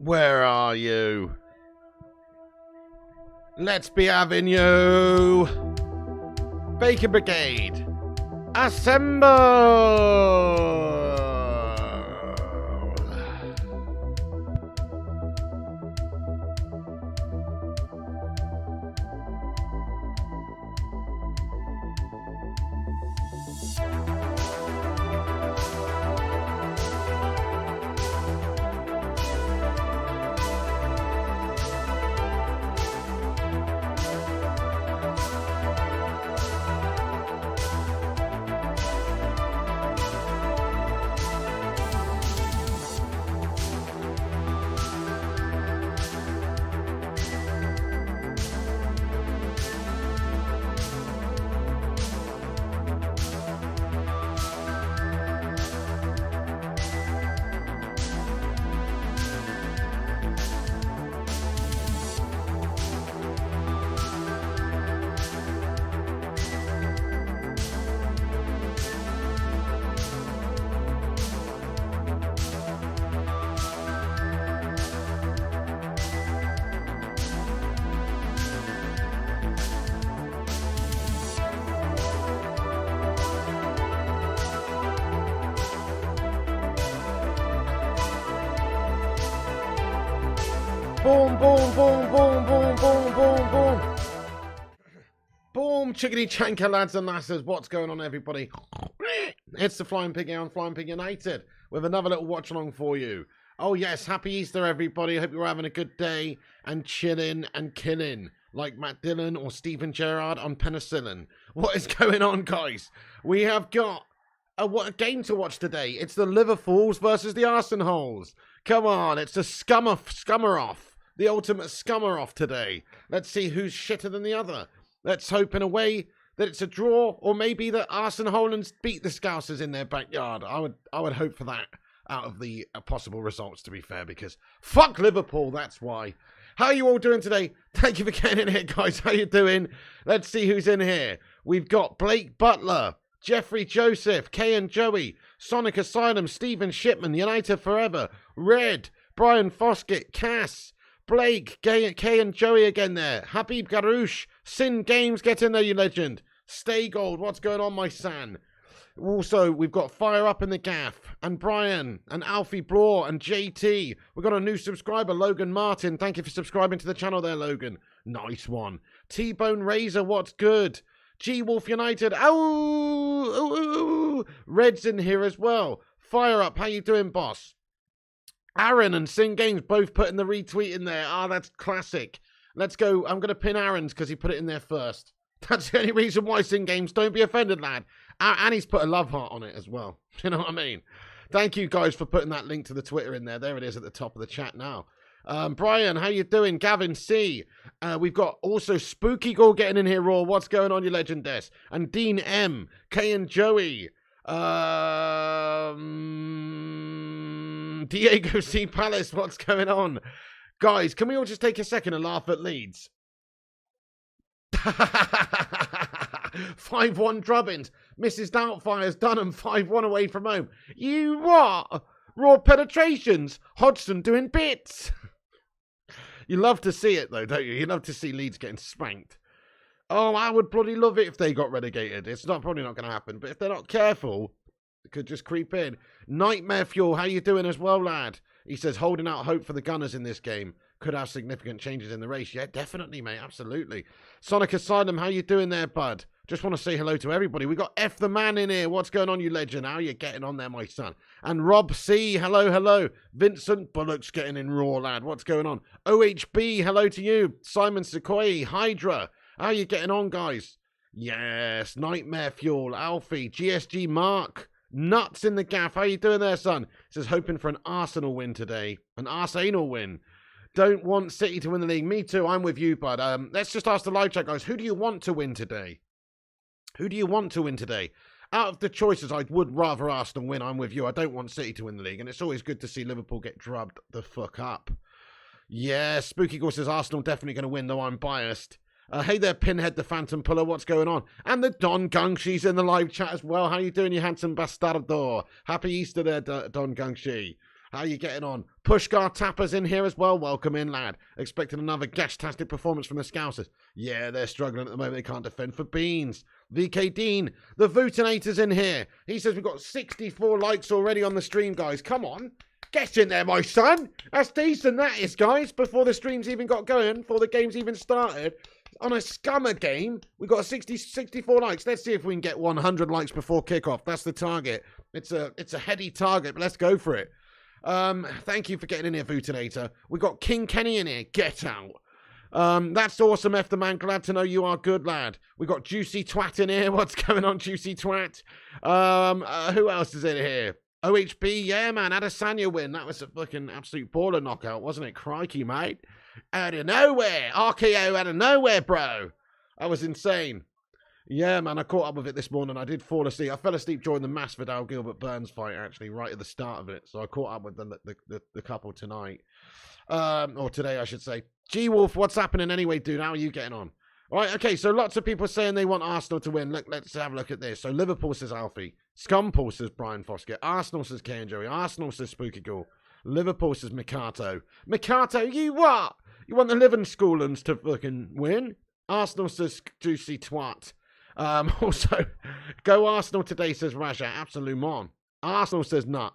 Where are you? Let's be having you. Baker Brigade, assemble! Boom, boom, boom, boom, boom, boom, boom, boom. Boom, chickadee chanker, lads and lasses. What's going on, everybody? It's the Flying Pig here on Flying Pig United with another little watch along for you. Oh, yes, happy Easter, everybody. Hope you're having a good day and chilling and killing like Matt Dillon or Steven Gerrard on penicillin. What is going on, guys? We have got a game to watch today. It's the Liverpools versus the Arsenals. Come on, it's the scummer off. The ultimate scummer off today. Let's see who's shitter than the other. Let's hope in a way that it's a draw, or maybe that Arsenal beat the Scousers in their backyard. I would hope for that out of the possible results, to be fair, because fuck Liverpool, that's why. How are you all doing today? Thank you for getting in here, guys. How you doing? Let's see who's in here. We've got Blake Butler, Jeffrey Joseph, Kay and Joey, Sonic Asylum, Stephen Shipman, United Forever, Red, Brian Foskett, Cass, Blake, Kay and Joey again there, Habib Garouche, Sin Games, get in there, you legend. Stay Gold, what's going on, my son? Also, we've got Fire Up in the Gaff, and Brian, and Alfie Bloor, and JT. We've got a new subscriber, Logan Martin. Thank you for subscribing to the channel there, Logan. Nice one. T-Bone Razor, what's good? G-Wolf United, oh, Red's in here as well. Fire Up, how you doing, boss? Aaron and Sin Games both putting the retweet in there. Ah, that's classic. Let's go. I'm going to pin Aaron's because he put it in there first. That's the only reason why, Sin Games. Don't be offended, lad. And he's put a love heart on it as well. You know what I mean? Thank you, guys, for putting that link to the Twitter in there. There it is at the top of the chat now. Brian, how you doing? Gavin C. We've got also Spooky Gore getting in here, Raw. What's going on, you legend Des? And Dean M. Kay and Joey. Diego C. Palace, what's going on? Guys, can we all just take a second and laugh at Leeds? 5-1 drubbins. Mrs. Doubtfire's done them 5-1 away from home. You what? Raw penetrations. Hodgson doing bits. You love to see it, though, don't you? You love to see Leeds getting spanked. Oh, I would bloody love it if they got relegated. It's probably not going to happen, but if they're not careful, it could just creep in. Nightmare Fuel, how you doing as well, lad? He says, holding out hope for the Gunners in this game. Could have significant changes in the race. Yeah, definitely, mate. Absolutely. Sonic Asylum, how you doing there, bud? Just want to say hello to everybody. We got F the Man in here. What's going on, you legend? How are you getting on there, my son? And Rob C, hello, hello. Vincent Bullock's getting in raw, lad. What's going on? OHB, hello to you. Simon Sequoia, Hydra. How are you getting on, guys? Yes, Nightmare Fuel, Alfie, GSG Mark. Nuts in the gaff. How you doing there, son? Says hoping for an Arsenal win today. An Arsenal win. Don't want City to win the league. Me too. I'm with you, bud. Let's just ask the live chat, guys. Who do you want to win today? Who do you want to win today? Out of the choices, I would rather Arsenal win. I'm with you. I don't want City to win the league. And it's always good to see Liverpool get drubbed the fuck up. Yeah, Spooky Gore says Arsenal definitely going to win, though I'm biased. Hey there, Pinhead the Phantom Puller. What's going on? And the Don Gungshie's in the live chat as well. How you doing, you handsome bastardo? Happy Easter there, Don Gungshie. How you getting on? Pushgar Tapper's in here as well. Welcome in, lad. Expecting another gash-tastic performance from the Scousers. Yeah, they're struggling at the moment. They can't defend for beans. VK Dean, the Vootinator's in here. He says we've got 64 likes already on the stream, guys. Come on. Get in there, my son. That's decent, that is, guys. Before the streams even got going, before the game's even started. On a scummer game, we got 64 likes. Let's see if we can get 100 likes before kickoff. That's the target. It's a heady target, but let's go for it. Thank you for getting in here, Vootinator. We got King Kenny in here. Get out. That's awesome, F the man. Glad to know you are good, lad. We got Juicy Twat in here. What's going on, Juicy Twat? Who else is in here? OHB, yeah, man. Adesanya win. That was a fucking absolute baller knockout, wasn't it? Crikey, mate. Out of nowhere. RKO out of nowhere, bro. That was insane. Yeah, man, I caught up with it this morning. I did fall asleep. I fell asleep during the Masvidal Gilbert Burns fight, actually, right at the start of it. So I caught up with the couple tonight. Or today, I should say. G-Wolf, what's happening anyway, dude? How are you getting on? All right, okay, so lots of people saying they want Arsenal to win. Look, let's have a look at this. So Liverpool says Alfie. Scumpole says Brian Foskett. Arsenal says Kay and Joey. Arsenal says Spooky Ghoul. Liverpool says Mikato. Mikato, you what? You want the Living Schoolans to fucking win? Arsenal says Juicy Twat. Also, go Arsenal today, says Raja. Absolument. Arsenal says nut.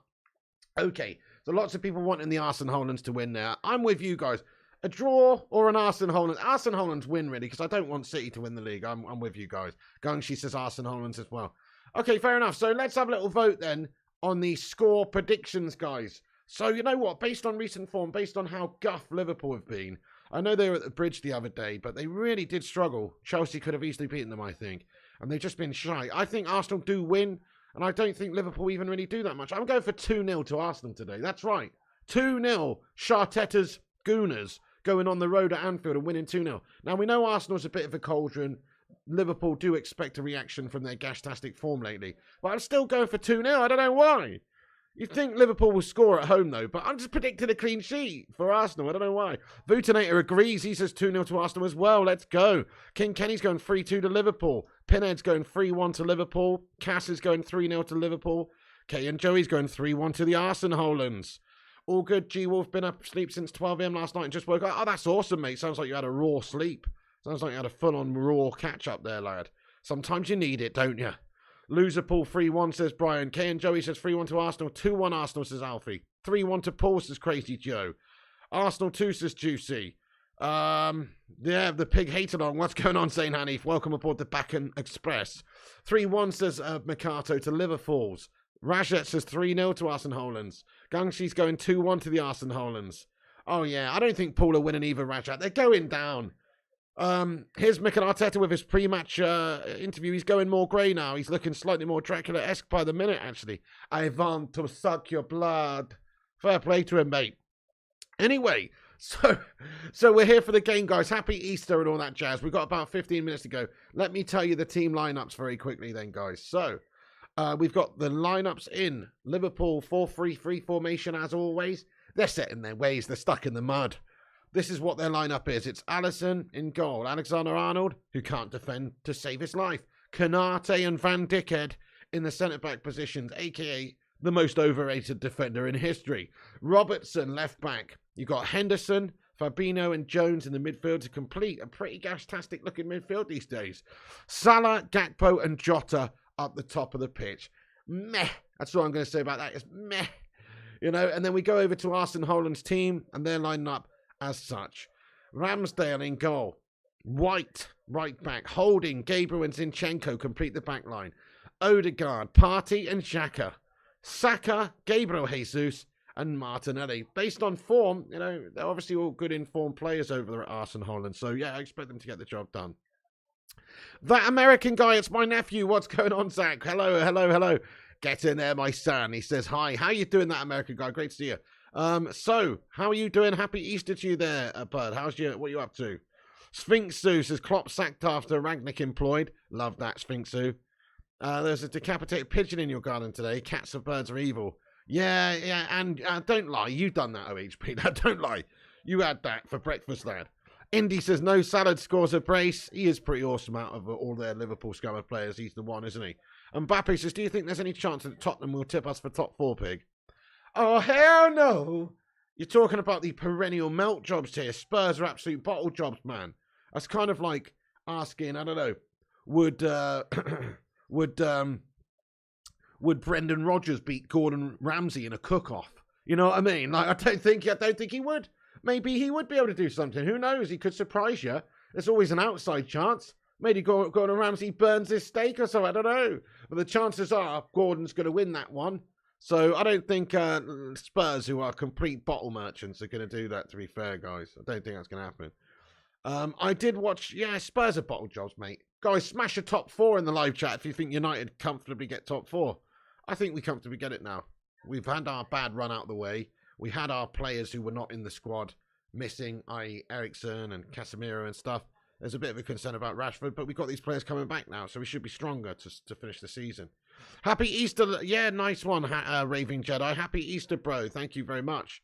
Okay, so lots of people wanting the Arsenal Hollands to win there. I'm with you guys. A draw or an Arsenal Hollands? Arsenal Hollands win, really, because I don't want City to win the league. I'm with you guys. Gungshi says Arsenal Hollands as well. Okay, fair enough. So let's have a little vote then on the score predictions, guys. So you know what? Based on recent form, based on how guff Liverpool have been, I know they were at the bridge the other day, but they really did struggle. Chelsea could have easily beaten them, I think. And they've just been shy. I think Arsenal do win, and I don't think Liverpool even really do that much. I'm going for 2-0 to Arsenal today. That's right. 2-0. Shartetta's Gooners going on the road at Anfield and winning 2-0. Now, we know Arsenal's a bit of a cauldron. Liverpool do expect a reaction from their gash-tastic form lately. But I'm still going for 2-0. I don't know why. You'd think Liverpool will score at home, though, but I'm just predicting a clean sheet for Arsenal. I don't know why. Vootinator agrees. He says 2-0 to Arsenal as well. Let's go. King Kenny's going 3-2 to Liverpool. Pinhead's going 3-1 to Liverpool. Cass is going 3-0 to Liverpool. Kay and Joey's going 3-1 to the Arsenal Hollands. All good. G-Wolf been up asleep since 12 a.m. last night and just woke up. Oh, that's awesome, mate. Sounds like you had a raw sleep. Sounds like you had a full-on raw catch-up there, lad. Sometimes you need it, don't you? Loserpool 3-1 says Brian. Kay and Joey says 3-1 to Arsenal. 2-1 Arsenal says Alfie. 3-1 to Paul says Crazy Joe. Arsenal 2 says Juicy. Yeah, the pig hate along. What's going on, Saint Hanif? Welcome aboard the Backen Express. 3-1 says Mikato to Liverpool's. Rajet says 3-0 to Arsenal Hollands. Gangshi's going 2-1 to the Arsenal Hollands. Oh, yeah, I don't think Paul are winning either, Rajet. They're going down. Here's Mikel Arteta with his pre-match interview. He's going more grey now. He's looking slightly more Dracula-esque by the minute, actually. I want to suck your blood. Fair play to him, mate. Anyway, so we're here for the game, guys. Happy Easter and all that jazz. We've got about 15 minutes to go. Let me tell you the team lineups very quickly then, guys. So, we've got the lineups in. Liverpool 4-3-3 formation, as always. They're set in their ways. They're stuck in the mud. This is what their lineup is. It's Alisson in goal. Alexander-Arnold, who can't defend to save his life. Kanate and Van Dijk in the centre-back positions, a.k.a. the most overrated defender in history. Robertson, left-back. You've got Henderson, Fabinho and Jones in the midfield to complete a pretty gash-tastic looking midfield these days. Salah, Gakpo and Jota up the top of the pitch. Meh. That's all I'm going to say about that. Is meh. You know, and then we go over to Arsenal Holland's team, and they're lining up as such. Ramsdale in goal. White, right back. Holding, Gabriel and Zinchenko complete the back line. Odegaard, Partey and Xhaka. Saka, Gabriel Jesus and Martinelli. Based on form, you know, they're obviously all good informed players over there at Arsenal Holland. So, yeah, I expect them to get the job done. That American guy, it's my nephew. What's going on, Zach? Hello, hello, hello. Get in there, my son. He says, hi. How you doing, that American guy? Great to see you. So, how are you doing? Happy Easter to you there, bud. What are you up to? Sphinxu says, Klopp sacked after Ragnick employed. Love that, Sphinxu. There's a decapitated pigeon in your garden today. Cats and birds are evil. Yeah, and don't lie. You've done that, OHP. Now, don't lie. You had that for breakfast, lad. Indy says, no salad scores a brace. He is pretty awesome out of all their Liverpool scummer players. He's the one, isn't he? And Mbappe says, do you think there's any chance that Tottenham will tip us for top 4, pig? Oh, hell no. You're talking about the perennial melt jobs here. Spurs are absolute bottle jobs, man. That's kind of like asking, I don't know, would would Brendan Rodgers beat Gordon Ramsay in a cook-off? You know what I mean? Like, I don't think he would. Maybe he would be able to do something. Who knows? He could surprise you. There's always an outside chance. Maybe Gordon Ramsay burns his steak or something. I don't know. But the chances are Gordon's going to win that one. So I don't think Spurs, who are complete bottle merchants, are going to do that, to be fair, guys. I don't think that's going to happen. I did watch, Spurs are bottle jobs, mate. Guys, smash a top 4 in the live chat if you think United comfortably get top 4. I think we comfortably get it now. We've had our bad run out of the way. We had our players who were not in the squad missing, i.e. Eriksen and Casemiro and stuff. There's a bit of a concern about Rashford, but we've got these players coming back now, so we should be stronger to finish the season. Happy Easter. Yeah, nice one, Raving Jedi. Happy Easter, bro. Thank you very much.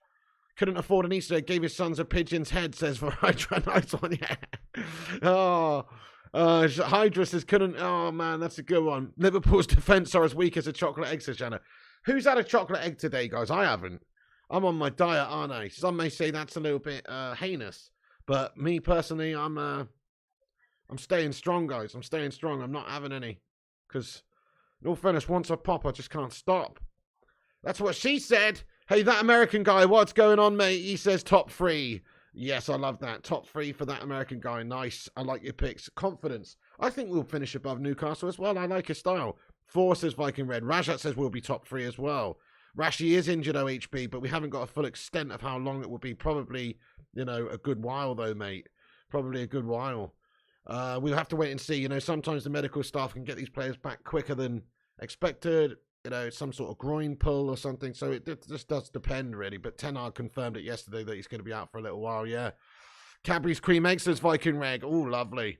Couldn't afford an Easter egg, gave his sons a pigeon's head, says Hydra. Nice one, yeah. Hydra says couldn't. Oh, man, that's a good one. Liverpool's defence are as weak as a chocolate egg, says Shanna. Who's had a chocolate egg today, guys? I haven't. I'm on my diet, aren't I? Some may say that's a little bit heinous. But me, personally, I'm staying strong, guys. I'm staying strong. I'm not having any. Because, in all fairness, once I pop, I just can't stop. That's what she said. Hey, that American guy, what's going on, mate? He says top 3. Yes, I love that. Top 3 for that American guy. Nice. I like your picks. Confidence. I think we'll finish above Newcastle as well. I like his style. 4 says Viking Red. Rajat says we'll be top 3 as well. Rashi is injured, OHB, but we haven't got a full extent of how long it will be. Probably, a good while, though, mate. Probably a good while. We'll have to wait and see. Sometimes the medical staff can get these players back quicker than expected. Some sort of groin pull or something. So it just does depend, really. But Ten Hag confirmed it yesterday that he's going to be out for a little while, yeah. Cadbury's cream egg, says Viking Reg. Oh, lovely.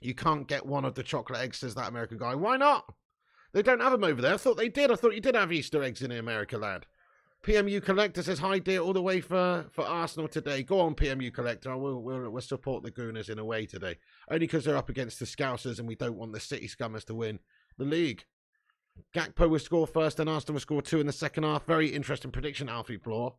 You can't get one of the chocolate eggs, says that American guy. Why not? They don't have them over there. I thought they did. I thought you did have Easter eggs in America, lad. PMU Collector says, hi, dear, all the way for Arsenal today. Go on, PMU Collector. We'll support the Gooners in a way today. Only because they're up against the Scousers and we don't want the City Scummers to win the league. Gakpo will score first, and Arsenal will score 2 in the second half. Very interesting prediction, Alfie Bloor.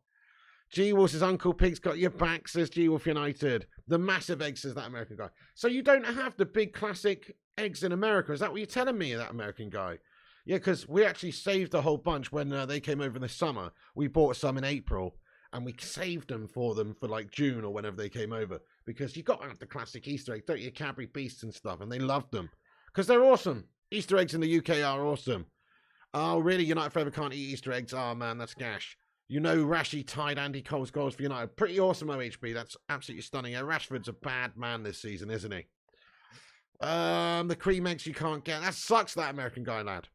G-Wolf says, Uncle Pig's got your back, says G-Wolf United. The massive egg, says that American guy. So you don't have the big classic eggs in America. Is that what you're telling me, that American guy? Yeah, because we actually saved a whole bunch when they came over in the summer. We bought some in April, and we saved them for like June or whenever they came over. Because you got to have the classic Easter egg, don't you? Cadbury Beasts and stuff, and they loved them. Because they're awesome. Easter eggs in the UK are awesome. Oh, really? United Forever can't eat Easter eggs? Oh, man, that's gash. Rashi tied Andy Cole's goals for United. Pretty awesome, OHB. That's absolutely stunning. Yeah, Rashford's a bad man this season, isn't he? The cream eggs you can't get. That sucks, that American guy, lad.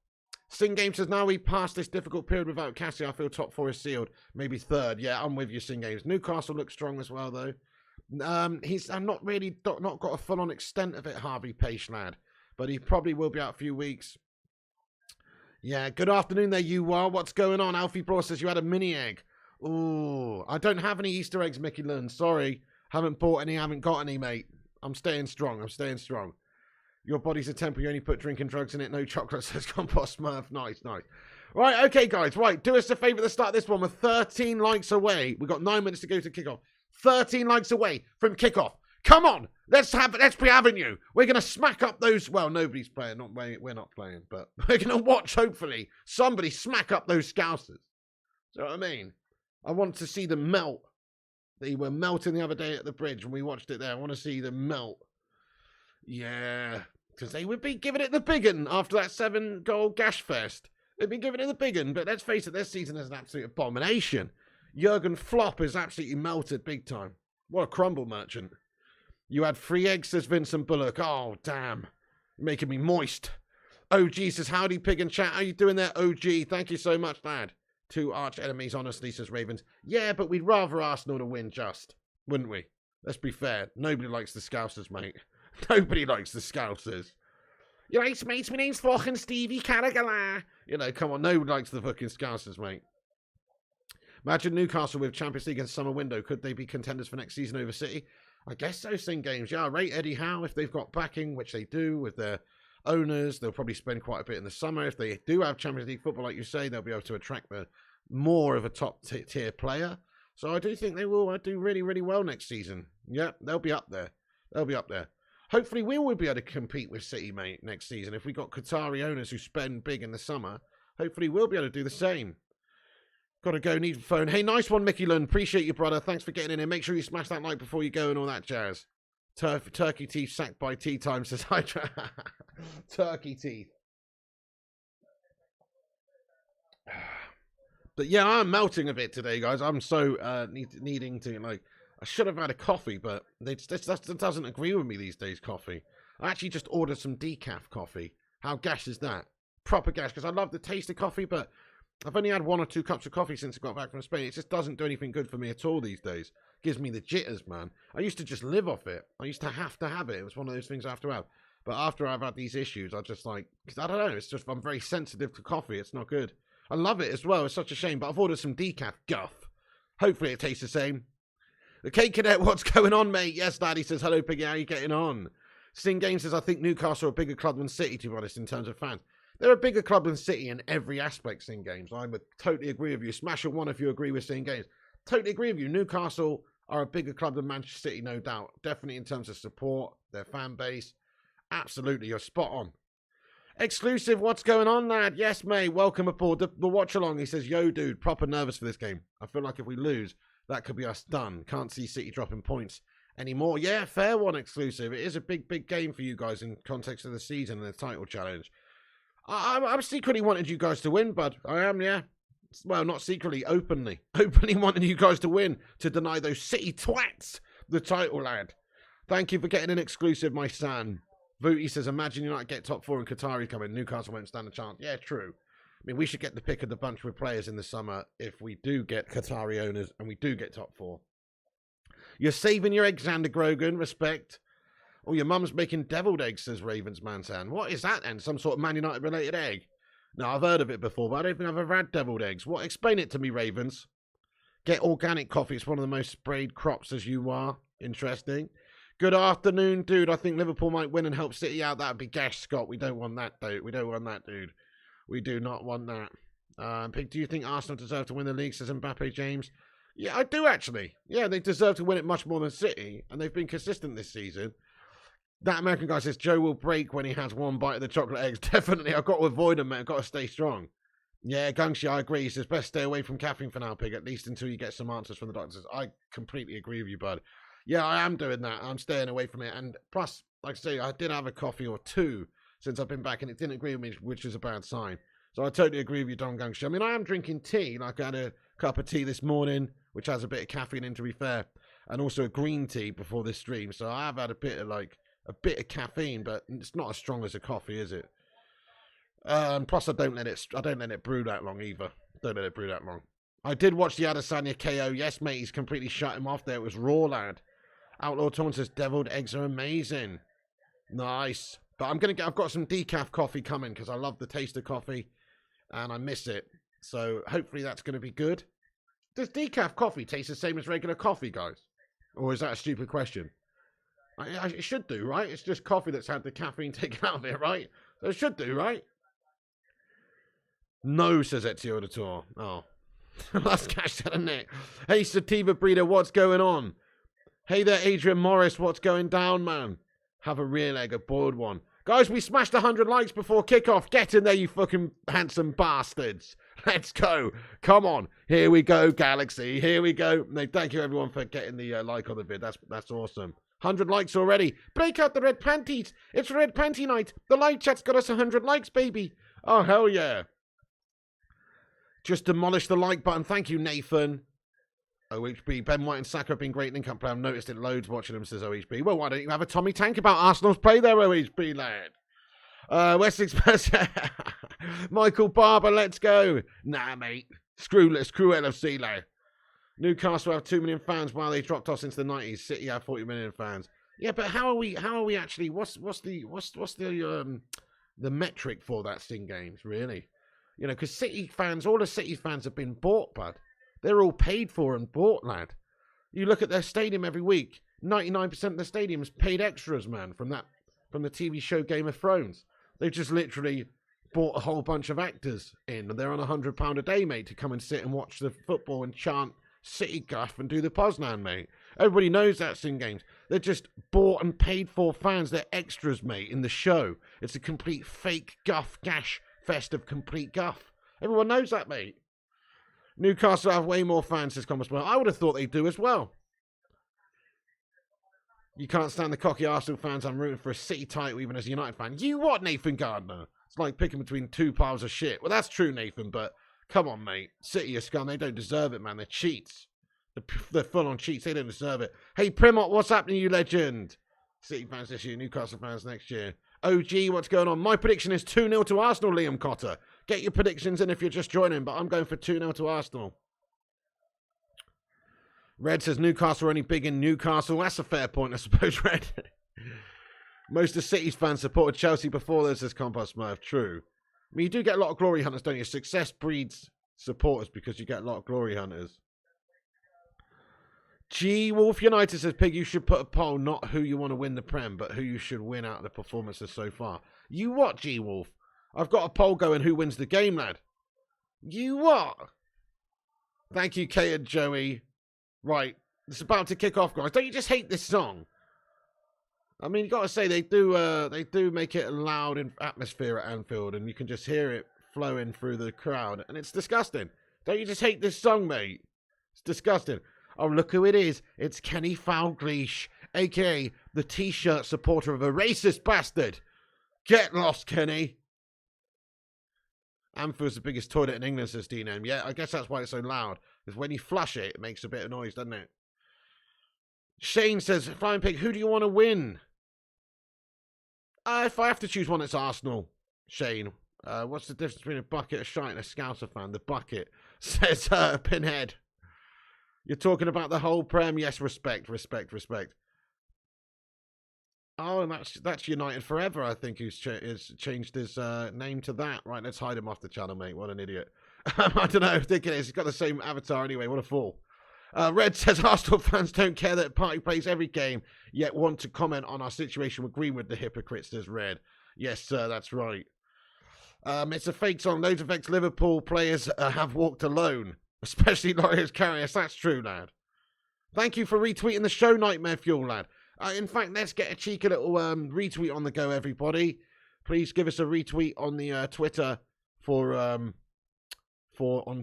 Sing Game says, now we passed this difficult period without Cassie. I feel top 4 is sealed. Maybe 3rd. Yeah, I'm with you, Sing Games. Newcastle looks strong as well, though. I'm not really not got a full-on extent of it, Harvey Page, lad. But he probably will be out a few weeks. Yeah, good afternoon there, you are. What's going on? Alfie Bro says you had a mini egg. Ooh, I don't have any Easter eggs, Mickey Lund. Sorry. Haven't bought any, haven't got any, mate. I'm staying strong. Your body's a temple. You only put drinking drugs in it. No chocolate, says Compost Smurf. Nice. Right, okay, guys. Right, do us a favour to start this one. We're 13 likes away. We've got 9 minutes to go to kickoff. 13 likes away from kickoff. Come on. Let's be having you. We're going to smack up those. Well, nobody's playing. We're not playing. But we're going to watch, hopefully, somebody smack up those Scousers. Do you know what I mean? I want to see them melt. They were melting the other day at the bridge when we watched it there. I want to see them melt. Yeah, because they would be giving it the big un after that 7-goal gash fest. They'd be giving it the big un, but let's face it, this season is an absolute abomination. Jurgen Klopp is absolutely melted big time. What a crumble merchant. You had 3 eggs, says Vincent Bullock. Oh, damn. You're making me moist. OG says, howdy, pig and chat. How you doing there, OG? Thank you so much, lad. 2 arch enemies, honestly, says Ravens. Yeah, but we'd rather Arsenal to win just, wouldn't we? Let's be fair. Nobody likes the Scousers, mate. Nobody likes the Scousers. You right, mates? My name's fucking Stevie Carragher. Come on. Nobody likes the fucking Scousers, mate. Imagine Newcastle with Champions League and summer window. Could they be contenders for next season over City? I guess so, Sing Games. Yeah, I rate Eddie Howe if they've got backing, which they do with their owners. They'll probably spend quite a bit in the summer. If they do have Champions League football, like you say, they'll be able to attract more of a top tier player. So I do think they will do really, really well next season. Yeah, they'll be up there. They'll be up there. Hopefully we will be able to compete with City, mate, next season. If we got Qatari owners who spend big in the summer, hopefully we'll be able to do the same. Got to go, need a phone. Hey, nice one, Mickey Lund. Appreciate you, brother. Thanks for getting in here. Make sure you smash that like before you go and all that jazz. Turkey teeth sacked by tea time, says Hydra. Turkey teeth. But yeah, I'm melting a bit today, guys. I'm so needing to, like, I should have had a coffee, but that doesn't agree with me these days, coffee. I actually just ordered some decaf coffee. How gash is that? Proper gash, because I love the taste of coffee, but I've only had 1 or 2 cups of coffee since I got back from Spain. It just doesn't do anything good for me at all these days. Gives me the jitters, man. I used to just live off it. I used to have it. It was one of those things I have to have. But after I've had these issues, I just like, because I don't know, it's just, I'm very sensitive to coffee. It's not good. I love it as well. It's such a shame, but I've ordered some decaf guff. Hopefully it tastes the same. The Cake Cadet, what's going on, mate? Yes, Dad, he says, hello, Piggy, how are you getting on? Sting Game says, I think Newcastle are a bigger club than City, to be honest, in terms of fans. They're a bigger club than City in every aspect, Sting Games. I would totally agree with you. Smash a 1 if you agree with Sting Games. Totally agree with you. Newcastle are a bigger club than Manchester City, no doubt. Definitely in terms of support, their fan base. Absolutely, you're spot on. Exclusive, what's going on, lad? Yes, mate, welcome aboard. The watch-along, he says, yo, dude, proper nervous for this game. I feel like if we lose, that could be us done. Can't see City dropping points anymore. Yeah, fair one, Exclusive. It is a big, big game for you guys in context of the season and the title challenge. I'm secretly wanting you guys to win, bud. I am, yeah. Well, not secretly, openly. Openly wanting you guys to win, to deny those City twats the title, lad. Thank you for getting an Exclusive, my son. Vooty says, imagine United get top 4 and Qatari come in. Newcastle won't stand a chance. Yeah, true. I mean, we should get the pick of the bunch with players in the summer if we do get Qatari owners and we do get top 4. You're saving your eggs, Xander Grogan. Respect. Oh, your mum's making deviled eggs, says Ravens Mansan. What is that then? Some sort of Man United related egg? No, I've heard of it before, but I don't think I've ever had deviled eggs. What? Explain it to me, Ravens. Get organic coffee. It's one of the most sprayed crops as you are. Interesting. Good afternoon, dude. I think Liverpool might win and help City out. That would be gash, Scott. We don't want that, dude. We don't want that, dude. We do not want that. Pig, do you think Arsenal deserve to win the league, says Mbappe James? Yeah, I do, actually. Yeah, they deserve to win it much more than City, and they've been consistent this season. That American guy says Joe will break when he has 1 bite of the chocolate eggs. Definitely. I've got to avoid them, mate. I've got to stay strong. Yeah, Gungshi, I agree. He says best stay away from caffeine for now, Pig, at least until you get some answers from the doctors. I completely agree with you, bud. Yeah, I am doing that. I'm staying away from it. And plus, like I say, I did have a coffee or 2 since I've been back, and it didn't agree with me, which is a bad sign. So I totally agree with you, Don Gungshi. I mean, I am drinking tea. Like, I had a cup of tea this morning, which has a bit of caffeine in, to be fair, and also a green tea before this stream. So I have had a bit of caffeine, but it's not as strong as a coffee, is it? Plus, I don't let it brew that long either. Don't let it brew that long. I did watch the Adesanya KO. Yes, mate, he's completely shut him off there. It was raw, lad. Outlaw Torn says deviled eggs are amazing. Nice. But I've got some decaf coffee coming because I love the taste of coffee and I miss it. So hopefully that's going to be good. Does decaf coffee taste the same as regular coffee, guys? Or is that a stupid question? It should do, right? It's just coffee that's had the caffeine taken out of it, right? So it should do, right? No, says Ezio Auditore. Oh. That's cashed out of Nick. Hey, Sativa Breeder, what's going on? Hey there, Adrian Morris, what's going down, man? Have a real egg, a boiled one. Guys, we smashed 100 likes before kickoff. Get in there, you fucking handsome bastards. Let's go. Come on. Here we go, Galaxy. Here we go. No, thank you, everyone, for getting the like on the vid. That's awesome. 100 likes already. Break out the red panties. It's red panty night. The live chat's got us 100 likes, baby. Oh, hell yeah. Just demolish the like button. Thank you, Nathan. OHB. Ben White and Saka have been great link-up play. I've noticed it loads watching them, says OHB. Well, why don't you have a Tommy Tank about Arsenal's play there, OHB, lad? Wessex Michael Barber, let's go. Nah, mate. Screw LFC, lad. Newcastle have 2 million fans while they dropped off since the 90s. City have 40 million fans. Yeah, but how are we actually, what's the metric for that Sting Games, really? You know, because City fans, all the City fans have been bought, bud. They're all paid for and bought, lad. You look at their stadium every week. 99% of the stadium is paid extras, man, from the TV show Game of Thrones. They've just literally bought a whole bunch of actors in, and they're on £100 a day, mate, to come and sit and watch the football and chant City guff and do the Poznan, mate. Everybody knows that's in games. They're just bought and paid for fans. They're extras, mate, in the show. It's a complete fake guff gash fest of complete guff. Everyone knows that, mate. Newcastle have way more fans, says Commerce. I would have thought they do as well. You can't stand the cocky Arsenal fans. I'm rooting for a City title even as a United fan. You what, Nathan Gardner? It's like picking between two piles of shit. Well, that's true, Nathan, but come on, mate. City are scum. They don't deserve it, man. They're cheats. They're full-on cheats. They don't deserve it. Hey, Primot, what's happening, you legend? City fans this year, Newcastle fans next year. OG, what's going on? My prediction is 2-0 to Arsenal, Liam Cotter. Get your predictions in if you're just joining, but I'm going for 2-0 to Arsenal. Red says Newcastle are only big in Newcastle. That's a fair point, I suppose, Red. Most of City's fans supported Chelsea before this, says Compost Smurf. True. I mean, you do get a lot of glory hunters, don't you? Success breeds supporters because you get a lot of glory hunters. G Wolf United says, Pig, you should put a poll, not who you want to win the Prem, but who you should win out of the performances so far. You what, G Wolf? I've got a poll going, who wins the game, lad? You what? Thank you, Kay and Joey. Right, it's about to kick off, guys. Don't you just hate this song? I mean, you got to say, they do make it a loud atmosphere at Anfield, and you can just hear it flowing through the crowd, and it's disgusting. Don't you just hate this song, mate? It's disgusting. Oh, look who it is. It's Kenny Falgleish, a.k.a. the T-shirt supporter of a racist bastard. Get lost, Kenny. Anfield's the biggest toilet in England, says D-Name. Yeah, I guess that's why it's so loud. Because when you flush it, it makes a bit of noise, doesn't it? Shane says, Flying Pig, who do you want to win? If I have to choose one, it's Arsenal. Shane. What's the difference between a bucket of shite and a Scouser fan? The bucket, says Pinhead. You're talking about the whole Prem. Yes, respect. Oh, and that's United Forever, I think, who's changed his name to that. Right, let's hide him off the channel, mate. What an idiot. I don't know. Ridiculous. He's got the same avatar anyway. What a fool. Red says, Arsenal fans don't care that Party plays every game, yet want to comment on our situation with Greenwood, the hypocrite, says Red. Yes, sir, that's right. It's a fake song. Loads of ex-Liverpool players have walked alone. Especially Lawyers Carriers. That's true, lad. Thank you for retweeting the show, Nightmare Fuel, lad. In fact, let's get a cheeky little retweet on the go, everybody. Please give us a retweet on the Twitter on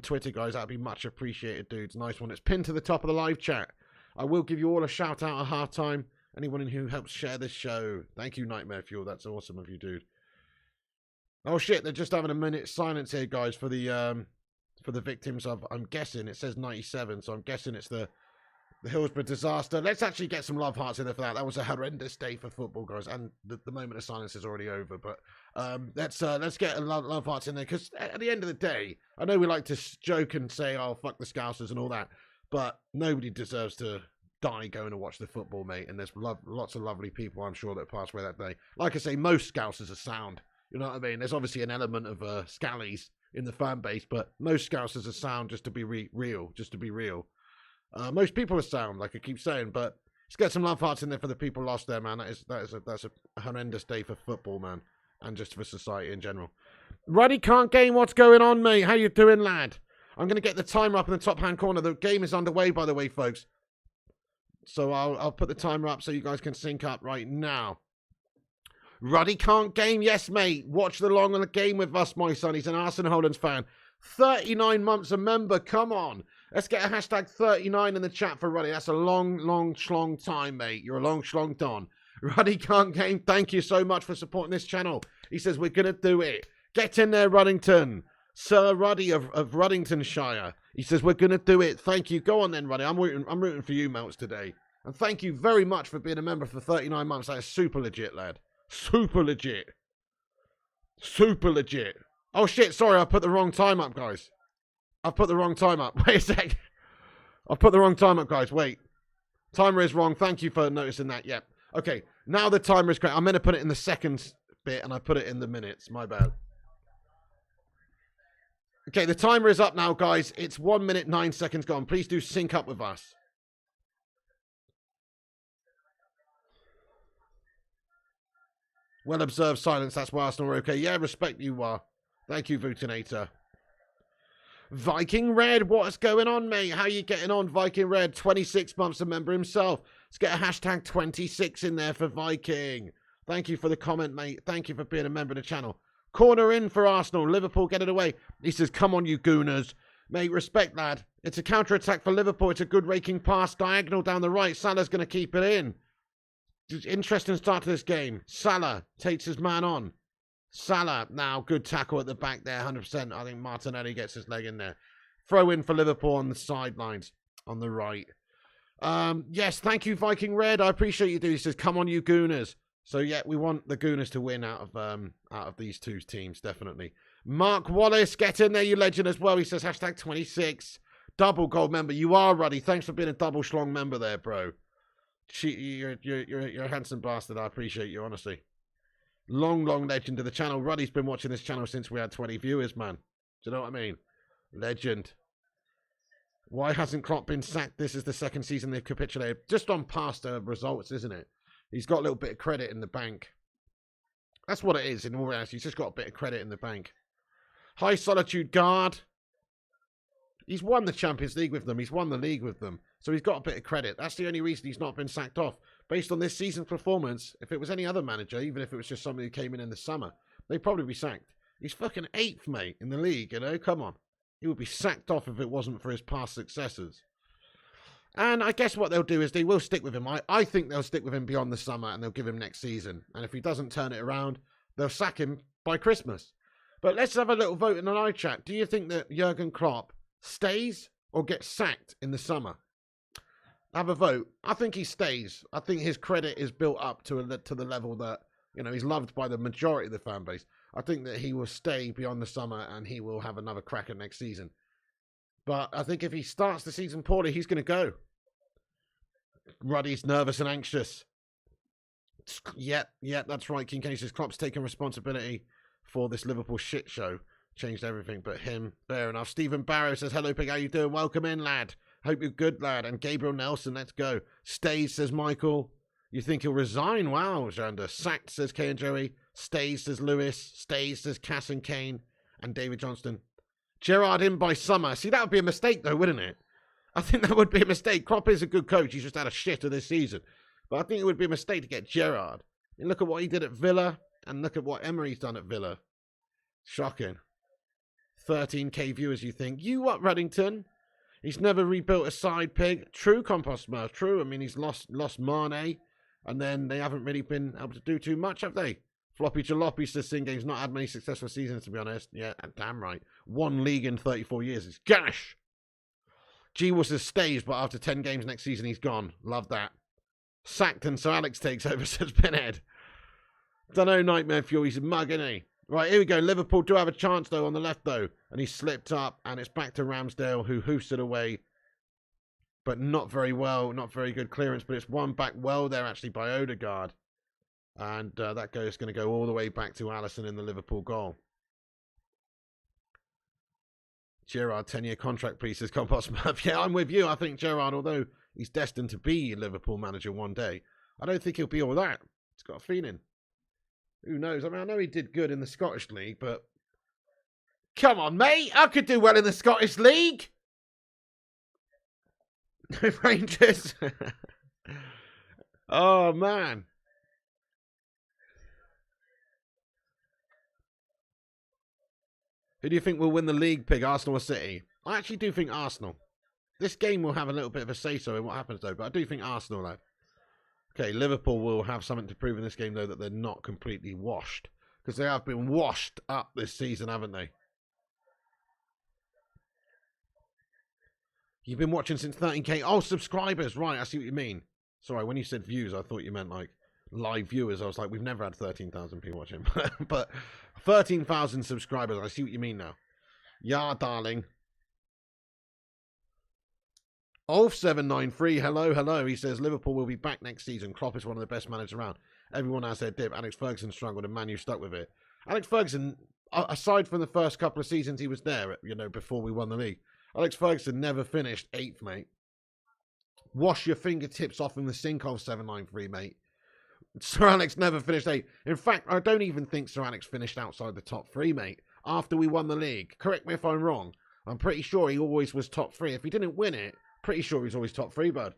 Twitter, guys. That'd be much appreciated, dudes. Nice one. It's pinned to the top of the live chat. I will give you all a shout out at halftime. Anyone who helps share this show. Thank you, Nightmare Fuel. That's awesome of you, dude. Oh shit, they're just having a minute silence here, guys, for the victims of, I'm guessing, it says 97, so I'm guessing it's the Hillsborough disaster. Let's actually get some love hearts in there for that. That was a horrendous day for football, guys, and the moment of silence is already over. But let's get a love hearts in there, because at the end of the day, I know we like to joke and say, oh, fuck the Scousers and all that, but nobody deserves to die going to watch the football, mate, and there's lots of lovely people, I'm sure, that passed away that day. Like I say, most Scousers are sound. You know what I mean? There's obviously an element of scallies in the fan base, but most Scousers are sound, just to be real. Most people are sound, like I keep saying, but let's get some love hearts in there for the people lost there, man. That's a horrendous day for football, man, and just for society in general. Ruddy Can't Game, what's going on, mate? How you doing, lad? I'm going to get the timer up in the top hand corner. The game is underway, by the way, folks. So I'll put the timer up so you guys can sync up right now. Ruddy Can't Game, yes, mate. Watch the long on the game with us, my son. He's an Arsenal Hollands fan. 39 months a member, come on. Let's get a hashtag 39 in the chat for Ruddy. That's a long schlong time, mate. You're a long schlong don. Ruddy Can't Game, thank you so much for supporting this channel. He says, we're going to do it. Get in there, Ruddington. Sir Ruddy of Ruddingtonshire. He says, we're going to do it. Thank you. Go on then, Ruddy. I'm rooting for you, Melts, today. And thank you very much for being a member for 39 months. That is super legit, lad. Super legit. Oh, shit. Sorry, I put the wrong time up, guys. I've put the wrong time up. Wait a sec. I've put the wrong time up, guys. Wait. Timer is wrong. Thank you for noticing that. Yep. Okay. Now the timer is correct. I'm going to put it in the seconds bit, and I put it in the minutes. My bad. Okay, the timer is up now, guys. It's 1 minute, 9 seconds gone. Please do sync up with us. Well observed silence. That's why Arsenal are okay. Yeah, respect you are. Thank you, Vutinator. Viking Red, what's going on, mate? How you getting on, Viking Red? 26 months a member himself. Let's get a hashtag 26 in there for Viking. Thank you for the comment, mate. Thank you for being a member of the channel. Corner in for Arsenal. Liverpool, get it away. He says, come on, you gooners. Mate, respect, lad. It's a counter-attack for Liverpool. It's a good raking pass. Diagonal down the right. Salah's going to keep it in. Interesting start to this game. Salah takes his man on. Salah, now good tackle at the back there, 100%. I think Martinelli gets his leg in there. Throw in for Liverpool on the sidelines, on the right. Yes, thank you, Viking Red. I appreciate you, dude. He says, come on, you Gooners. So, yeah, we want the Gooners to win out of these two teams, definitely. Mark Wallace, get in there, you legend, as well. He says, hashtag 26. Double gold member. You are, Ruddy. Thanks for being a double schlong member there, bro. You're a handsome bastard. I appreciate you, honestly. Long legend of the channel. Ruddy's been watching this channel since we had 20 viewers, man. Do you know what I mean? Legend. Why hasn't Klopp been sacked? This is the second season they've capitulated. Just on past results, isn't it? He's got a little bit of credit in the bank. That's what it is, in all reality. He's just got a bit of credit in the bank. High Solitude Guard. He's won the Champions League with them. He's won the league with them. So he's got a bit of credit. That's the only reason he's not been sacked off. Based on this season's performance, if it was any other manager, even if it was just somebody who came in the summer, they'd probably be sacked. He's fucking 8th, mate, in the league, you know? Come on. He would be sacked off if it wasn't for his past successors. And I guess what they'll do is they will stick with him. I think they'll stick with him beyond the summer and they'll give him next season. And if he doesn't turn it around, they'll sack him by Christmas. But let's have a little vote in the live chat. Do you think that Jurgen Klopp stays or gets sacked in the summer? Have a vote. I think he stays. I think his credit is built up to the level that, you know, he's loved by the majority of the fan base. I think that he will stay beyond the summer and he will have another crack at next season. But I think if he starts the season poorly, he's going to go. Ruddy's nervous and anxious. Yeah, that's right. King Kenny says Klopp's taking responsibility for this Liverpool shit show. Changed everything but him. Fair enough. Stephen Barrow says, hello, Pig. How you doing? Welcome in, lad. Hope you're good, lad. And Gabriel Nelson, let's go. Stays, says Michael. You think he'll resign? Wow, Xander. Sacked, says Kay and Joey. Stays, says Lewis. Stays, says Cass and Kane. And David Johnston. Gerrard in by summer. See, that would be a mistake, though, wouldn't it? I think that would be a mistake. Klopp is a good coach. He's just had a shitter this season. But I think it would be a mistake to get Gerrard. And look at what he did at Villa. And look at what Emery's done at Villa. Shocking. 13k viewers, you think. You what, Reddington? He's never rebuilt a side, Pig. True, Compost Smurf. True. I mean, he's lost Mane. And then they haven't really been able to do too much, have they? Floppy Jalopy says Singame's not had many successful seasons, to be honest. Yeah, damn right. 1 league in 34 years. It's gash. G says stays, but after 10 games next season, he's gone. Love that. Sacked and Sir Alex takes over, says Pinhead. Dunno, Nightmare Fuel. He's a mug, isn't he? Right, here we go. Liverpool do have a chance, though, on the left, though. And he slipped up, and it's back to Ramsdale, who hoofs it away. But not very well. Not very good clearance, but it's won back well there, actually, by Odegaard. And that goes going to go all the way back to Alisson in the Liverpool goal. Gerrard, 10-year contract, please, says Compost Smurf. Yeah, I'm with you. I think Gerrard, although he's destined to be Liverpool manager one day, I don't think he'll be all that. He's got a feeling. Who knows? I mean, I know he did good in the Scottish League, but... Come on, mate! I could do well in the Scottish League! Rangers! Oh, man. Who do you think will win the league, Pig? Arsenal or City? I actually do think Arsenal. This game will have a little bit of a say-so in what happens, though, but I do think Arsenal, though. Okay, Liverpool will have something to prove in this game, though, that they're not completely washed. Because they have been washed up this season, haven't they? You've been watching since 13k. Oh, subscribers. Right, I see what you mean. Sorry, when you said views, I thought you meant, like, live viewers. I was like, we've never had 13,000 people watching. But 13,000 subscribers. I see what you mean now. Yeah, darling. Ulf793, hello. He says, Liverpool will be back next season. Klopp is one of the best managers around. Everyone has their dip. Alex Ferguson struggled and Man U stuck with it. Alex Ferguson, aside from the first couple of seasons he was there, you know, before we won the league, Alex Ferguson never finished 8th, mate. Wash your fingertips off in the sink, Ulf793, mate. Sir Alex never finished 8th. In fact, I don't even think Sir Alex finished outside the top 3, mate. after we won the league. Correct me if I'm wrong. I'm pretty sure he always was top 3. If he didn't win it, pretty sure he's always top 3, bud.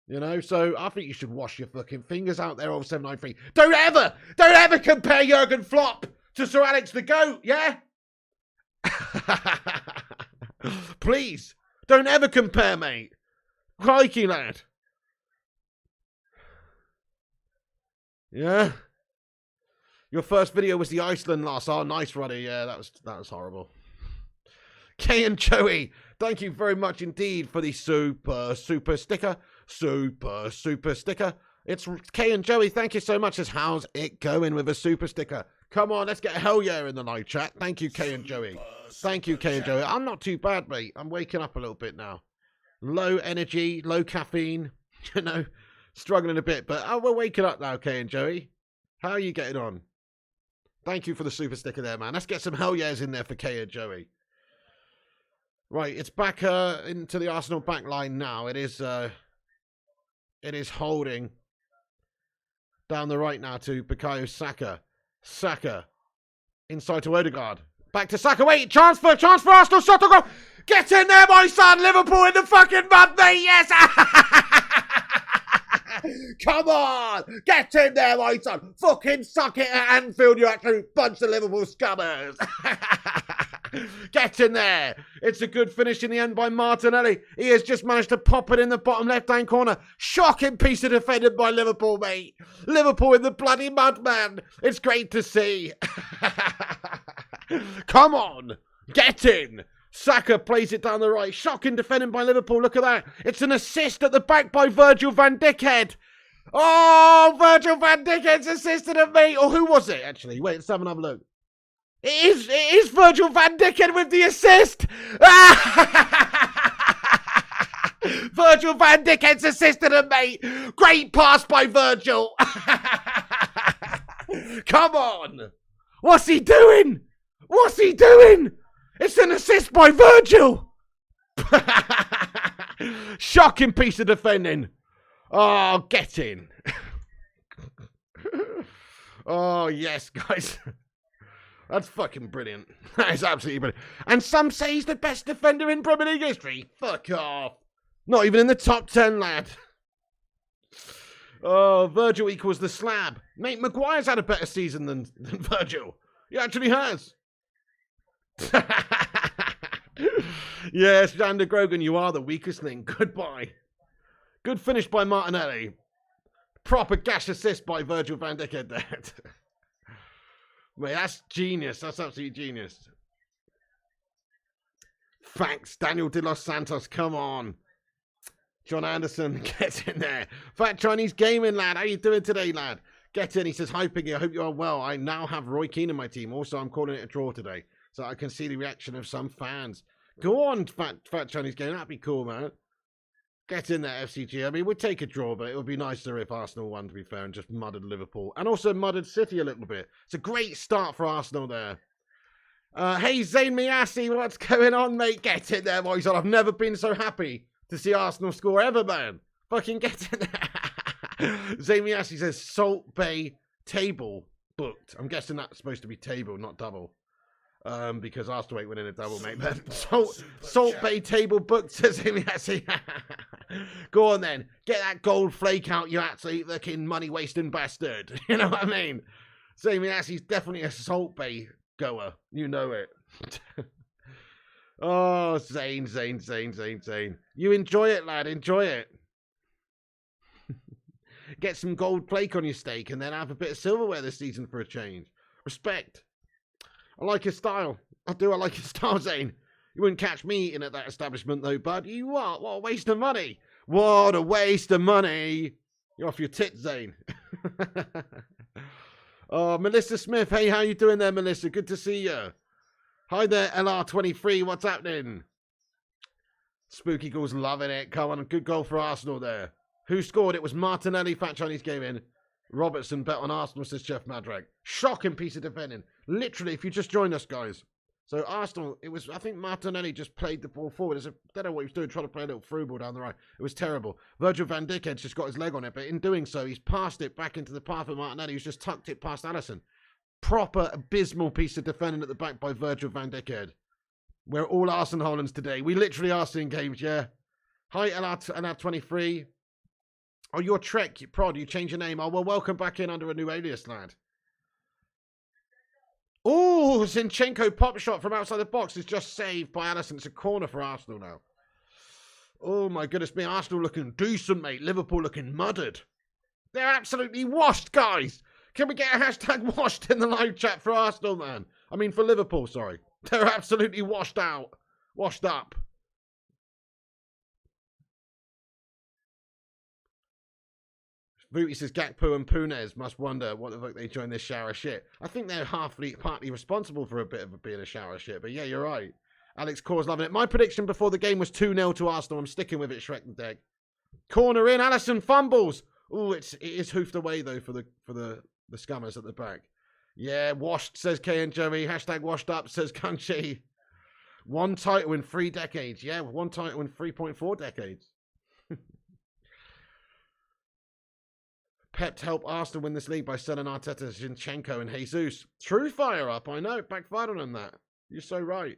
You know, so I think you should wash your fucking fingers out there, old 793. Don't ever compare Jurgen Klopp to Sir Alex the Goat, yeah? Please, don't ever compare, mate. Crikey, lad. Yeah? Your first video was the Iceland loss. Oh, nice, Roddy. Yeah, that was horrible. Kay and Joey, thank you very much indeed for the super sticker. Super sticker. It's Kay and Joey, thank you so much. How's it going with a super sticker? Come on, let's get a hell yeah in the live chat. Thank you, Kay and Joey. Thank you, Kay and Joey. I'm not too bad, mate. I'm waking up a little bit now. Low energy, low caffeine, you know, struggling a bit. But we're waking up now, Kay and Joey. How are you getting on? Thank you for the super sticker there, man. Let's get some hell yeahs in there for Kay and Joey. Right, it's back into the Arsenal back line now. It is holding down the right now to Bukayo Saka. Saka inside to Odegaard. Back to Saka. Wait, transfer, Arsenal, shot on goal. Get in there, my son. Liverpool in the fucking mud, mate. Yes. Come on. Get in there, my son. Fucking suck it at Anfield, you absolute bunch of Liverpool scummers. Get in there. It's a good finish in the end by Martinelli. He has just managed to pop it in the bottom left-hand corner. Shocking piece of defending by Liverpool, mate. Liverpool in the bloody mud, man. It's great to see. Come on. Get in. Saka plays it down the right. Shocking defending by Liverpool. Look at that. It's an assist at the back by Virgil van Dijk. Oh, Virgil van Dijk's assisted at me. Or who was it, actually? Wait, let's have another look. It is Virgil van Dijk with the assist. Virgil van Dijk's assisted at mate. Great pass by Virgil. Come on. What's he doing? It's an assist by Virgil. Shocking piece of defending. Oh, get in. Oh, yes, guys. That's fucking brilliant. That is absolutely brilliant. And some say he's the best defender in Premier League history. Fuck off. Not even in the top 10, lad. Oh, Virgil equals the slab. Mate, Maguire's had a better season than Virgil. He actually has. Yes, Xander Grogan, you are the weakest link. Goodbye. Good finish by Martinelli. Proper gash assist by Virgil van Dijk there. Mate, that's genius. That's absolutely genius. Thanks, Daniel De Los Santos. Come on. John Anderson gets in there. Fat Chinese Gaming, lad. How you doing today, lad? Get in. He says, hi, Piggy. I hope you are well. I now have Roy Keane in my team. Also, I'm calling it a draw today, so I can see the reaction of some fans. Go on, Fat Chinese Gaming. That'd be cool, man. Get in there, FCG. I mean, we'd take a draw, but it would be nicer if Arsenal won, to be fair, and just mudded Liverpool. And also mudded City a little bit. It's a great start for Arsenal there. Hey, Zayn Miassi, what's going on, mate? Get in there, boys. I've never been so happy to see Arsenal score ever, man. Fucking get in there. Zayn Miassi says, Salt Bay table booked. I'm guessing that's supposed to be table, not double. Because Arsenal ain't winning a double, mate. But Salt Bay table booked, says Miassi. Go on then. Get that gold flake out, you absolute looking money-wasting bastard. You know what I mean? Miassi's definitely a Salt Bay goer. You know it. Oh, Zane. You enjoy it, lad. Enjoy it. Get some gold flake on your steak and then have a bit of silverware this season for a change. Respect. I like your style. I like your style, Zane. You wouldn't catch me eating at that establishment, though, bud. You what? What a waste of money. What a waste of money. You're off your tits, Zane. Oh, Melissa Smith. Hey, how you doing there, Melissa? Good to see you. Hi there, LR23. What's happening? Spooky Ghouls loving it. Come on, good goal for Arsenal there. Who scored? It was Martinelli. Fat Chinese Gaming. Robertson bet on Arsenal, says Chef Madrak. Shocking piece of defending. Literally, if you just joined us, guys. So Arsenal, it was, I think Martinelli just played the ball forward. I don't know what he was doing, trying to play a little through ball down the right. It was terrible. Virgil van Dijk just got his leg on it, but in doing so, he's passed it back into the path of Martinelli, who's just tucked it past Alisson. proper abysmal piece of defending at the back by Virgil van Dijk. We're all Arsenal Hollands today. We literally are seeing games, yeah. Hi, LR23. Oh, you're Trek, Prod, you change your name. Oh, well, welcome back in under a new alias, lad. Oh, Zinchenko pop shot from outside the box is just saved by Alisson. It's a corner for Arsenal now. Oh, my goodness me. Arsenal looking decent, mate. Liverpool looking muddied. They're absolutely washed, guys. Can we get a hashtag washed in the live chat for Arsenal, man? I mean, for Liverpool, sorry. They're absolutely washed out. Washed up. Booty says Gakpo and Punez must wonder what the fuck they joined this shower shit. I think they're partly responsible for a bit of being a shower shit, but yeah, you're right. Alex Core's loving it. My prediction before the game was 2-0 to Arsenal. I'm sticking with it, Shrek the Deck. Corner in, Alisson fumbles. Oh, it is hoofed away though for the scummers at the back. Yeah, washed, says KN Joey. Hashtag washed up, says Kanchi. 1 title in 3 decades. Yeah, 1 title in 3.4 decades. Pep to help Arsenal win this league by selling Arteta, Zinchenko and Jesus. True fire up, I know. Backfired on him that. You're so right.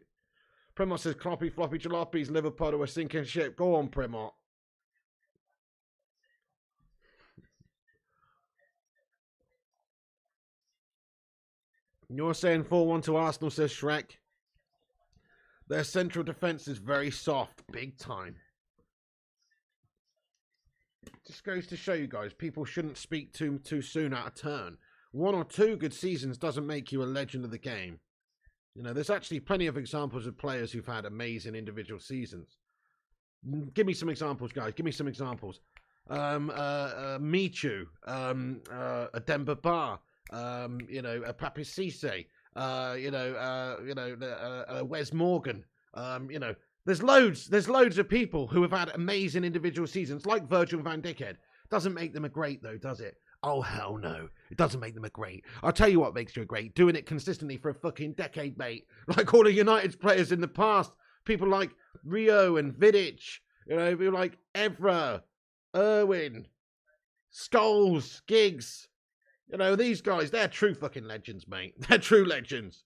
Premot says Cloppy, Floppy, Jalopies, Liverpool are sinking ship. Go on, Premot. You're saying 4-1 to Arsenal, says Shrek. Their central defence is very soft. Big time. Just goes to show you guys, people shouldn't speak too soon out of turn. 1 or 2 good seasons doesn't make you a legend of the game. You know, there's actually plenty of examples of players who've had amazing individual seasons. Give me some examples, guys. Give me some examples. Michu, Demba Ba, Papi Cisse, Wes Morgan, There's loads of people who have had amazing individual seasons, like Virgil van Dijk. Doesn't make them a great, though, does it? Oh, hell no. It doesn't make them a great. I'll tell you what makes you a great. Doing it consistently for a fucking decade, mate. Like all of United's players in the past. People like Rio and Vidic. People like Evra, Irwin, Scholes, Giggs. These guys, they're true fucking legends, mate. They're true legends.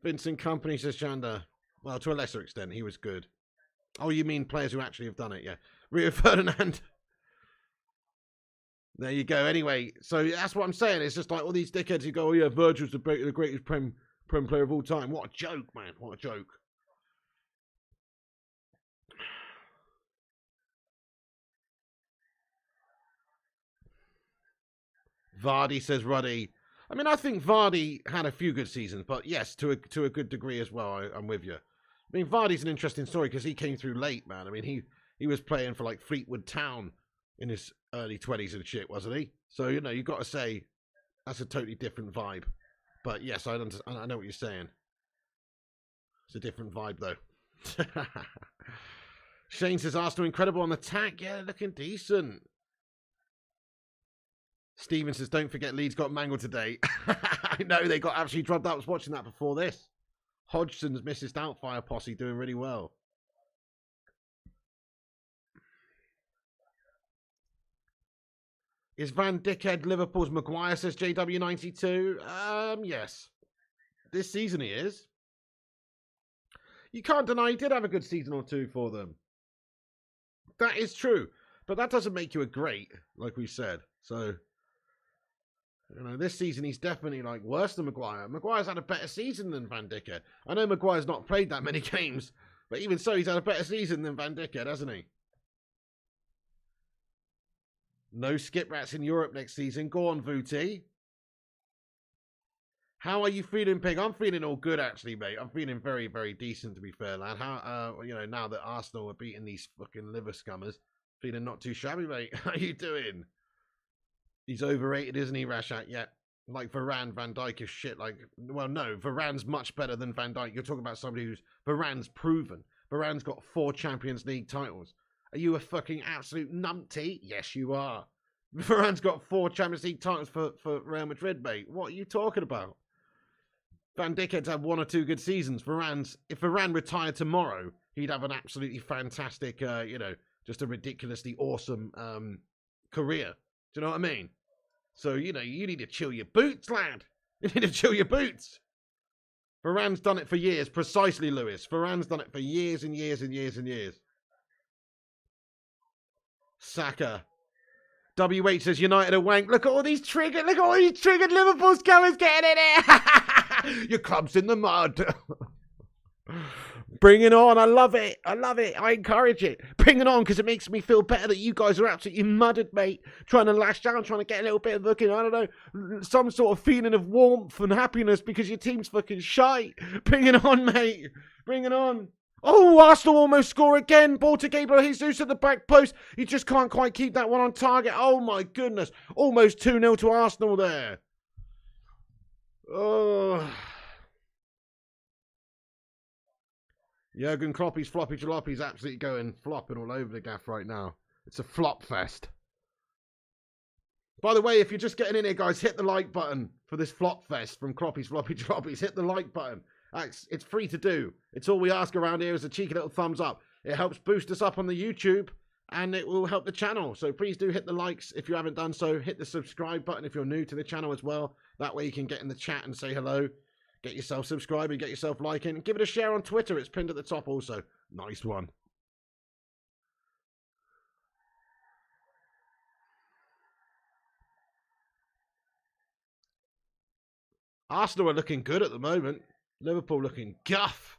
Vincent Kompany, says Chanda. Well, to a lesser extent, he was good. Oh, you mean players who actually have done it, yeah. Rio Ferdinand. There you go. Anyway, so that's what I'm saying. It's just like all these dickheads who go, oh yeah, Virgil's the greatest Prem player of all time. What a joke, man. What a joke. Vardy, says Ruddy. I mean, I think Vardy had a few good seasons, but yes, to a good degree as well. I'm with you. I mean, Vardy's an interesting story because he came through late, man. I mean, he was playing for like Fleetwood Town in his early 20s and shit, wasn't he? So, you've got to say that's a totally different vibe. But yes, I know what you're saying. It's a different vibe, though. Shane says, Arsenal incredible on the attack. Yeah, looking decent. Steven says, don't forget Leeds got mangled today. I know, they got absolutely drubbed up. I was watching that before this. Hodgson's Mrs. Doubtfire posse doing really well. Is Van Dijk Liverpool's Maguire, says JW92? Yes. This season he is. You can't deny he did have a good season or two for them. That is true. But that doesn't make you a great, like we said. So, this season he's definitely like worse than Maguire. Maguire's had a better season than Van Dijk. I know Maguire's not played that many games, but even so, he's had a better season than Van Dijk, hasn't he? No skip rats in Europe next season. Go on, Vooty. How are you feeling, Pig? I'm feeling all good, actually, mate. I'm feeling very, very decent, to be fair, lad. How, now that Arsenal are beating these fucking liver scummers, feeling not too shabby, mate. How you doing? He's overrated, isn't he, Rashak? Yeah. Like Varane, Van Dijk is shit. Like, well, no, Varane's much better than Van Dijk. You're talking about somebody who's Varane's proven. Varane's got 4 Champions League titles. Are you a fucking absolute numpty? Yes, you are. Varane's got 4 Champions League titles for Real Madrid, mate. What are you talking about? Van Dijk's had 1 or 2 good seasons. If Varane retired tomorrow, he'd have an absolutely fantastic, just a ridiculously awesome career. Do you know what I mean? So, you know, you need to chill your boots, lad. You need to chill your boots. Varane's done it for years. Precisely, Lewis. Varane's done it for years and years and years and years. Saka. WH says United are wank. Look at all these triggered. Look at all these triggered Liverpool scammers getting in here. Your club's in the mud. Bring it on. I love it. I love it. I encourage it. Bring it on because it makes me feel better that you guys are absolutely mudded, mate. Trying to lash down, trying to get a little bit of looking, I don't know, some sort of feeling of warmth and happiness because your team's fucking shite. Bring it on, mate. Bring it on. Oh, Arsenal almost score again. Ball to Gabriel Jesus at the back post. He just can't quite keep that one on target. Oh, my goodness. Almost 2-0 to Arsenal there. Oh. Jurgen Kloppy's floppy jalopy's absolutely going flopping all over the gaff right now. It's a flop fest. By the way, if you're just getting in here, guys, hit the like button for this flop fest from Kloppy's floppy jalopy's. Hit the like button. It's free to do. It's all we ask around here is a cheeky little thumbs up. It helps boost us up on the YouTube and it will help the channel. So please do hit the likes if you haven't done so. Hit the subscribe button if you're new to the channel as well. That way you can get in the chat and say hello. Get yourself subscribing, get yourself liking. Give it a share on Twitter. It's pinned at the top also. Nice one. Arsenal are looking good at the moment. Liverpool looking guff.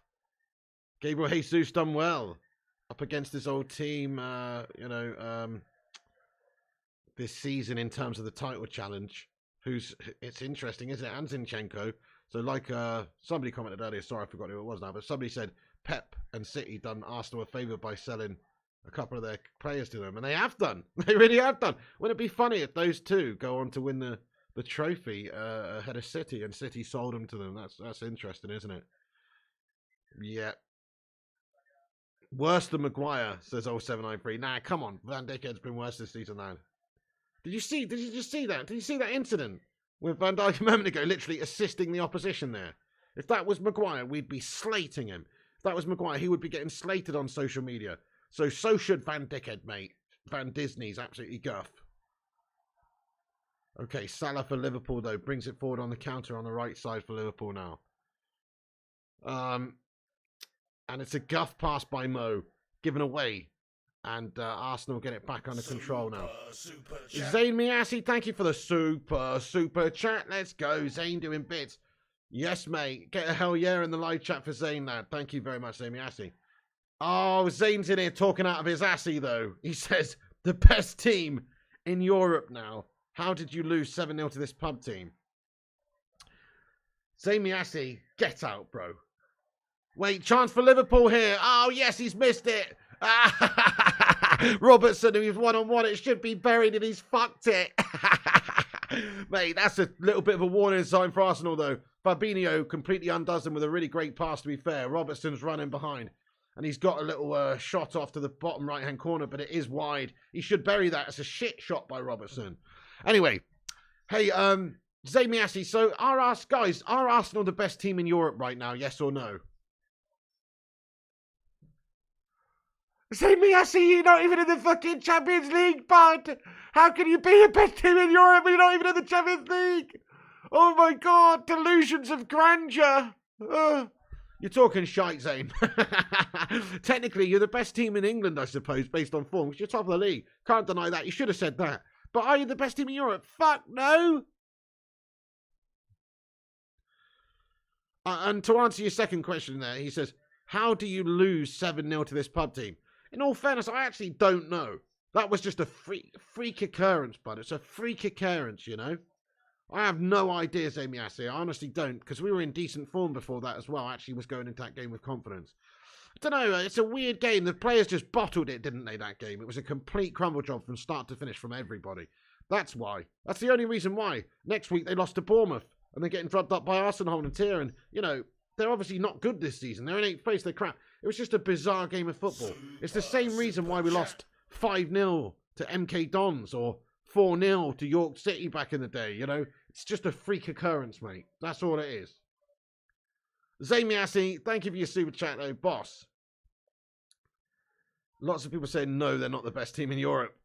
Gabriel Jesus done well up against this old team, this season in terms of the title challenge. It's interesting, isn't it? And Zinchenko. So like somebody commented earlier, sorry I forgot who it was now, but somebody said Pep and City done Arsenal a favour by selling a couple of their players to them. And they have done. They really have done. Wouldn't it be funny if those two go on to win the trophy ahead of City and City sold them to them? That's interesting, isn't it? Yeah. Worse than Maguire, says 0793. Nah, come on. Van Dijk has been worse this season now. Did you just see that? Did you see that incident with Van Dijk a moment ago, literally assisting the opposition there? If that was Maguire, we'd be slating him. If that was Maguire, he would be getting slated on social media. So should Van Dijk, mate. Van Disney's absolutely guff. Okay, Salah for Liverpool, though. Brings it forward on the counter on the right side for Liverpool now. And it's a guff pass by Mo. Given away. And Arsenal get it back under control now. Zayn Miasi, thank you for the super chat. Let's go. Zayn doing bits. Yes, mate. Get a hell yeah in the live chat for Zayn, lad. Thank you very much, Zayn Miasi. Oh, Zayn's in here talking out of his assy, though. He says, the best team in Europe now. How did you lose 7-0 to this pub team? Zayn Miasi, get out, bro. Wait, chance for Liverpool here. Oh, yes, he's missed it. Robertson, who's one-on-one, it should be buried and he's fucked it. Mate, that's a little bit of a warning sign for Arsenal, though. Fabinho completely undoes them with a really great pass, to be fair. Robertson's running behind. And he's got a little shot off to the bottom right-hand corner, but it is wide. He should bury that. It's a shit shot by Robertson. Anyway, hey, Zayn Miasi, so are Arsenal the best team in Europe right now, yes or no? Zayn Miasi, you're not even in the fucking Champions League, bud. How can you be the best team in Europe when you're not even in the Champions League? Oh my God, delusions of grandeur. You're talking shite, Zayn. Technically, you're the best team in England, I suppose, based on form, because you're top of the league. Can't deny that. You should have said that. But are you the best team in Europe? Fuck no. And to answer your second question there, he says, how do you lose 7-0 to this pub team? In all fairness, I actually don't know. That was just a freak occurrence, bud. It's a freak occurrence, you know. I have no idea, Zayn Miasi. I honestly don't, because we were in decent form before that as well. I actually was going into that game with confidence. I don't know. It's a weird game. The players just bottled it, didn't they, that game? It was a complete crumble job from start to finish from everybody. That's why. That's the only reason why. Next week, they lost to Bournemouth, and they're getting drubbed up by Arsenal and Tier, and, you know, they're obviously not good this season. They're in 8th place. They're crap. It was just a bizarre game of football. It's the same reason why we lost 5-0 to MK Dons or 4-0 to York City back in the day, you know. It's just a freak occurrence, mate. That's all it is. Zayn Miasi, thank you for your super chat, though, boss. Lots of people saying, no, they're not the best team in Europe.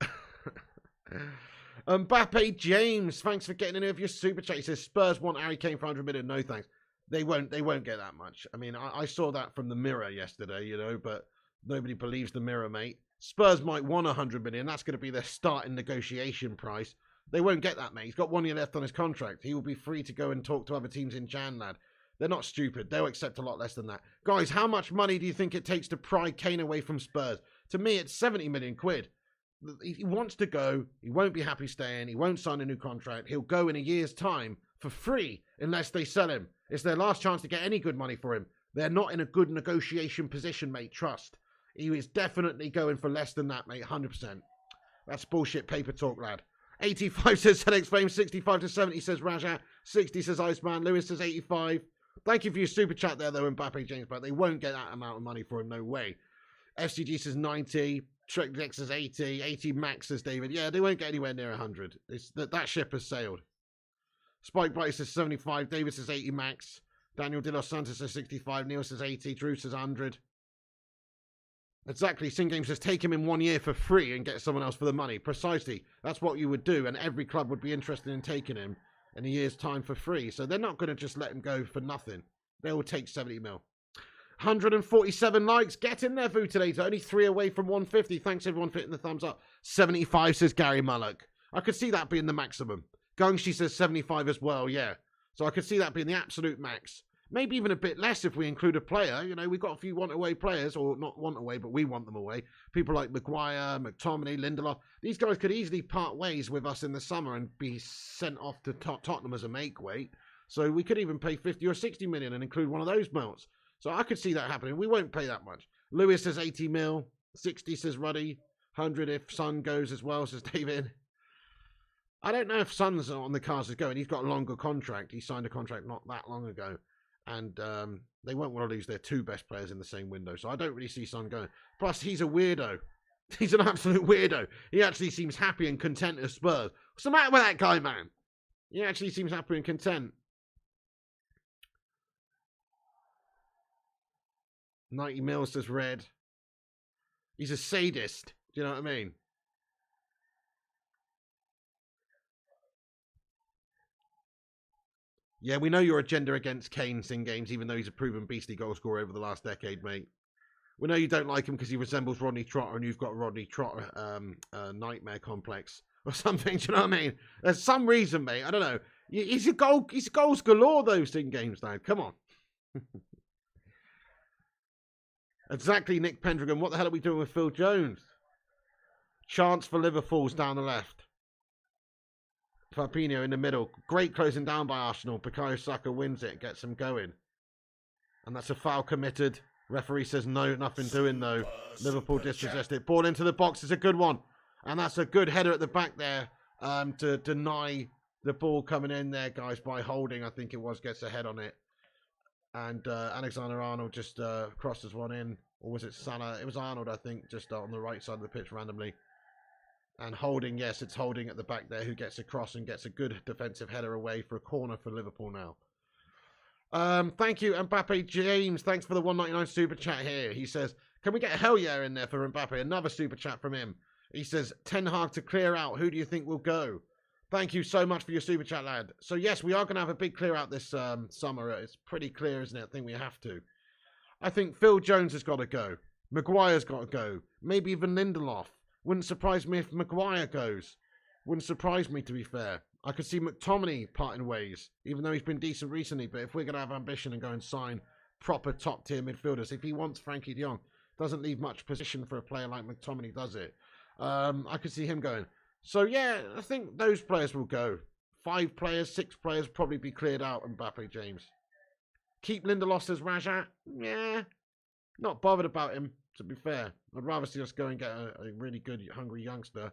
Mbappe James, thanks for getting in here with your super chat. He says Spurs want Harry Kane for 100 million. No thanks. They won't get that much. I mean, I saw that from the Mirror yesterday, you know, but nobody believes the Mirror, mate. Spurs might want 100 million. That's going to be their starting negotiation price. They won't get that, mate. He's got 1 year left on his contract. He will be free to go and talk to other teams in Jan, lad. They're not stupid. They'll accept a lot less than that. Guys, how much money do you think it takes to pry Kane away from Spurs? To me, it's 70 million quid. He wants to go. He won't be happy staying. He won't sign a new contract. He'll go in a year's time for free unless they sell him. It's their last chance to get any good money for him. They're not in a good negotiation position, mate. Trust. He is definitely going for less than that, mate. 100%. That's bullshit paper talk, lad. 85 says ZX Flame. 65 to 70 says Raja. 60 says Iceman. Lewis says 85. Thank you for your super chat there, though, Mbappe James. But they won't get that amount of money for him. No way. FCG says 90. Trek Dex says 80. 80 max says David. Yeah, they won't get anywhere near 100. It's that ship has sailed. Spike Bright says 75. David says 80 max. Daniel De Los Santos says 65. Neil says 80. Drew says 100. Exactly. Sin Game says take him in 1 year for free and get someone else for the money. Precisely. That's what you would do. And every club would be interested in taking him in a year's time for free. So they're not going to just let him go for nothing. They will take 70 mil. 147 likes. Get in there, Vutilator. Only 3 away from 150. Thanks, everyone, for hitting the thumbs up. 75 says Gary Mullock. I could see that being the maximum. Gungshi says 75 as well, yeah. So I could see that being the absolute max. Maybe even a bit less if we include a player. You know, we've got a few want-away players, or not want-away, but we want them away. People like Maguire, McTominay, Lindelof. These guys could easily part ways with us in the summer and be sent off to Tottenham as a make-weight. So we could even pay 50 or 60 million and include one of those melts. So I could see that happening. We won't pay that much. Lewis says 80 mil. 60 says Ruddy. 100 if Son goes as well, says David. I don't know if Son's on the cards is going. He's got a longer contract. He signed a contract not that long ago. And they won't want to lose their 2 best players in the same window. So I don't really see Son going. Plus, he's a weirdo. He's an absolute weirdo. He actually seems happy and content at Spurs. What's the matter with that guy, man? He actually seems happy and content. 90 mil says Red. He's a sadist. Do you know what I mean? Yeah, we know your agenda against Kane in games, even though he's a proven beastly goal scorer over the last decade, mate. We know you don't like him because he resembles Rodney Trotter and you've got a Rodney Trotter nightmare complex or something. Do you know what I mean? There's some reason, mate. I don't know. He's goals galore, those in games, now. Come on. Exactly, Nick Pendragon. What the hell are we doing with Phil Jones? Chance for Liverpool's down the left. Fabinho in the middle. Great closing down by Arsenal. Bukayo Saka wins it. Gets them going. And that's a foul committed. Referee says no, nothing doing though. Liverpool dispossessed it. Ball into the box is a good one. And that's a good header at the back there to deny the ball coming in there, guys, by Holding. I think it was, gets a head on it. And Alexander-Arnold just crosses one in. Or was it Salah? It was Arnold, I think, just on the right side of the pitch randomly. And Holding, yes, it's Holding at the back there who gets across and gets a good defensive header away for a corner for Liverpool now. Thank you, Mbappe James. Thanks for the 199 super chat here. He says, can we get a hell yeah in there for Mbappe? Another super chat from him. He says, Ten Hag to clear out. Who do you think will go? Thank you so much for your super chat, lad. So, yes, we are going to have a big clear out this summer. It's pretty clear, isn't it? I think we have to. I think Phil Jones has got to go. Maguire's got to go. Maybe even Lindelof. Wouldn't surprise me if Maguire goes. Wouldn't surprise me, to be fair. I could see McTominay parting ways, even though he's been decent recently. But if we're going to have ambition and go and sign proper top-tier midfielders, if he wants Frankie de Jong, doesn't leave much position for a player like McTominay, does it? I could see him going. So, yeah, I think those players will go. 5 players, 6 players probably be cleared out, Mbappe James. Keep Lindelof as Raja? Yeah, not bothered about him, to be fair. I'd rather see us go and get a really good, hungry youngster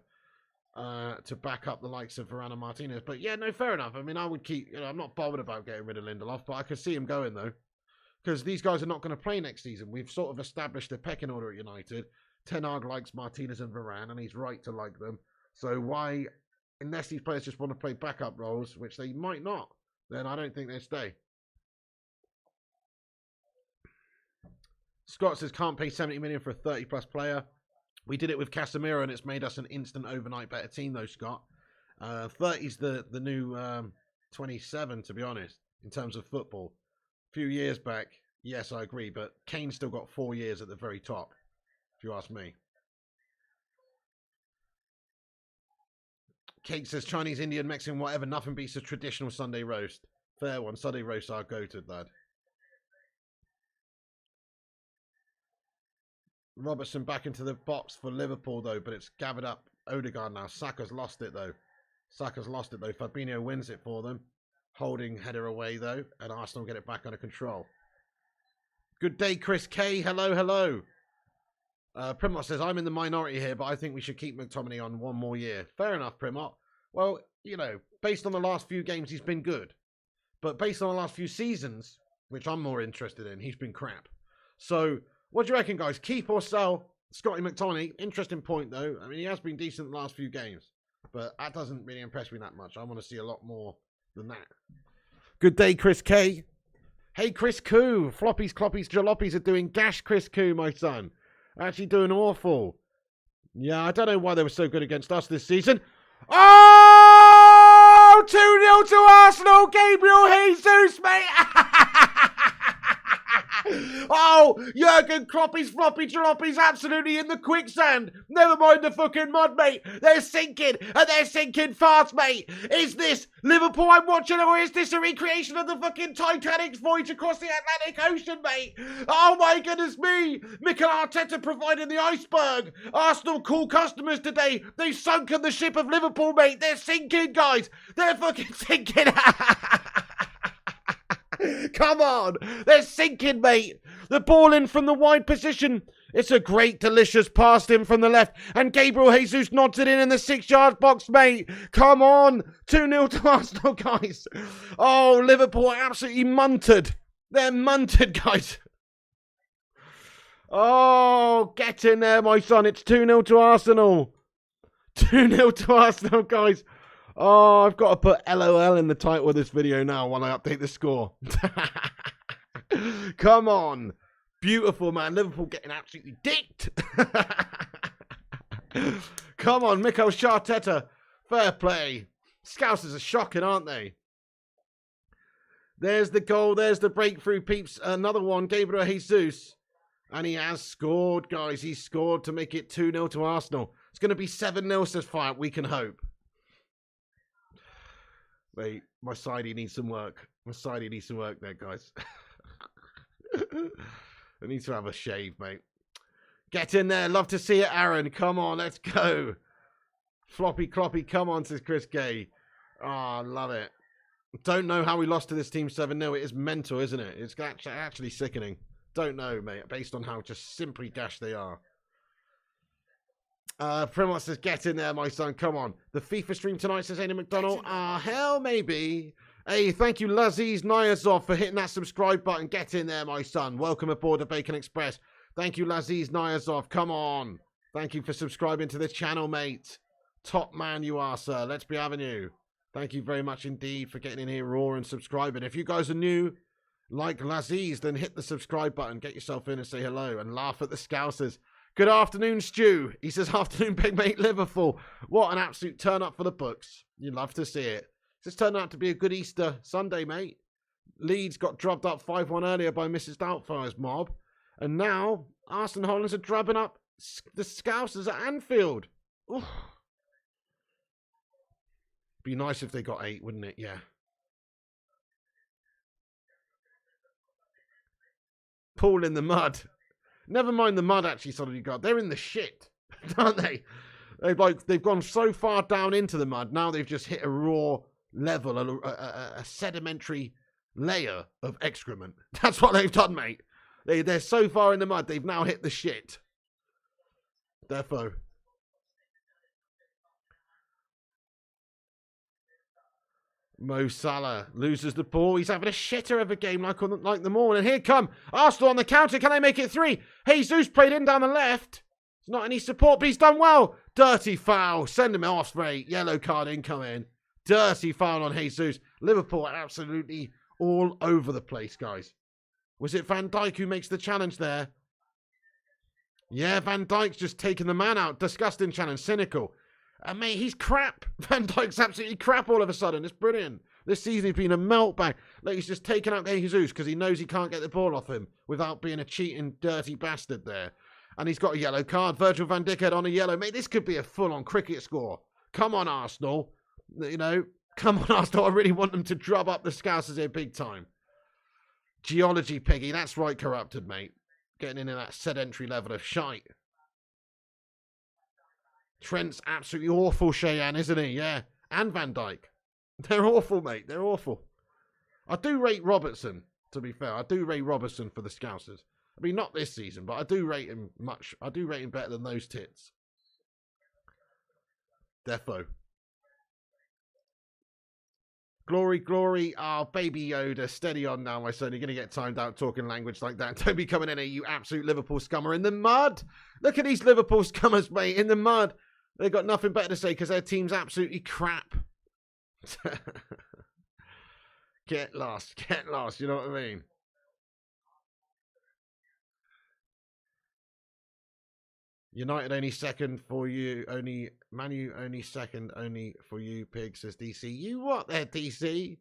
to back up the likes of Varane and Martinez. But, yeah, no, fair enough. I mean, I would keep, I'm not bothered about getting rid of Lindelof, but I could see him going, though. Because these guys are not going to play next season. We've sort of established a pecking order at United. Ten Hag likes Martinez and Varane, and he's right to like them. So why, unless these players just want to play backup roles, which they might not, then I don't think they stay. Scott says can't pay 70 million for a 30-plus player. We did it with Casemiro, and it's made us an instant overnight better team, though, Scott. 30's the new 27, to be honest, in terms of football. A few years back, yes, I agree, but Kane's still got 4 years at the very top, if you ask me. Kate says Chinese, Indian, Mexican, whatever, nothing beats a traditional Sunday roast. Fair one. Sunday roasts are go-to, lad. Robertson back into the box for Liverpool, though, but it's gathered up Odegaard now. Saka's lost it, though. Fabinho wins it for them. Holding header away, though, and Arsenal get it back under control. Good day, Chris K. Hello, hello. Primot says, I'm in the minority here, but I think we should keep McTominay on 1 more year. Fair enough, Primot. Well, you know, based on the last few games, he's been good. But based on the last few seasons, which I'm more interested in, he's been crap. So, what do you reckon, guys? Keep or sell Scotty McTominay? Interesting point, though. I mean, he has been decent the last few games. But that doesn't really impress me that much. I want to see a lot more than that. Good day, Chris K. Hey, Chris Koo. Floppies, cloppies, jalopies are doing gash, Chris Koo, my son. Actually doing awful. Yeah, I don't know why they were so good against us this season. Oh! 2-0 to Arsenal. Gabriel Jesus, mate. Oh, Jurgen Kloppy's floppy jalopies absolutely in the quicksand. Never mind the fucking mud, mate. They're sinking, and they're sinking fast, mate. Is this Liverpool I'm watching, or is this a recreation of the fucking Titanic's voyage across the Atlantic Ocean, mate? Oh my goodness me. Mikel Arteta providing the iceberg. Arsenal cool customers today. They've sunken the ship of Liverpool, mate. They're sinking, guys. They're fucking sinking. Come on. They're sinking, mate. The ball in from the wide position. It's a great, delicious pass in from the left. And Gabriel Jesus nods it in the 6-yard box, mate. Come on. 2-0 to Arsenal, guys. Oh, Liverpool are absolutely munted. They're munted, guys. Oh, get in there, my son. It's 2-0 to Arsenal. 2-0 to Arsenal, guys. Oh, I've got to put LOL in the title of this video now while I update the score. Come on. Beautiful, man. Liverpool getting absolutely dicked. Come on, Mikel Arteta. Fair play. Scousers are shocking, aren't they? There's the goal. There's the breakthrough, peeps. Another one, Gabriel Jesus. And he has scored, guys. He's scored to make it 2-0 to Arsenal. It's going to be 7-0, says Fiat. We can hope. Wait, my sidey needs some work. My sidey needs some work there, guys. I need to have a shave, mate. Get in there. Love to see it, Aaron. Come on, let's go. Floppy cloppy, come on, says Chris Gay. Oh, I love it. Don't know how we lost to this team 7-0. It is mental, isn't it? It's actually sickening. Don't know, mate, based on how just simply dash they are. Primos says, get in there, my son. Come on. The FIFA stream tonight, says Andy McDonald. Hell, maybe. Hey, thank you, Laziz Niyazov, for hitting that subscribe button. Get in there, my son. Welcome aboard the Bacon Express. Thank you, Laziz Niyazov. Come on. Thank you for subscribing to the channel, mate. Top man you are, sir. Let's be having you. Thank you very much indeed for getting in here raw and subscribing. If you guys are new, like Laziz, then hit the subscribe button. Get yourself in and say hello and laugh at the Scousers. Good afternoon, Stu. He says, afternoon, big mate, Liverpool. What an absolute turn up for the books. You'd love to see it. This turned out to be a good Easter Sunday, mate. Leeds got drubbed up 5-1 earlier by Mrs. Doubtfire's mob. And now, Arsenal Hollands are drubbing up the Scousers at Anfield. Oof. Be nice if they got 8, wouldn't it? Yeah. Pool in the mud. Never mind the mud, actually, Solid God. They're in the shit, aren't they? They've gone so far down into the mud. Now they've just hit a raw level, a sedimentary layer of excrement. That's what they've done, mate. They're so far in the mud, they've now hit the shit. Therefore. Mo Salah loses the ball. He's having a shitter of a game like them all. And here come Arsenal on the counter. Can they make it 3? Jesus played in down the left. There's not any support, but he's done well. Dirty foul. Send him off, mate. Yellow card incoming. Dirty foul on Jesus. Liverpool are absolutely all over the place, guys. Was it Van Dijk who makes the challenge there? Yeah, Van Dijk's just taken the man out. Disgusting challenge. Cynical. And mate, he's crap. Van Dijk's absolutely crap all of a sudden. It's brilliant. This season he's been a meltbag. Like he's just taken out Jesus because he knows he can't get the ball off him without being a cheating, dirty bastard there. And he's got a yellow card. Virgil van Dijk had on a yellow. Mate, this could be a full-on cricket score. Come on, Arsenal. You know, come on, Arsenal. I really want them to drub up the Scousers here big time. Geology, Piggy. That's right, corrupted, mate. Getting into that sedentary level of shite. Trent's absolutely awful, Cheyenne, isn't he? Yeah. And Van Dijk. They're awful, mate. They're awful. I do rate Robertson, to be fair. I do rate Robertson for the Scousers. I mean, not this season, but I do rate him much. I do rate him better than those tits. Defo. Glory, glory. Oh, baby Yoda. Steady on now, my son. You're going to get timed out talking language like that. Don't be coming in here, you absolute Liverpool scummer. In the mud. Look at these Liverpool scummers, mate. In the mud. They've got nothing better to say because their team's absolutely crap. Get lost. Get lost. You know what I mean? United only second for you. Only Manu only second only for you, Pig, says DC. You what there, DC?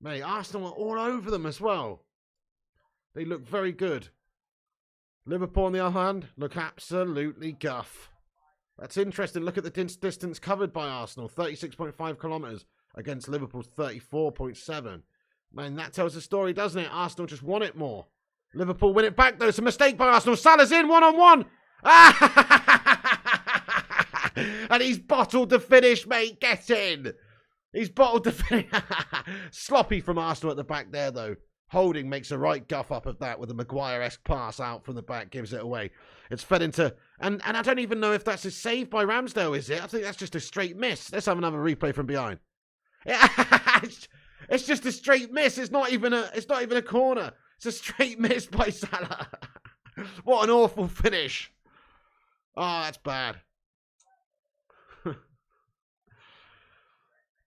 Mate, Arsenal are all over them as well. They look very good. Liverpool, on the other hand, look absolutely guff. That's interesting. Look at the distance covered by Arsenal. 36.5 kilometres against Liverpool's 34.7. Man, that tells the story, doesn't it? Arsenal just want it more. Liverpool win it back, though. It's a mistake by Arsenal. Salah's in, one-on-one. And he's bottled the finish, mate. Get in. He's bottled the finish. Sloppy from Arsenal at the back there, though. Holding makes a right guff up of that with a Maguire-esque pass out from the back, gives it away. It's fed into... And I don't even know if that's a save by Ramsdale, is it? I think that's just a straight miss. Let's have another replay from behind. It's just a straight miss. It's not even a corner. It's a straight miss by Salah. What an awful finish. Oh, that's bad.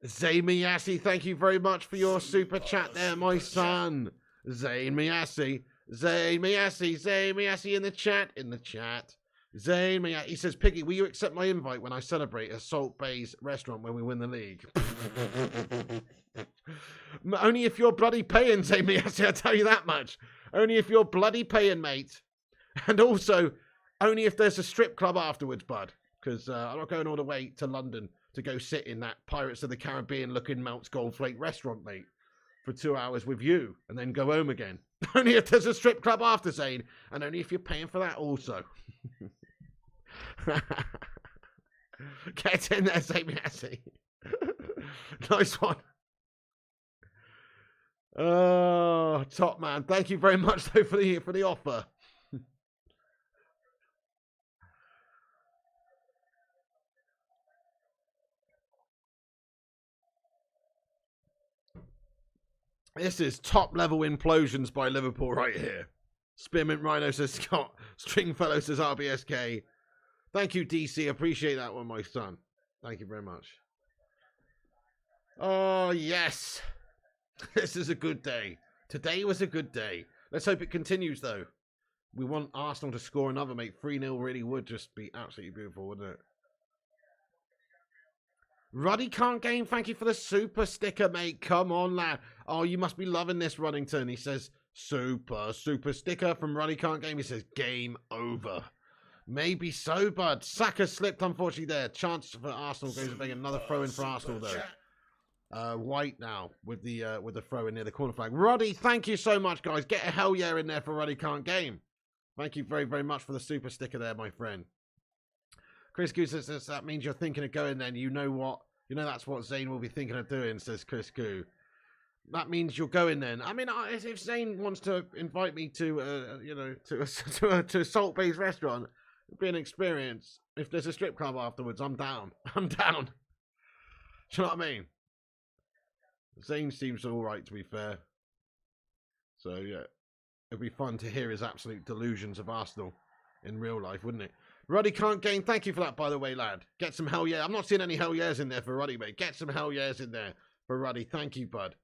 Zayn Miyasi, thank you very much for your super chat there, my son. Zayn Miyasi in the chat, Zayn Miyasi, he says, Piggy, will you accept my invite when I celebrate at Salt Bay's restaurant when we win the league? Only if you're bloody paying, Zayn Miyasi, I'll tell you that much. Only if you're bloody paying, mate. And also, only if there's a strip club afterwards, bud. Because I'm not going all the way to London to go sit in that Pirates of the Caribbean looking Mounts Goldflake restaurant, mate, for 2 hours with you and then go home again. Only if there's a strip club after, Zane, and only if you're paying for that also. Get in there, Zane Messi. Nice one. Oh, top man. Thank you very much though for the offer. This is top-level implosions by Liverpool right here. Spearmint Rhino says Scott. Stringfellow says RBSK. Thank you, DC. Appreciate that one, my son. Thank you very much. Oh, yes. This is a good day. Today was a good day. Let's hope it continues, though. We want Arsenal to score another, mate. 3-0 really would just be absolutely beautiful, wouldn't it? Ruddy can't game. Thank you for the super sticker, mate. Come on, lad. Oh, you must be loving this, Ruddington. He says, super sticker from Ruddy can't game. He says, game over. Maybe so, bud. Saka slipped, unfortunately, there. Chance for Arsenal goes big. Another throw in for Arsenal, though. White now with the throw in near the corner flag. Ruddy, thank you so much, guys. Get a hell yeah in there for Ruddy can't game. Thank you very, very much for the super sticker there, my friend. Chris Goo says that means you're thinking of going then. You know what? You know that's what Zane will be thinking of doing, says Chris Goo. That means you're going then. I mean, if Zane wants to invite me to, to a Salt Bay's restaurant, it'd be an experience. If there's a strip club afterwards, I'm down. I'm down. Do you know what I mean? Zane seems all right, to be fair. So, yeah. It'd be fun to hear his absolute delusions of Arsenal in real life, wouldn't it? Ruddy can't gain. Thank you for that, by the way, lad. Get some hell yeah. I'm not seeing any hell yeahs in there for Ruddy, mate. Get some hell yeahs in there for Ruddy. Thank you, bud.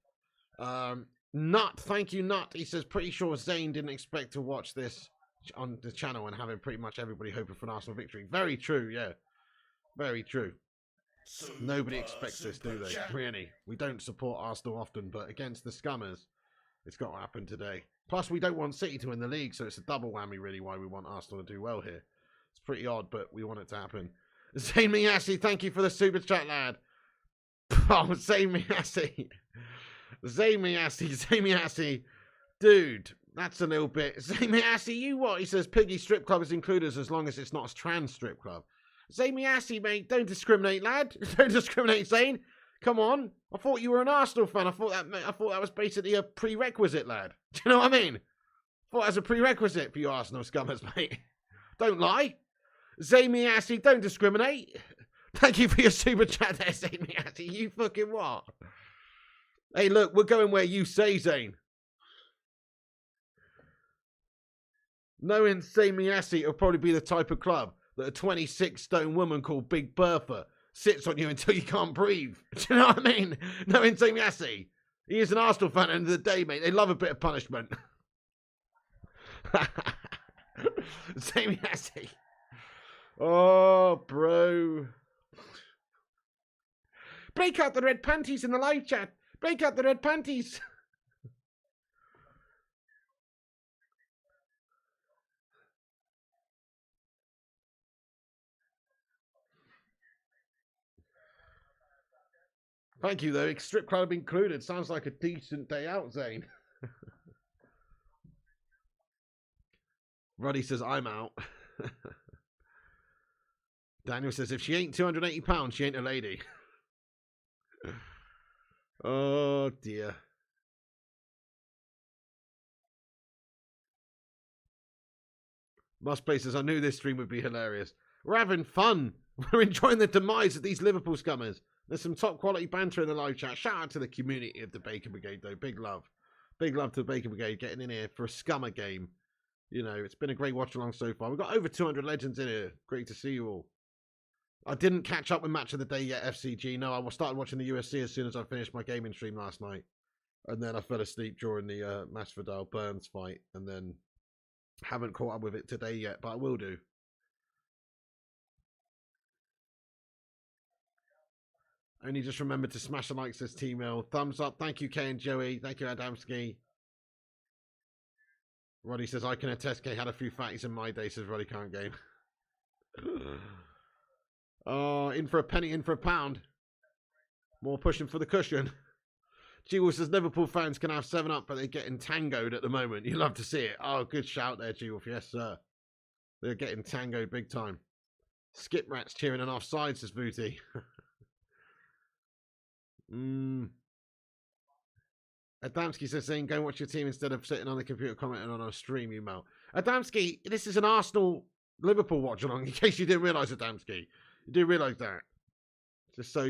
Nut, thank you, Nut. He says, pretty sure Zane didn't expect to watch this on the channel and having pretty much everybody hoping for an Arsenal victory. Very true, yeah. Very true. Nobody expects this, do they? Really. We don't support Arsenal often, but against the Scummers, it's got to happen today. Plus, we don't want City to win the league, so it's a double whammy, really, why we want Arsenal to do well here. It's pretty odd, but we want it to happen. Zane Miyasi, thank you for the super chat, lad. Oh, Zane Miyasi. Zane Miyasi. Dude, that's a little bit. Zane Miyasi, you what? He says, Piggy strip club is included as long as it's not a trans strip club. Zane Miyasi, mate, don't discriminate, lad. Don't discriminate, Zane. Come on. I thought you were an Arsenal fan. I thought that was basically a prerequisite, lad. Do you know what I mean? I thought that was a prerequisite for you Arsenal scummers, mate. Don't lie. Zane Miyasi, don't discriminate. Thank you for your super chat there, Zane Miyasi. You fucking what? Hey, look, we're going where you say, Zane. Knowing Zane Miyasi, it'll probably be the type of club that a 26-stone woman called Big Bertha sits on you until you can't breathe. Do you know what I mean? Knowing Zane Miyasi. He is an Arsenal fan at the end of the day, mate. They love a bit of punishment. Zane Miyasi. Oh, bro. Break out the red panties in the live chat. Break out the red panties. Thank you, though. Strip club included. Sounds like a decent day out, Zane. Ruddy says, I'm out. Daniel says, if she ain't £280, she ain't a lady. Oh, dear. Must Places, I knew this stream would be hilarious. We're having fun. We're enjoying the demise of these Liverpool scummers. There's some top quality banter in the live chat. Shout out to the community of the Bacon Brigade, though. Big love. Big love to the Bacon Brigade getting in here for a scummer game. You know, it's been a great watch along so far. We've got over 200 legends in here. Great to see you all. I didn't catch up with Match of the Day yet, FCG. No, I started watching the USC as soon as I finished my gaming stream last night. And then I fell asleep during the Masvidal Burns fight. And then haven't caught up with it today yet, but I will do. Only just remember to smash the like, says T-Mill. Thumbs up. Thank you, Kay and Joey. Thank you, Adamski. Roddy says, I can attest Kay had a few fatties in my day, says Roddy can't game. Oh, in for a penny, in for a pound. More pushing for the cushion. G-Wolf says, Liverpool fans can have 7-Up, but they're getting tangoed at the moment. You love to see it. Oh, good shout there, G-Wolf. Yes, sir. They're getting tangoed big time. Skip Rats cheering an offside, says Booty. Adamski says, saying, go watch your team instead of sitting on the computer commenting on our stream, you mouth. Adamski, this is an Arsenal-Liverpool watch-along, in case you didn't realise, Adamski. You do realise that. Just so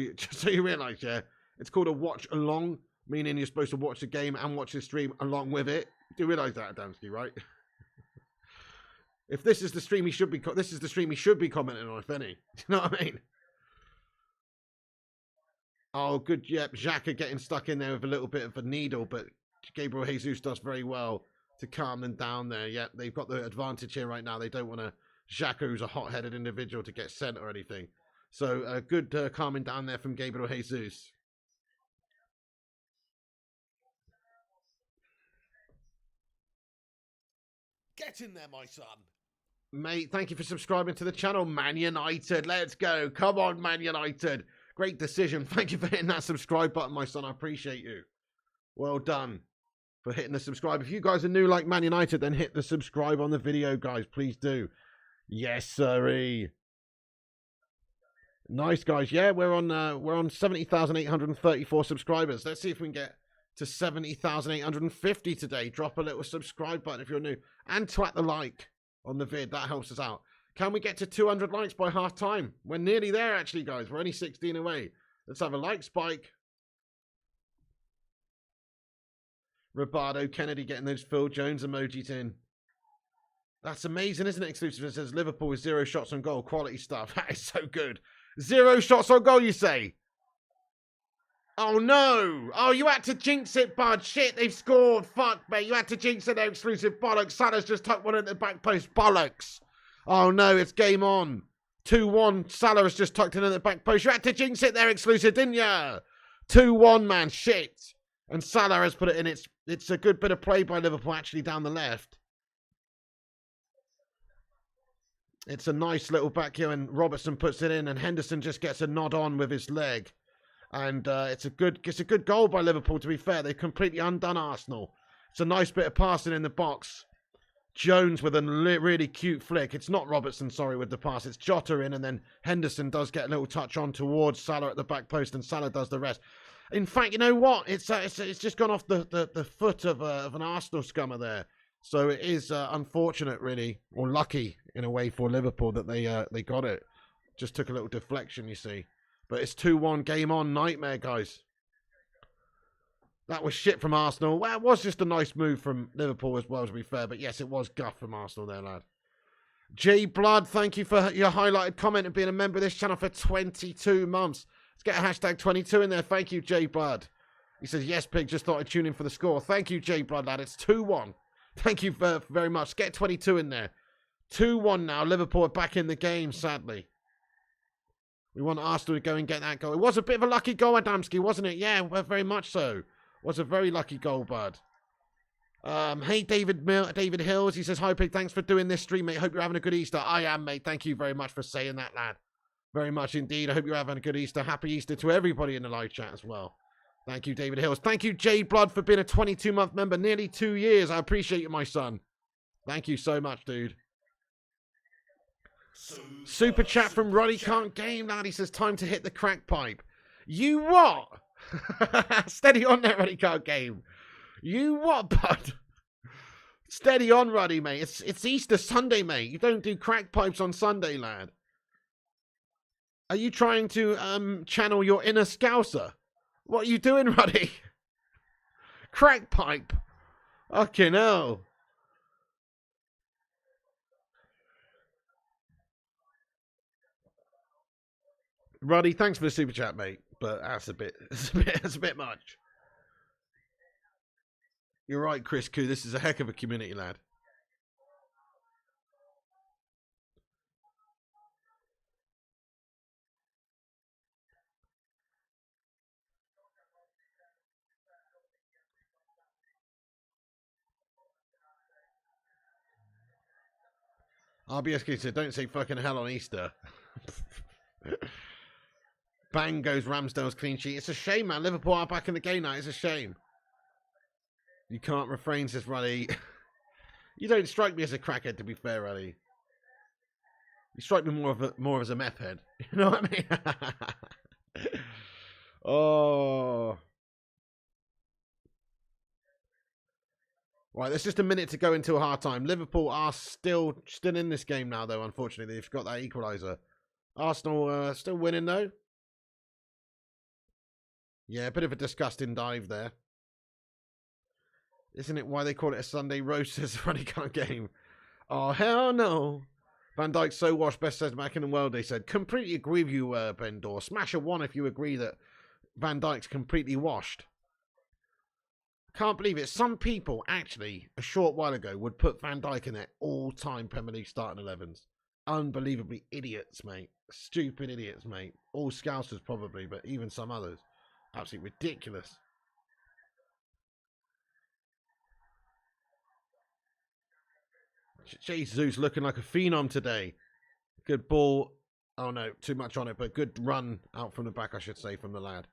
you realise, yeah. It's called a watch-along, meaning you're supposed to watch the game and watch the stream along with it. You do realise that, Adamski, right? If this is the stream he should be, commenting on, if any. Do you know what I mean? Oh, good. Yep, Xhaka getting stuck in there with a little bit of a needle, but Gabriel Jesus does very well to calm them down there. Yep, they've got the advantage here right now. They don't want Xhaka, who's a hot-headed individual, to get sent or anything. So, good calming down there from Gabriel Jesus. Get in there, my son. Mate, thank you for subscribing to the channel, Man United. Let's go. Come on, Man United. Great decision. Thank you for hitting that subscribe button, my son. I appreciate you. Well done for hitting the subscribe. If you guys are new like Man United, then hit the subscribe on the video, guys. Please do. Yes, sirree. Nice, guys. Yeah, we're on 70,834 subscribers. Let's see if we can get to 70,850 today. Drop a little subscribe button if you're new. And twat the like on the vid. That helps us out. Can we get to 200 likes by half time? We're nearly there, actually, guys. We're only 16 away. Let's have a like spike. Roberto Kennedy getting those Phil Jones emojis in. That's amazing, isn't it? Exclusive. It says Liverpool with 0 shots on goal. Quality stuff. That is so good. 0 shots on goal, you say? Oh, no. Oh, you had to jinx it, bud. Shit, they've scored. Fuck, mate. You had to jinx it, their exclusive bollocks. Salah's just tucked one at the back post. Bollocks. Oh, no, it's game on. 2-1. Salah has just tucked in at the back post. You had to jinx it, their exclusive, didn't you? 2-1, man. Shit. And Salah has put it in. It's a good bit of play by Liverpool, actually, down the left. It's a nice little back here, and Robertson puts it in, and Henderson just gets a nod on with his leg. And it's a good goal by Liverpool, to be fair. They've completely undone Arsenal. It's a nice bit of passing in the box. Jones with a really cute flick. It's not Robertson, sorry, with the pass. It's Jota in, and then Henderson does get a little touch on towards Salah at the back post, and Salah does the rest. In fact, you know what? It's just gone off the foot of an Arsenal scummer there. So it is unfortunate, really, or lucky in a way for Liverpool that they got it. Just took a little deflection, you see. But it's 2-1, game on, nightmare, guys. That was shit from Arsenal. Well, it was just a nice move from Liverpool as well, to be fair. But yes, it was guff from Arsenal there, lad. J Blood, thank you for your highlighted comment and being a member of this channel for 22 months. Let's get a hashtag 22 in there. Thank you, J Blood. He says, yes, Pig, just thought I'd tune in for the score. Thank you, J Blood, lad. It's 2-1. Thank you very much. Get 22 in there. 2-1 now. Liverpool are back in the game, sadly. We want Arsenal to go and get that goal. It was a bit of a lucky goal, Adamski, wasn't it? Yeah, well, very much so. It was a very lucky goal, bud. Hey, David Hills. He says, hi, Pig. Thanks for doing this stream, mate. Hope you're having a good Easter. I am, mate. Thank you very much for saying that, lad. Very much indeed. I hope you're having a good Easter. Happy Easter to everybody in the live chat as well. Thank you, David Hills. Thank you, Jade Blood, for being a 22-month member. Nearly 2 years. I appreciate you, my son. Thank you so much, dude. Super chat from Roddy Can't Game, lad. He says, time to hit the crack pipe. You what? Steady on there, Roddy Can't Game. You what, bud? Steady on, Roddy, mate. It's Easter Sunday, mate. You don't do crack pipes on Sunday, lad. Are you trying to channel your inner Scouser? What are you doing, Roddy? Crack pipe. Fucking hell. Roddy, thanks for the super chat, mate. But that's a bit much. You're right, Chris Koo. This is a heck of a community, lad. RBSK said, don't say fucking hell on Easter. Bang goes Ramsdale's clean sheet. It's a shame, man. Liverpool are back in the game now. It's a shame. You can't refrain, says Ruddy. You don't strike me as a crackhead, to be fair, Ruddy. You strike me more as a meth head. You know what I mean? Oh. Right, there's just a minute to go until half-time. Liverpool are still in this game now, though, unfortunately. They've got that equaliser. Arsenal still winning, though. Yeah, a bit of a disgusting dive there. Isn't it why they call it a Sunday roast as a funny kind of game? Oh, hell no. Van Dijk's so washed, best says back in the world, they said. Completely agree with you, Ben Dor. Smash a 1 if you agree that Van Dijk's completely washed. Can't believe it. Some people, actually, a short while ago, would put Van Dijk in their all-time Premier League starting 11s. Unbelievably idiots, mate. Stupid idiots, mate. All Scousers, probably, but even some others. Absolutely ridiculous. Jesus looking like a phenom today. Good ball. Oh, no, too much on it, but good run out from the back, I should say, from the lad.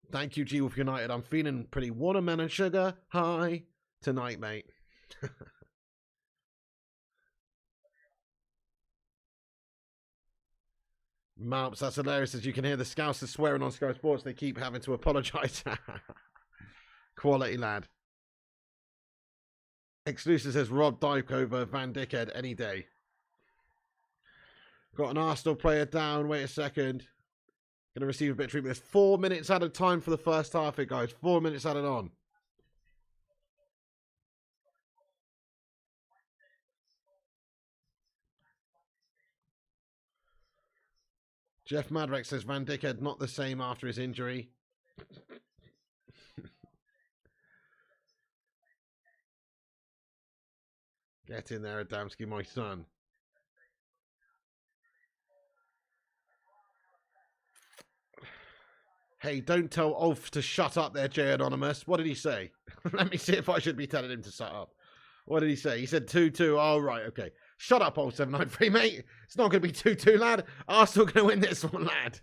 Thank you, G-Wolf United. I'm feeling pretty watermelon sugar high tonight, mate. Malps, that's hilarious as you can hear the Scousers swearing on Sky Sports. They keep having to apologise. Quality lad. Exclusive says Rob Dyke over Van Dickhead any day. Got an Arsenal player down. Wait a second. Going to receive a bit of treatment. There's 4 minutes added time for the first half, it guys. 4 minutes added on. Jeff Madreck says Van Dijk not the same after his injury. Get in there, Adamski, my son. Hey, don't tell Ulf to shut up there, J Anonymous. What did he say? Let me see if I should be telling him to shut up. What did he say? He said 2-2. Oh, right, okay. Shut up, old 793, mate. It's not going to be 2-2, lad. Arsenal going to win this one, lad.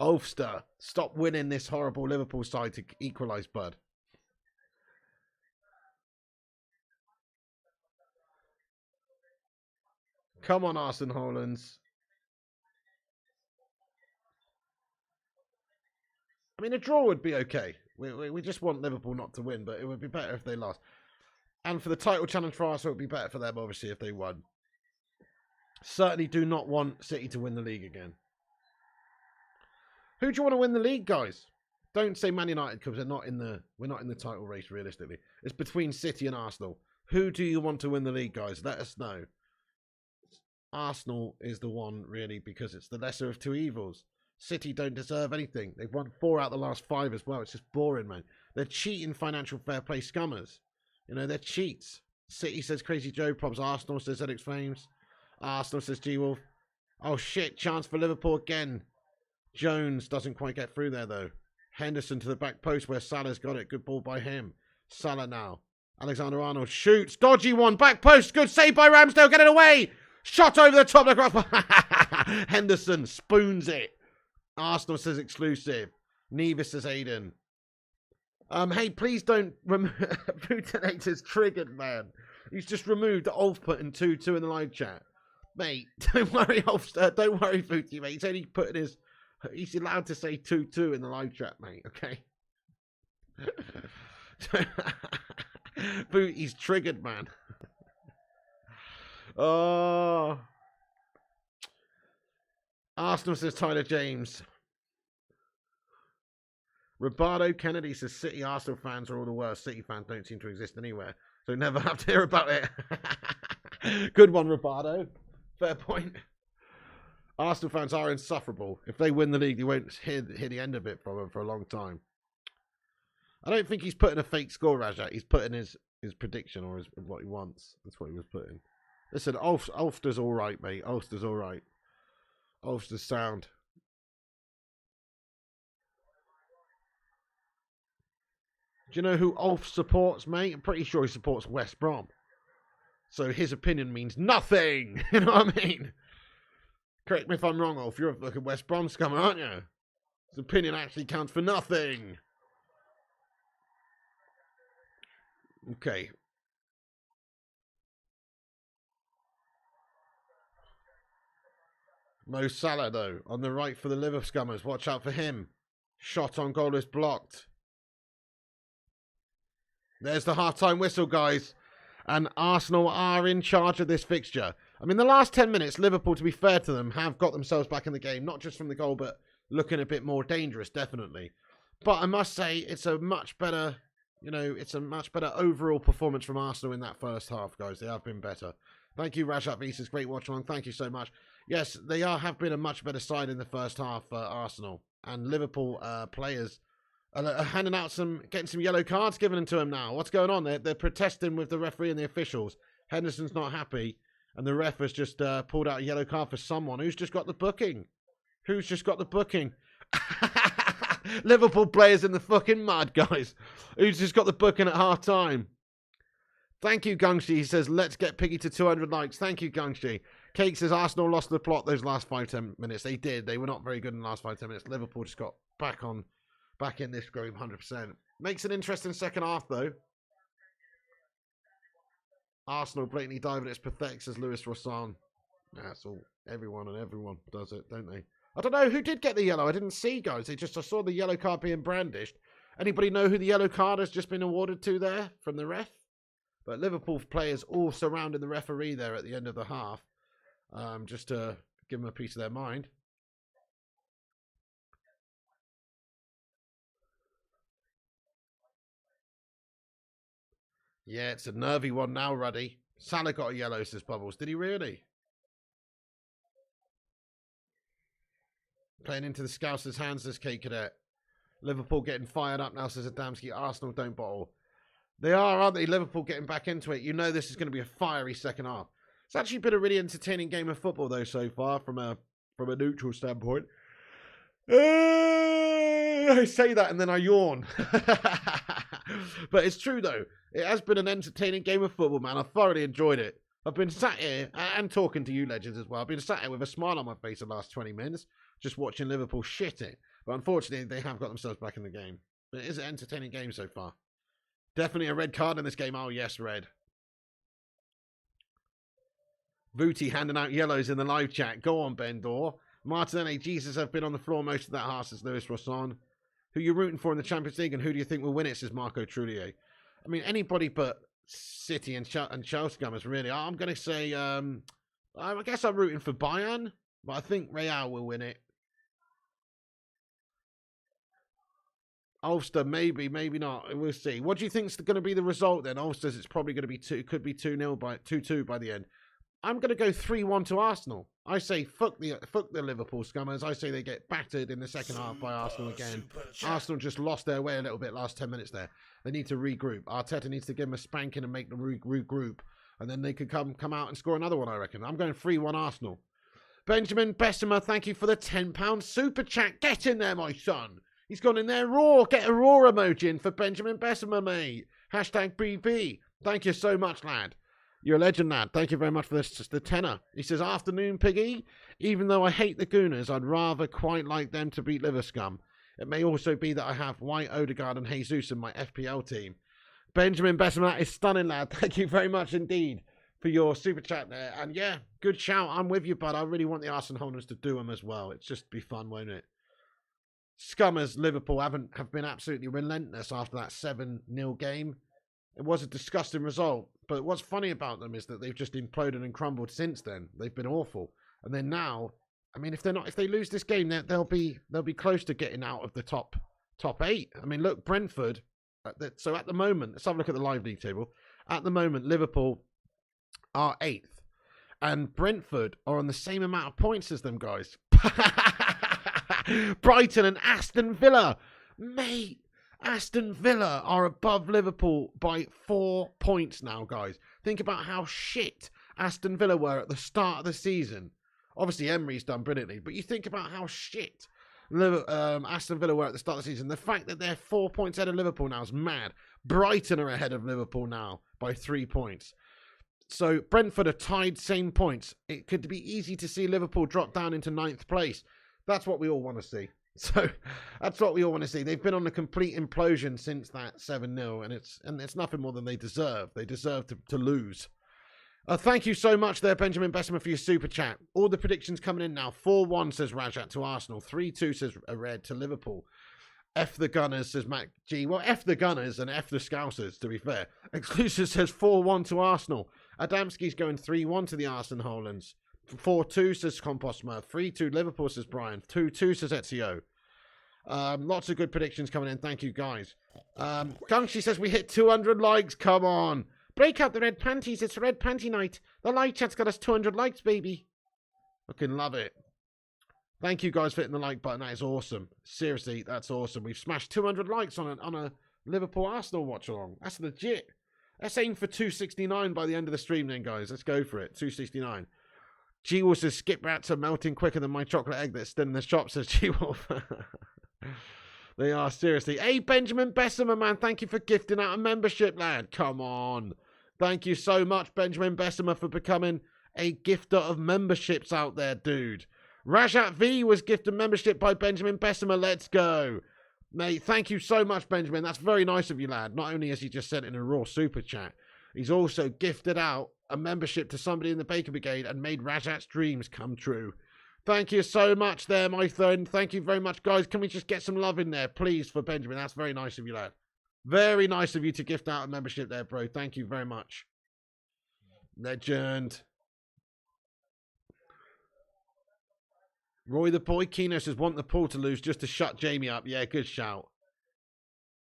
Ulfster, stop winning this horrible Liverpool side to equalise, bud. Come on, Arsene Hollands. I mean, a draw would be okay. We just want Liverpool not to win, but it would be better if they lost. And for the title challenge for Arsenal, it would be better for them, obviously, if they won. Certainly do not want City to win the league again. Who do you want to win the league, guys? Don't say Man United because we're not in the title race realistically. It's between City and Arsenal. Who do you want to win the league, guys? Let us know. Arsenal is the one, really, because it's the lesser of two evils. City don't deserve anything. They've won 4 out of the last 5 as well. It's just boring, man. They're cheating financial fair play scummers. You know, they're cheats. City says Crazy Joe props. Arsenal says ZX Flames. Arsenal says G-Wolf. Oh, shit. Chance for Liverpool again. Jones doesn't quite get through there, though. Henderson to the back post where Salah's got it. Good ball by him. Salah now. Alexander-Arnold shoots. Dodgy one. Back post. Good save by Ramsdale. Get it away. Shot over the top of the cross. Henderson spoons it. Arsenal says exclusive. Nevis says Aiden. Hey, please don't remove Putinator's triggered, man. He's just removed Ulf putting 2-2 in the live chat. Mate, don't worry, Ulf. Don't worry, Footy, mate. He's only putting his... He's allowed to say 2-2 in the live chat, mate, okay? Footy's triggered, man. Oh... Arsenal says Tyler James. Roberto Kennedy says City Arsenal fans are all the worst. City fans don't seem to exist anywhere, so never have to hear about it. Good one, Roberto. Fair point. Arsenal fans are insufferable. If they win the league, you won't hear the end of it from them for a long time. I don't think he's putting a fake score, Rajat. He's putting his prediction or what he wants. That's what he was putting. Listen, Ulster's all right, mate. Ulster's all right. Ulster's sound. Do you know who Ulf supports, mate? I'm pretty sure he supports West Brom. So his opinion means nothing. You know what I mean? Correct me if I'm wrong, Ulf. You're a fucking West Brom scummer, aren't you? His opinion actually counts for nothing. Okay. Mo Salah, though, on the right for the liver scummers. Watch out for him. Shot on goal is blocked. There's the half-time whistle, guys. And Arsenal are in charge of this fixture. I mean, the last 10 minutes, Liverpool, to be fair to them, have got themselves back in the game. Not just from the goal, but looking a bit more dangerous, definitely. But I must say, it's a much better, it's a much better overall performance from Arsenal in that first half, guys. They have been better. Thank you, Rajat Visas. Great watch along. Thank you so much. Yes, they have been a much better side in the first half for Arsenal. And Liverpool players are handing out getting some yellow cards given to them now. What's going on? They're protesting with the referee and the officials. Henderson's not happy. And the ref has just pulled out a yellow card for someone who's just got the booking. Who's just got the booking? Liverpool players in the fucking mud, guys. Who's just got the booking at half time? Thank you, Gungshi. He says, let's get Piggy to 200 likes. Thank you, Gungshi. Cake says, Arsenal lost the plot those last 5-10 minutes. They did. They were not very good in the last 5-10 minutes. Liverpool just got back in this groove 100%. Makes an interesting second half, though. Arsenal blatantly diving. It's pathetic, says Lewis Rossan. That's all. Everyone does it, don't they? I don't know. Who did get the yellow? I didn't see, guys. I saw the yellow card being brandished. Anybody know who the yellow card has just been awarded to there from the ref? But Liverpool players all surrounding the referee there at the end of the half. Just to give them a piece of their mind. Yeah, it's a nervy one now, Ruddy. Salah got a yellow, says Bubbles. Did he really? Playing into the Scousers' hands, this K Cadet. Liverpool getting fired up now, says Adamski. Arsenal don't bottle. They are, aren't they? Liverpool getting back into it. You know this is going to be a fiery second half. It's actually been a really entertaining game of football, though, so far, from a neutral standpoint. I say that and then I yawn. But it's true, though. It has been an entertaining game of football, man. I thoroughly enjoyed it. I've been sat here, and talking to you legends as well, I've been sat here with a smile on my face the last 20 minutes, just watching Liverpool shit it. But unfortunately, they have got themselves back in the game. But it is an entertaining game so far. Definitely a red card in this game. Oh, yes, red. Vooty handing out yellows in the live chat. Go on, Bendor. Martinelli, Jesus, have been on the floor most of that half, says Lewis Rosson. Who you rooting for in the Champions League and who do you think will win it, says Marco Trullier. I mean, anybody but City and Chelsea Gummers, really. I'm going to say, I guess I'm rooting for Bayern, but I think Real will win it. Ulster, maybe not. We'll see. What do you think's going to be the result then? Ulster's, it's probably going to be could be 2-0 by 2-2 by the end. I'm going to go 3-1 to Arsenal. I say fuck the Liverpool Scummers. I say they get battered in the second half by Arsenal again. Arsenal just lost their way a little bit last 10 minutes there. They need to regroup. Arteta needs to give them a spanking and make them regroup. And then they could come out and score another one, I reckon. I'm going 3-1 Arsenal. Benjamin Bessemer, thank you for the £10 super chat. Get in there, my son. He's gone in there raw. Get a raw emoji in for Benjamin Bessemer, mate. Hashtag BB. Thank you so much, lad. You're a legend, lad. Thank you very much for this. The tenner. He says, afternoon, Piggy. Even though I hate the Gooners, I'd rather quite like them to beat Liverscum. It may also be that I have White, Odegaard and Jesus in my FPL team. Benjamin Bessemer, that is stunning, lad. Thank you very much indeed for your super chat there. And yeah, good shout. I'm with you, bud. I really want the Arsenal holders to do them as well. It's just be fun, won't it? Scummers, Liverpool have been absolutely relentless after that 7-0 game. It was a disgusting result, but what's funny about them is that they've just imploded and crumbled since then. They've been awful, and then now, I mean, if they lose this game, they'll be close to getting out of the top 8. I mean, look, Brentford. So at the moment, let's have a look at the live league table. At the moment, Liverpool are 8th, and Brentford are on the same amount of points as them, guys. Brighton and Aston Villa, mate. Aston Villa are above Liverpool by 4 points now, guys. Think about how shit Aston Villa were at the start of the season. Obviously, Emery's done brilliantly, but you think about how shit Aston Villa were at the start of the season. The fact that they're 4 points ahead of Liverpool now is mad. Brighton are ahead of Liverpool now by 3 points. So Brentford are tied, same points. It could be easy to see Liverpool drop down into 9th place. That's what we all want to see. So that's what we all want to see. They've been on a complete implosion since that 7-0, and it's nothing more than they deserve. They deserve to lose. Thank you so much there, Benjamin Bessemer, for your super chat. All the predictions coming in now. 4-1 says Rajat to Arsenal. 3-2 says Red to Liverpool. F the Gunners, says Mac G. Well, F the Gunners and F the Scousers, to be fair. Exclusive says 4-1 to Arsenal. Adamski's going 3-1 to the Arsenal Hollands. 4-2 says Compostmer. 3-2 Liverpool, says Brian. 2-2 says Ezio. Lots of good predictions coming in. Thank you, guys. Gungshi says we hit 200 likes. Come on. Break out the red panties. It's red panty night. The live chat's got us 200 likes, baby. Fucking love it. Thank you, guys, for hitting the like button. That is awesome. Seriously, that's awesome. We've smashed 200 likes on a Liverpool Arsenal watch along. That's legit. Let's aim for 269 by the end of the stream then, guys. Let's go for it. 269. G-Wolf says, skip rats are melting quicker than my chocolate egg that's still in the shop, says G-Wolf. They are, seriously. Hey, Benjamin Bessemer, man, thank you for gifting out a membership, lad. Come on. Thank you so much, Benjamin Bessemer, for becoming a gifter of memberships out there, dude. Rajat V was gifted membership by Benjamin Bessemer. Let's go. Mate, thank you so much, Benjamin. That's very nice of you, lad. Not only has he just sent in a raw super chat, he's also gifted out a membership to somebody in the Baker Brigade and made Rajat's dreams come true. Thank you so much there, my friend. Thank you very much, guys. Can we just get some love in there, please, for Benjamin? That's very nice of you, lad. Very nice of you to gift out a membership there, bro. Thank you very much. Legend. Roy the Boy Keno says, want the Paul to lose just to shut Jamie up. Yeah, good shout.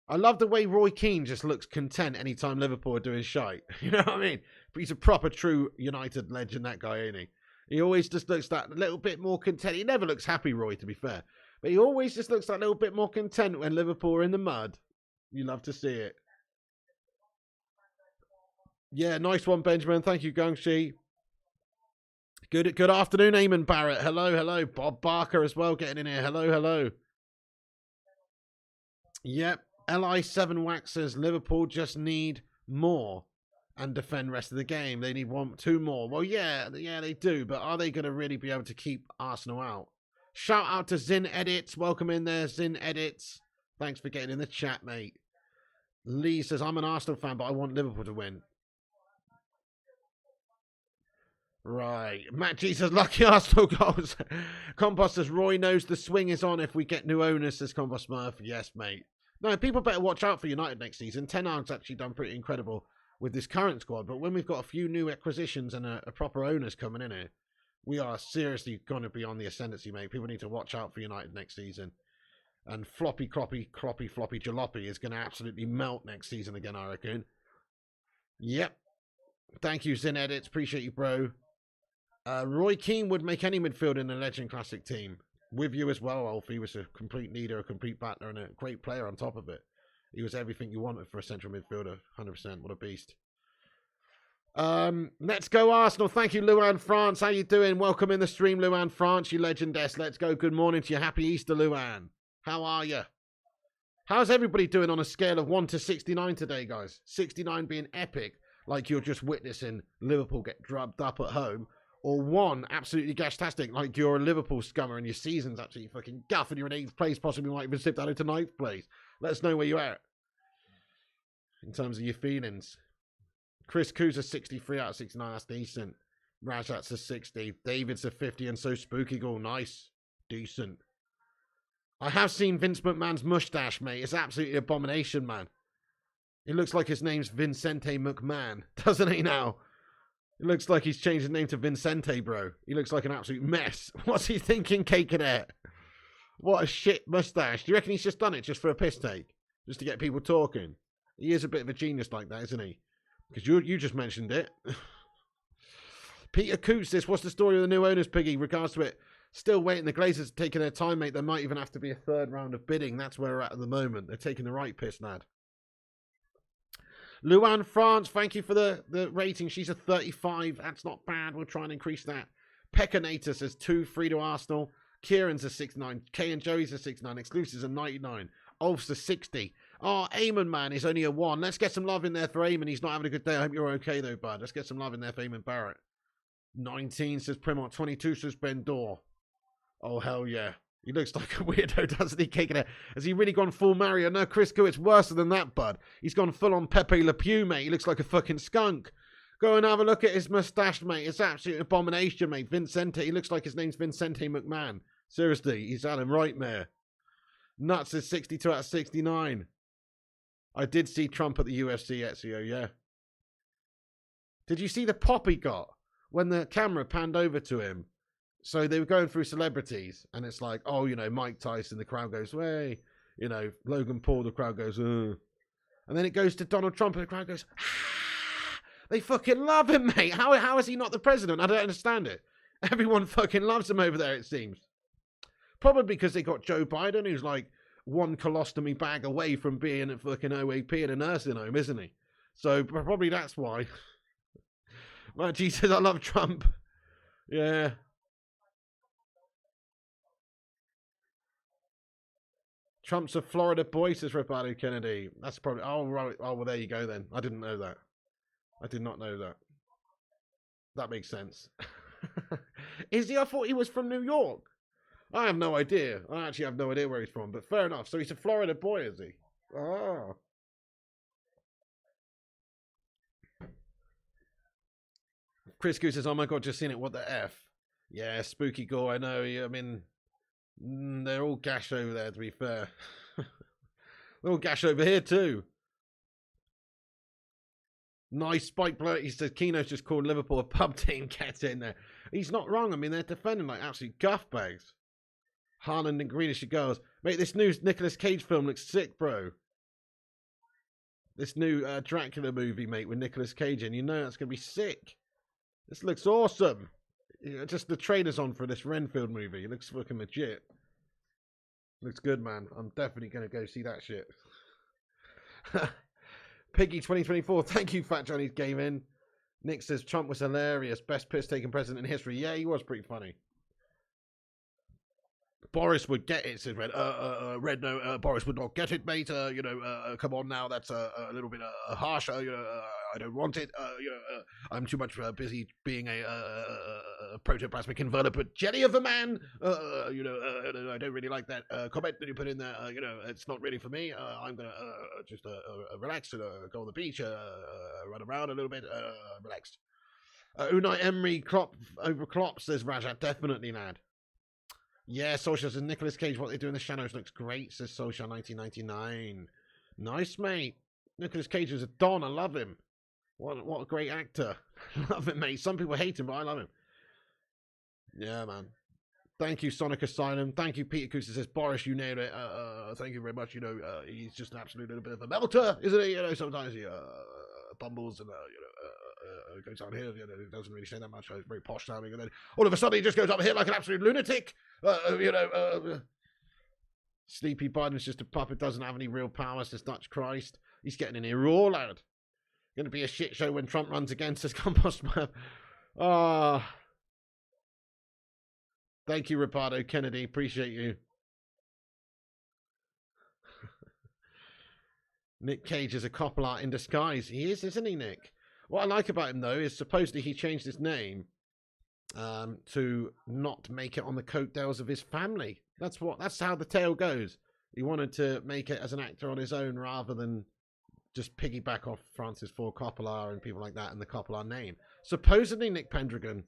I love the way Roy Keane just looks content anytime Liverpool are doing shite. You know what I mean? But he's a proper true United legend, that guy, ain't he? He always just looks that little bit more content. He never looks happy, Roy, to be fair. But he always just looks that little bit more content when Liverpool are in the mud. You love to see it. Yeah, nice one, Benjamin. Thank you, Gungshi. Good afternoon, Eamon Barrett. Hello. Bob Barker as well getting in here. Hello. Yep. LI7 Waxers. Liverpool just need more and defend rest of the game. They need two more. Well, yeah, they do. But are they going to really be able to keep Arsenal out? Shout out to Zin Edits. Welcome in there, Zin Edits. Thanks for getting in the chat, mate. Lee says, I'm an Arsenal fan, but I want Liverpool to win. Right. Matt G says, lucky Arsenal goals. Compost says, Roy knows the swing is on if we get new owners, says Compost Smurf. Yes, mate. No, people better watch out for United next season. Ten Hag's actually done pretty incredible with this current squad, but when we've got a few new acquisitions and a proper owners coming in here, we are seriously going to be on the ascendancy, mate. People need to watch out for United next season. And floppy jalopy is going to absolutely melt next season again, I reckon. Yep. Thank you, Zin Edits. Appreciate you, bro. Roy Keane would make any midfield in a Legend Classic team. With you as well, Alf. He was a complete leader, a complete battler, and a great player on top of it. He was everything you wanted for a central midfielder. 100%. What a beast. Let's go, Arsenal. Thank you, Luan France. How you doing? Welcome in the stream, Luan France, you legendess. Let's go. Good morning to you. Happy Easter, Luan. How are you? How's everybody doing on a scale of 1 to 69 today, guys? 69 being epic, like you're just witnessing Liverpool get drubbed up at home. Or 1, absolutely gashtastic, like you're a Liverpool scummer and your season's absolutely fucking guff and you're in 8th place, possibly might even slip down into 9th place. Let us know where you're at in terms of your feelings. Chris Koo's a 63 out of 69, that's decent. Rajat's a 60. David's a 50 and so Spooky Ghoul, nice. Decent. I have seen Vince McMahon's mustache, mate. It's absolutely abomination, man. It looks like his name's Vincente McMahon, doesn't he now? It looks like he's changed his name to Vincente, bro. He looks like an absolute mess. What's he thinking, Cake Cadet? What a shit mustache. Do you reckon he's just done it just for a piss take? Just to get people talking? He is a bit of a genius like that, isn't he? Because you just mentioned it. Peter Coots says, what's the story of the new owners, Piggy? Regards to it, still waiting. The Glazers are taking their time, mate. There might even have to be a 3rd round of bidding. That's where we're at the moment. They're taking the right piss, lad. Luan France, thank you for the rating. She's a 35. That's not bad. We'll try and increase that. Peckinator says 2-3 to Arsenal. Kieran's a 69. Kay and Joey's a 69. Exclusives a 99. Ulf's a 60. Oh, Eamon, man, is only a 1. Let's get some love in there for Eamon. He's not having a good day. I hope you're okay, though, bud. Let's get some love in there for Eamon Barrett. 19 says Primont. 22 says Ben Dorr. Oh, hell yeah. He looks like a weirdo, doesn't he? Kicking it. Has he really gone full Mario? No, Chris Koo, it's worse than that, bud. He's gone full on Pepe Le Pew, mate. He looks like a fucking skunk. Go and have a look at his moustache, mate. It's absolute abomination, mate. Vincente. He looks like his name's Vincente McMahon. Seriously, he's had him right there. Nuts is 62 out of 69. I did see Trump at the UFC, Ezio, yeah. Did you see the pop he got when the camera panned over to him? So they were going through celebrities, and it's like, oh, you know, Mike Tyson, the crowd goes, way. You know, Logan Paul, the crowd goes, and then it goes to Donald Trump, and the crowd goes, ah! They fucking love him, mate. How is he not the president? I don't understand it. Everyone fucking loves him over there, it seems. Probably because they got Joe Biden, who's like 1 colostomy bag away from being a fucking OAP in a nursing home, isn't he? So probably that's why. My Jesus, I love Trump. Yeah. Trump's a Florida boy, says Roberto Kennedy. That's probably... Oh, right. Oh, well, there you go, then. I didn't know that. I did not know that. That makes sense. Is he? I thought he was from New York. I have no idea. I actually have no idea where he's from, but fair enough. So he's a Florida boy, is he? Oh. Chris Goose says, oh my God, just seen it. What the F? Yeah, Spooky Gore. I know. I mean... they're all gash over there, to be fair. They're all gash over here, too. Nice Spike Blurt. He says, Keno's just called Liverpool a pub team. Get in there. He's not wrong. I mean, they're defending like absolute guff bags. Haaland and Greenish goes. Mate, this new Nicolas Cage film looks sick, bro. This new Dracula movie, mate, with Nicolas Cage in. You know that's going to be sick. This looks awesome. just the trailer's on for this Renfield movie. It looks fucking legit. Looks good, man. I'm definitely going to go see that shit. Piggy 2024, thank you, Fat Johnny's Gaming. Nick says Trump was hilarious. Best piss-taking president in history. Yeah, he was pretty funny. Boris would get it, says Red. Red, no, Boris would not get it, mate. Come on now, that's a little bit harsh. I don't want it. I'm too much busy being a protoplasmic convertible jelly of a man. I don't really like that comment that you put in there. It's not really for me. I'm gonna just relax and go on the beach, run around a little bit, relaxed. Unai Emery over Klopp, says Rajat. Definitely, lad. Yeah, Social says Nicolas Cage, what they do in the shadows looks great, says Social 1999. Nice, mate. Nicolas Cage is a don. I love him. What a great actor. Love him, mate. Some people hate him, but I love him. Yeah, man. Thank you, Sonic Asylum. Thank you, Peter Kuster says, Boris, you nailed it. Thank you very much. He's just an absolute little bit of a melter, isn't he? Sometimes he bumbles and, goes down here. He doesn't really say that much. He's very posh sounding. And then all of a sudden he just goes up here like an absolute lunatic. Sleepy Biden's just a puppet, doesn't have any real power, says Dutch Christ. He's getting in here raw, lad. Going to be a shit show when Trump runs again, says Compost Man. Thank you, Ricardo Kennedy. Appreciate you. Nick Cage is a Coppola in disguise. He is, isn't he, Nick? What I like about him, though, is supposedly he changed his name to not make it on the coattails of his family. That's how the tale goes. He wanted to make it as an actor on his own rather than just piggyback off Francis Ford Coppola and people like that and the Coppola name. Supposedly Nick Pendragon.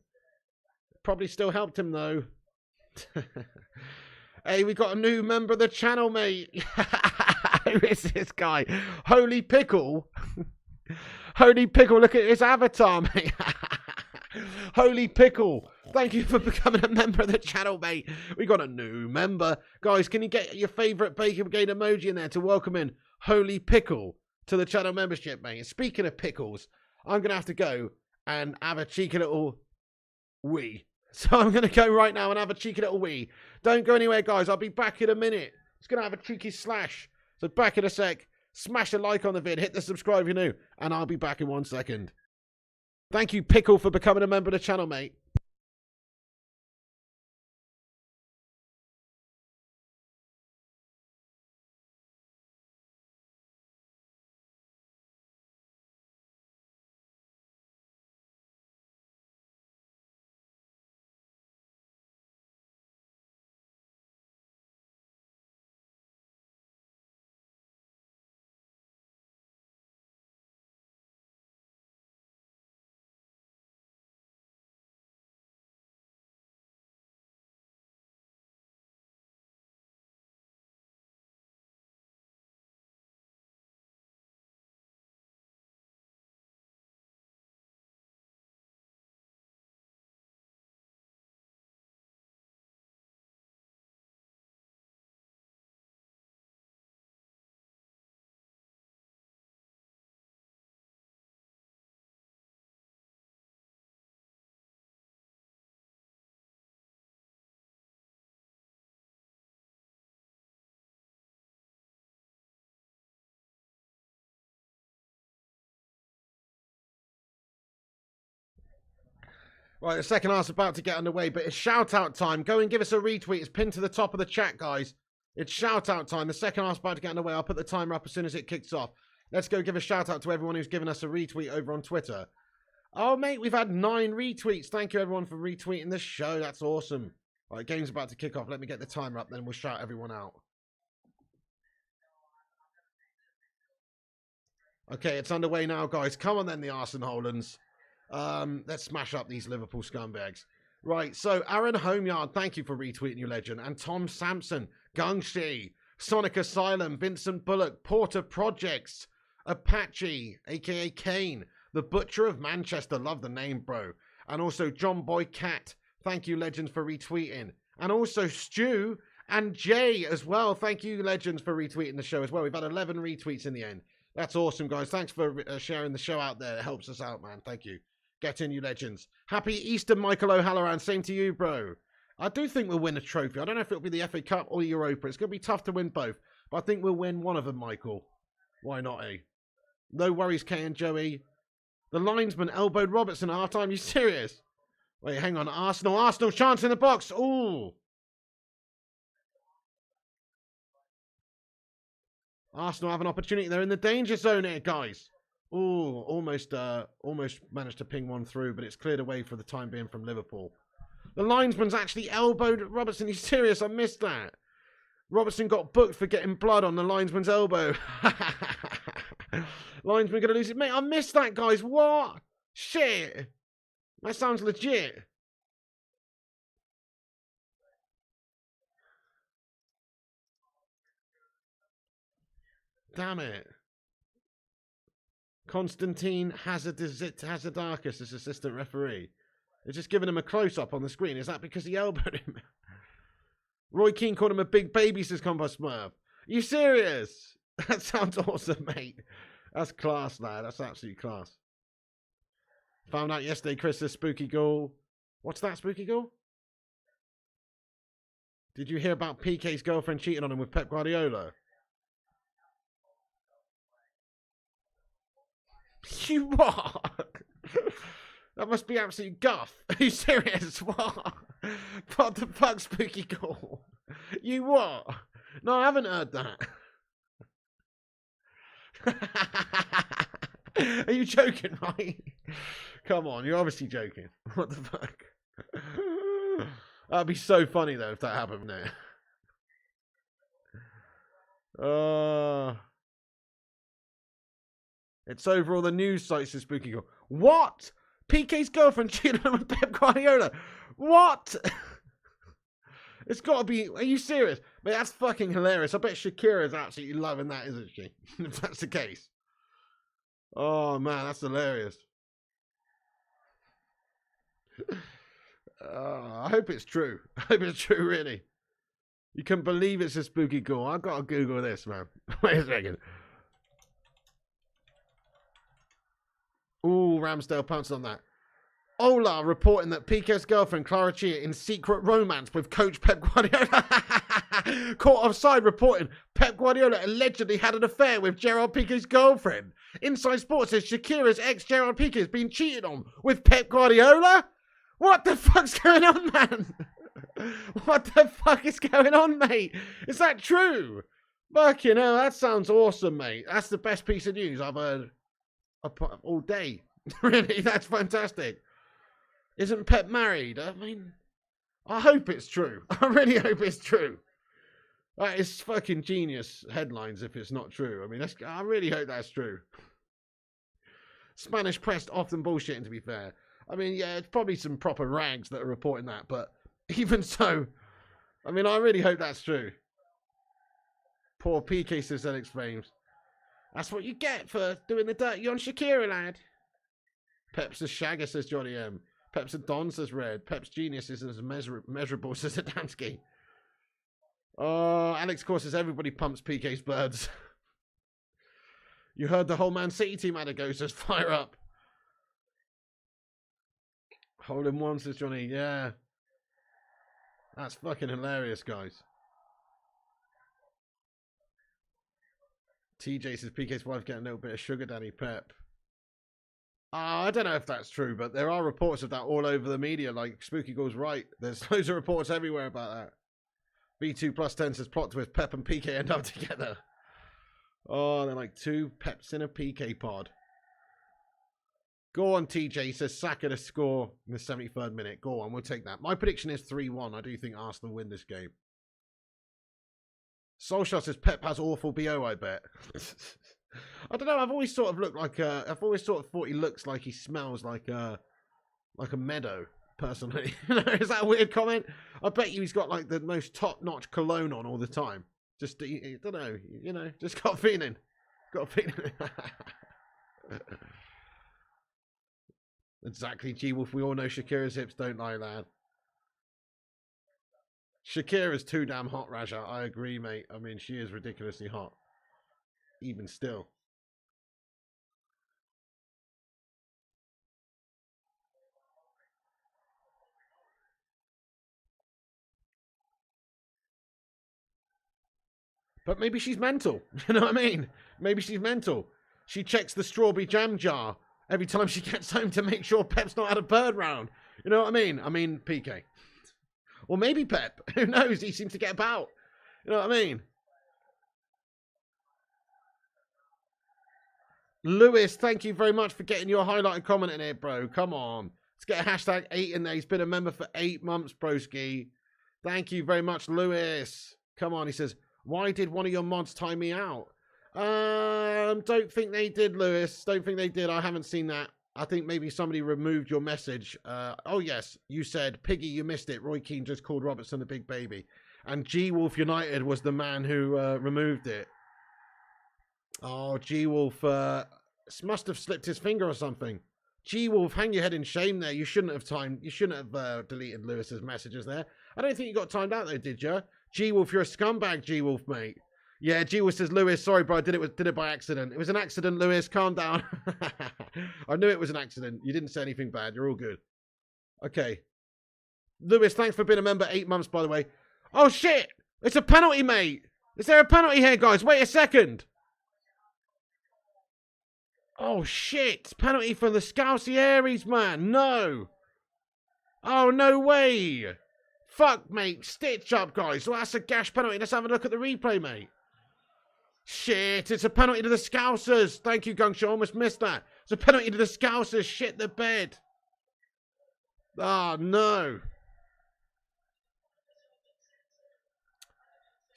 Probably still helped him, though. Hey, we got a new member of the channel, mate. Who is this guy? Holy Pickle. Holy Pickle, look at his avatar, mate. Holy Pickle. Thank you for becoming a member of the channel, mate. We got a new member. Guys, can you get your favourite Bacon Brigade emoji in there to welcome in Holy Pickle to the channel membership, mate? And speaking of pickles, I'm going to have to go and have a cheeky little wee. So I'm going to go right now and have a cheeky little wee. Don't go anywhere, guys. I'll be back in a minute. Just going to have a cheeky slash. So back in a sec. Smash a like on the vid. Hit the subscribe if you're new. And I'll be back in 1 second. Thank you, Pickle, for becoming a member of the channel, mate. Right, the second half's about to get underway, but it's shout-out time. Go and give us a retweet. It's pinned to the top of the chat, guys. It's shout-out time. The second half's about to get underway. I'll put the timer up as soon as it kicks off. Let's go give a shout-out to everyone who's given us a retweet over on Twitter. Oh, mate, we've had 9 retweets. Thank you, everyone, for retweeting the show. That's awesome. All right, game's about to kick off. Let me get the timer up, then we'll shout everyone out. Okay, it's underway now, guys. Come on, then, the Arsenal Hollands. Let's smash up these Liverpool scumbags. Right, so Aaron Homeyard, thank you for retweeting, you legend. And Tom Sampson, Gungshi, Sonic Asylum, Vincent Bullock, Porter Projects, Apache, aka Kane, the Butcher of Manchester, love the name, bro. And also John Boy Cat, thank you, legends, for retweeting. And also Stu and Jay as well, thank you, legends, for retweeting the show as well. We've had 11 retweets in the end. That's awesome, guys. Thanks for sharing the show out there. It helps us out, man. Thank you. Get in, you legends. Happy Easter, Michael O'Halloran. Same to you, bro. I do think we'll win a trophy. I don't know if it'll be the FA Cup or Europa. It's going to be tough to win both. But I think we'll win one of them, Michael. Why not, eh? No worries, Kay and Joey. The linesman elbowed Robertson at half-time. You serious? Wait, hang on. Arsenal chance in the box. Ooh. Arsenal have an opportunity. They're in the danger zone here, guys. Ooh, almost managed to ping one through, but it's cleared away for the time being from Liverpool. The linesman's actually elbowed Robertson. He's serious. I missed that. Robertson got booked for getting blood on the linesman's elbow. Linesman going to lose it. Mate, I missed that, guys. What? Shit. That sounds legit. Damn it. Konstantin Hazardakis is assistant referee. They're just giving him a close-up on the screen. Is that because he elbowed him? Roy Keane called him a big baby, says Combo Smurf. Are you serious? That sounds awesome, mate. That's class, lad. That's absolute class. Found out yesterday, Chris, says Spooky Ghoul. What's that, Spooky Ghoul? Did you hear about PK's girlfriend cheating on him with Pep Guardiola? You what? That must be absolute guff. Are you serious? What? What the fuck, Spooky Ghoul? You what? No, I haven't heard that. Are you joking, right? Come on, you're obviously joking. What the fuck? That'd be so funny, though, if that happened now. It's over all the news sites, says Spooky Ghoul. What? PK's girlfriend cheated on with Pep Guardiola? What? It's got to be... Are you serious? Mate, that's fucking hilarious. I bet Shakira's absolutely loving that, isn't she? If that's the case. Oh, man, that's hilarious. I hope it's true. I hope it's true, really. You can believe it's a Spooky Ghoul. I've got to Google this, man. Wait a second. Ooh, Ramsdale pounced on that. Ola reporting that Piqué's girlfriend Clara Chia in secret romance with coach Pep Guardiola. Caught offside reporting Pep Guardiola allegedly had an affair with Gerard Piqué's girlfriend. Inside Sports says Shakira's ex Gerard Piqué has been cheated on with Pep Guardiola. What the fuck's going on, man? What the fuck is going on, mate? Is that true? Fucking hell, that sounds awesome, mate. That's the best piece of news I've heard all day. Really, that's fantastic. Isn't Pep married? I mean, I hope it's true. I really hope it's true. That is fucking genius headlines if it's not true. I mean, I really hope that's true. Spanish press often bullshitting, to be fair. I mean, yeah, it's probably some proper rags that are reporting that, but even so, I mean, I really hope that's true. Poor PK, says Alex Frames. That's what you get for doing the dirty on Shakira, lad. Pep's a shagger, says Johnny M. Pep's a Don, says Red. Pep's genius is as measurable, says Adamski. Oh, Alex, of course, says everybody pumps PK's birds. You heard the whole Man City team had a go, says fire up. Hole in one, says Johnny. Yeah. That's fucking hilarious, guys. TJ says PK's wife getting a little bit of sugar daddy Pep. I don't know if that's true, but there are reports of that all over the media. Like, Spooky Ghoul's right. There's loads of reports everywhere about that. B2 plus 10 says plot twist, Pep and PK end up together. Oh, they're like two Peps in a PK pod. Go on, TJ. Says Saka to score in the 73rd minute. Go on, we'll take that. My prediction is 3-1. I do think Arsenal win this game. Solskjaer says Pep has awful BO, I bet. I don't know. I've always sort of looked like I've always sort of thought he looks like he smells like a meadow. Personally, is that a weird comment? I bet you he's got like the most top-notch cologne on all the time. Just I don't know, just got a feeling. Got a feeling. Exactly, G-Wolf. We all know Shakira's hips don't lie, lad. Shakira's too damn hot, Raja. I agree, mate. I mean, she is ridiculously hot. Even still. But maybe she's mental. You know what I mean? Maybe she's mental. She checks the strawberry jam jar every time she gets home to make sure Pep's not had a bird round. You know what I mean? I mean, PK. Or maybe Pep. Who knows? He seems to get about. You know what I mean? Lewis, thank you very much for getting your highlighted comment in here, bro. Come on. Let's get a hashtag 8 in there. He's been a member for 8 months, broski. Thank you very much, Lewis. Come on, he says, why did one of your mods time me out? Don't think they did, Lewis. Don't think they did. I haven't seen that. I think maybe somebody removed your message. Oh, yes. You said, Piggy, you missed it. Roy Keane just called Robertson a big baby. And G-Wolf United was the man who removed it. Oh, G-Wolf must have slipped his finger or something. G-Wolf, hang your head in shame there. You shouldn't have deleted Lewis's messages there. I don't think you got timed out though, did you? G-Wolf, you're a scumbag, G-Wolf, mate. Yeah, G-Wolf says, Lewis, sorry, bro, I did it by accident. It was an accident, Lewis, calm down. I knew it was an accident. You didn't say anything bad. You're all good. Okay. Lewis, thanks for being a member 8 months, by the way. Oh, shit! It's a penalty, mate! Is there a penalty here, guys? Wait a second. Oh, shit. Penalty for the Scousieries, man. No. Oh, no way. Fuck, mate. Stitch up, guys. Well, that's a gash penalty. Let's have a look at the replay, mate. Shit. It's a penalty to the Scousers. Thank you, Gunshaw. Almost missed that. It's a penalty to the Scousers. Shit the bed. Oh, no.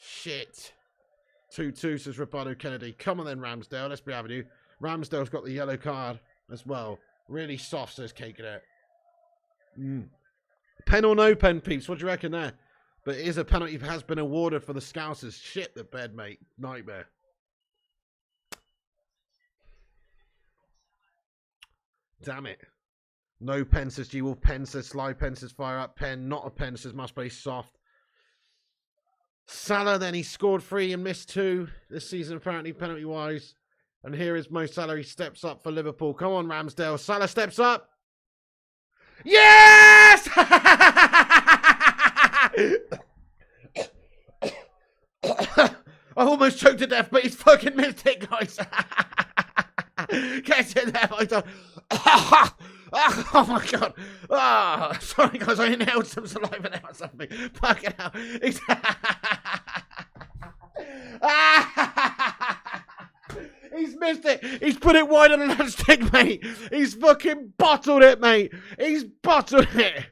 Shit. 2-2 says Roberto Kennedy. Come on then, Ramsdale. Let's be having you. Ramsdale's got the yellow card as well. Really soft, says Cake It. Pen or no pen, peeps? What do you reckon there? But it is a penalty has been awarded for the Scousers. Shit the bed, mate. Nightmare. Damn it. No pen, says G-Wolf. Pen, says Sly. Pen, says Fire Up. Pen, not a pen, says Must Play Soft. Salah, then he scored 3 and missed 2 this season, apparently, penalty-wise. And here is Mo Salah. He steps up for Liverpool. Come on, Ramsdale. Salah steps up. Yes! I almost choked to death, but he's fucking missed it, guys. Get in there, my God. Oh my God. Oh, sorry, guys. I inhaled some saliva there or something. Fucking hell. He's missed it. He's put it wide on the left stick, mate. He's fucking bottled it, mate. He's bottled it.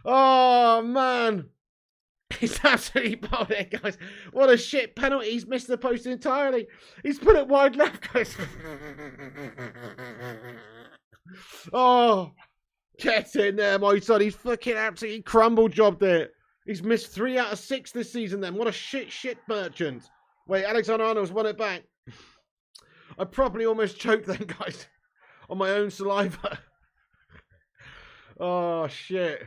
Oh, man. He's absolutely bottled it, guys. What a shit penalty. He's missed the post entirely. He's put it wide left, guys. Oh, get in there, my son. He's fucking absolutely crumble jobbed it. He's missed 3 out of 6 this season then. What a shit merchant. Wait, Alexander-Arnold's won it back. I probably almost choked then, guys, on my own saliva. Oh, shit.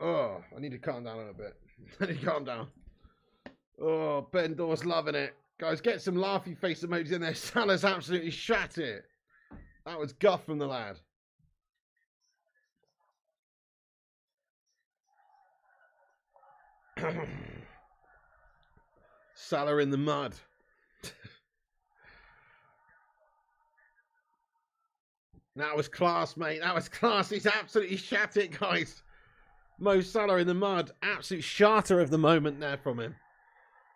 Oh, I need to calm down a little bit. I need to calm down. Oh, Ben Dawes loving it. Guys, get some laughy face emojis in there. Salah's absolutely shat it. That was guff from the lad. Salah in the mud. That was class, mate. That was class. He's absolutely shat it, guys. Mo Salah in the mud. Absolute shatter of the moment there from him.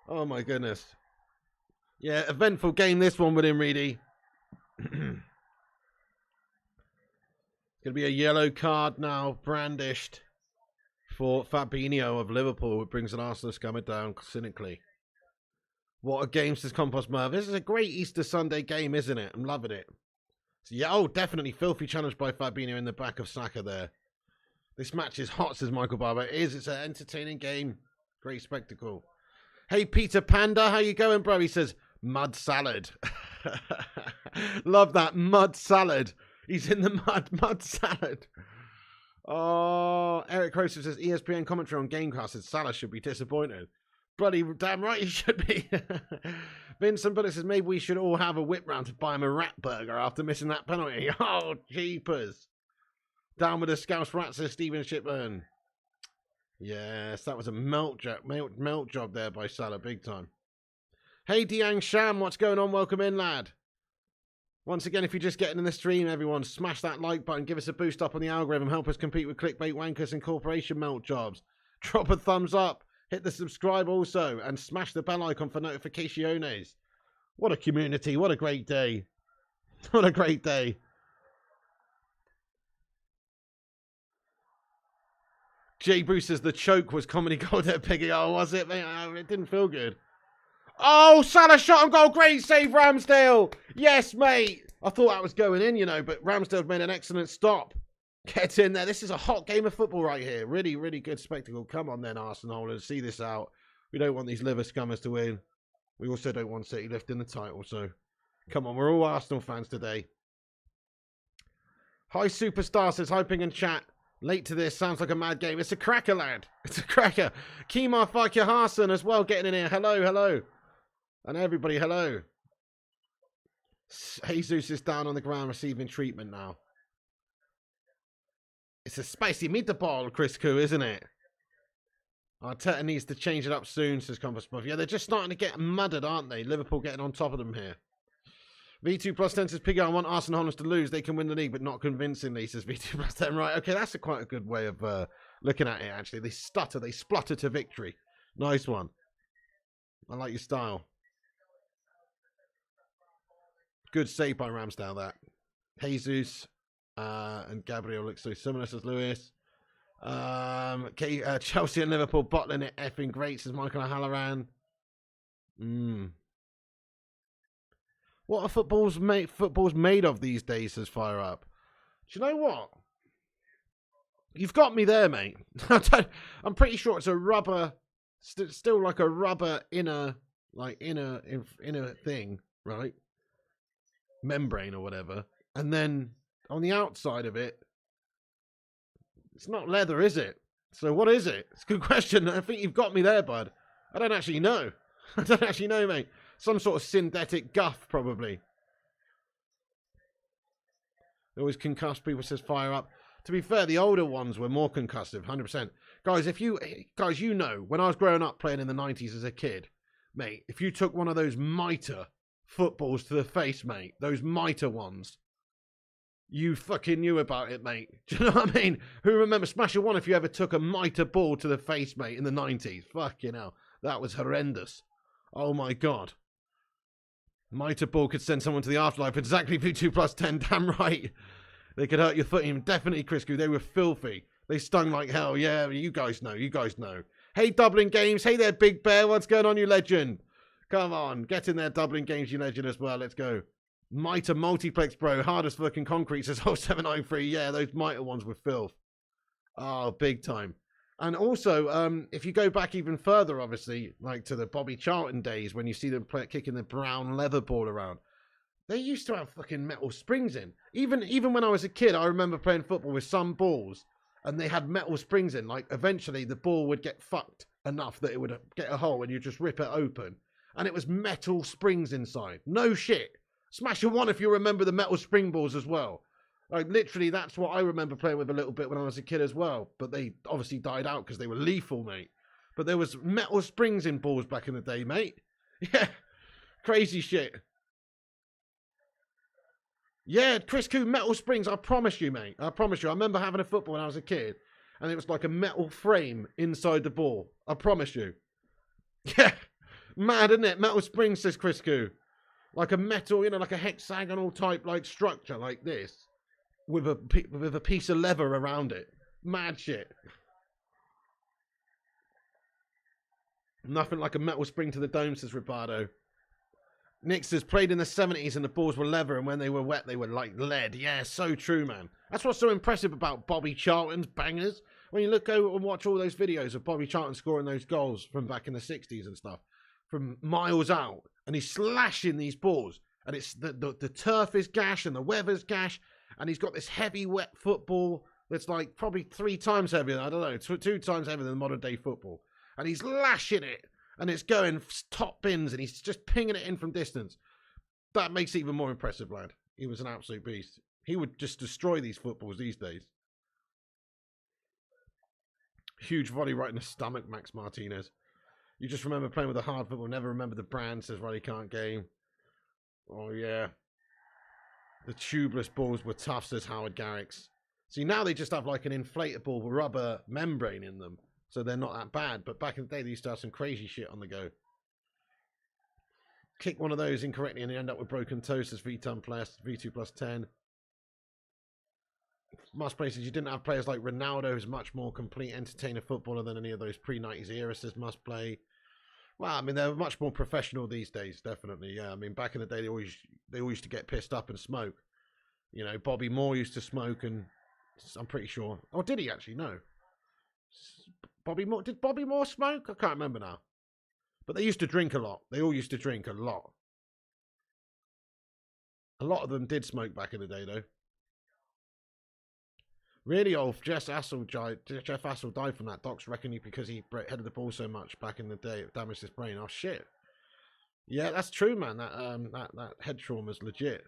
Oh, my goodness. Yeah, eventful game this one with him, Reedy. It's going to be a yellow card now, brandished for Fabinho of Liverpool. It brings an Arsenal scummer down cynically. What a game, says Compost Merv. This is a great Easter Sunday game, isn't it? I'm loving it. So, yeah, oh, definitely filthy challenge by Fabinho in the back of Saka there. This match is hot, says Michael Barber. It is. It's an entertaining game. Great spectacle. Hey, Peter Panda, how you going, bro? He says, mud salad. Love that, mud salad. He's in the mud salad. Oh, Eric Croser says, ESPN commentary on Gamecast says Salah should be disappointed. Bloody damn right he should be. Vincent Bullock says, maybe we should all have a whip round to buy him a rat burger after missing that penalty. Oh, jeepers. Down with the Scouse rat, says Stephen Shipburn. Yes, that was a melt job there by Salah, big time. Hey, Diang Sham, what's going on? Welcome in, lad. Once again, if you're just getting in the stream, everyone, smash that like button, give us a boost up on the algorithm, help us compete with clickbait wankers and corporation melt jobs. Drop a thumbs up, hit the subscribe also, and smash the bell icon for notificaciones. What a community, what a great day. What a great day. Jay Bruce says the choke was comedy gold at Piggy. Oh, was it, mate? It didn't feel good. Oh, Salah shot on goal. Great save, Ramsdale. Yes, mate. I thought that was going in, you know, but Ramsdale made an excellent stop. Get in there. This is a hot game of football right here. Really, really good spectacle. Come on then, Arsenal. Let's see this out. We don't want these liver scummers to win. We also don't want City lifting the title, so come on. We're all Arsenal fans today. Hi, Superstar says, hi, ping and chat. Late to this, sounds like a mad game. It's a cracker, lad. It's a cracker. Kemar Fakir Hassan as well getting in here. Hello, hello. And everybody, hello. Jesus is down on the ground receiving treatment now. It's a spicy meatball, Chris Koo, isn't it? Arteta needs to change it up soon, says Compass Buff. Yeah, they're just starting to get mudded, aren't they? Liverpool getting on top of them here. V2 plus 10 says, Piggy, I want Arsenal Hollands to lose. They can win the league, but not convincingly, says V2 plus 10. Right, okay, that's quite a good way of looking at it, actually. They stutter, they splutter to victory. Nice one. I like your style. Good save by Ramsdale, that. Jesus and Gabriel look so similar, says Lewis. Chelsea and Liverpool bottling it effing great, says Michael O'Halloran. What are football's made of these days, says Fire Up. Do you know what? You've got me there, mate. I'm pretty sure it's a rubber, still like a rubber inner thing, right? Membrane or whatever. And then on the outside of it, it's not leather, is it? So what is it? It's a good question. I think you've got me there, bud. I don't actually know. I don't actually know, mate. Some sort of synthetic guff, probably. They always concuss people, says Fire Up. To be fair, the older ones were more concussive, 100%. Guys, you know, when I was growing up playing in the 90s as a kid, mate, if you took one of those mitre footballs to the face, mate, those mitre ones, you fucking knew about it, mate. Do you know what I mean? Who remembers Smasher 1 if you ever took a mitre ball to the face, mate, in the 90s? Fucking hell. That was horrendous. Oh, my God. Mitre ball could send someone to the afterlife. Exactly, V2 plus 10. Damn right. They could hurt your footing. Definitely, Crisco. They were filthy. They stung like hell. Yeah, you guys know. You guys know. Hey, Dublin Games. Hey there, Big Bear. What's going on, you legend? Come on. Get in there, Dublin Games, you legend as well. Let's go. Mitre multiplex, bro. Hardest fucking concrete, says 0793. Yeah, those Mitre ones were filth. Oh, big time. And also, if you go back even further, obviously, like to the Bobby Charlton days, when you see them kicking the brown leather ball around, they used to have fucking metal springs in. Even when I was a kid, I remember playing football with some balls, and they had metal springs in. Like, eventually, the ball would get fucked enough that it would get a hole, and you just rip it open. And it was metal springs inside. No shit. Smash a 1 if you remember the metal spring balls as well. Like, literally, that's what I remember playing with a little bit when I was a kid as well. But they obviously died out because they were lethal, mate. But there was metal springs in balls back in the day, mate. Yeah. Crazy shit. Yeah, Chris Koo, metal springs. I promise you, mate. I promise you. I remember having a football when I was a kid. And it was like a metal frame inside the ball. I promise you. Yeah. Mad, isn't it? Metal springs, says Chris Koo. Like a metal, you know, like a hexagonal type like structure like this. With a piece of leather around it. Mad shit. Nothing like a metal spring to the dome, says Ripardo. Nick says, played in the 70s and the balls were leather, and when they were wet, they were like lead. Yeah, so true, man. That's what's so impressive about Bobby Charlton's bangers. When you go and watch all those videos of Bobby Charlton scoring those goals from back in the 60s and stuff, from miles out, and he's slashing these balls, and it's the turf is gash and the weather's gash, and he's got this heavy, wet football that's like probably 3 times heavier, I don't know, 2 times heavier than modern day football. And he's lashing it, and it's going top bins, and he's just pinging it in from distance. That makes it even more impressive, lad. He was an absolute beast. He would just destroy these footballs these days. Huge volley right in the stomach, Max Martinez. You just remember playing with a hard football, never remember the brand, says Roddy Can't Game. Oh, yeah. The tubeless balls were tough, says Howard Garrix. See, now they just have like an inflatable rubber membrane in them, so they're not that bad. But back in the day, they used to have some crazy shit on the go. Kick one of those incorrectly and you end up with broken toe, says V2 plus 10. Must play says you didn't have players like Ronaldo, who's much more complete entertainer footballer than any of those pre-90s era, says Must Play. Well, I mean, they're much more professional these days, definitely. Yeah, I mean, back in the day, they all used to get pissed up and smoke. You know, Bobby Moore used to smoke, and I'm pretty sure. Oh, did he actually? No. Bobby Moore, did Bobby Moore smoke? I can't remember now. But they used to drink a lot. They all used to drink a lot. A lot of them did smoke back in the day, though. Really old. Jeff Assel died from that. Docs reckon because he headed the ball so much back in the day, it damaged his brain. Oh shit. Yeah, that's true, man. That head trauma is legit.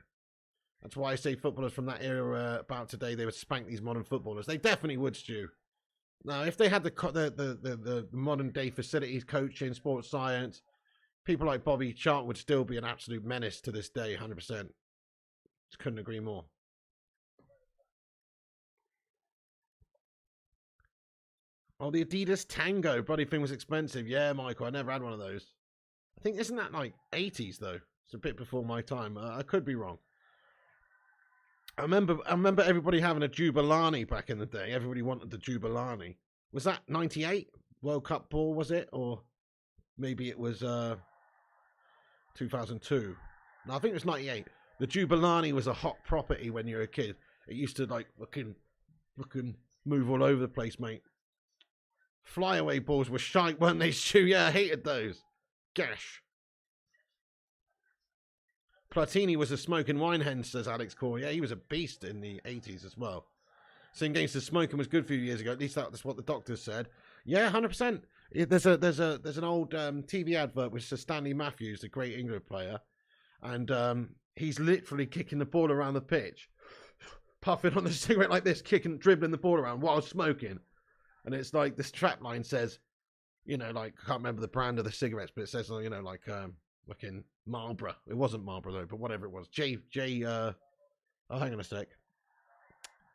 That's why I say footballers from that era about today, they would spank these modern footballers. They definitely would, Stu. Now, if they had the modern day facilities, coaching, sports science, people like Bobby Charlton would still be an absolute menace to this day, 100%. Just couldn't agree more. Oh, the Adidas Tango. Bloody thing was expensive. Yeah, Michael, I never had one of those. I think, isn't that like 80s, though? It's a bit before my time. I could be wrong. I remember everybody having a Jubilani back in the day. Everybody wanted the Jubilani. Was that 98 World Cup ball, was it? Or maybe it was 2002. No, I think it was 98. The Jubilani was a hot property when you were a kid. It used to like fucking move all over the place, mate. Flyaway balls were shite, weren't they, Stu? Yeah, I hated those. Gash. Platini was a smoking wine hen, says Alex Core. Yeah, he was a beast in the 80s as well. Seeing games to smoking was good a few years ago. At least that's what the doctors said. Yeah, 100%. There's an old TV advert with Sir Stanley Matthews, the great England player, and he's literally kicking the ball around the pitch, puffing on the cigarette like this, dribbling the ball around while smoking. And it's like this trap line says, you know, like, I can't remember the brand of the cigarettes, but it says, you know, like, fucking Marlboro. It wasn't Marlboro though, but whatever it was. Oh, hang on a sec.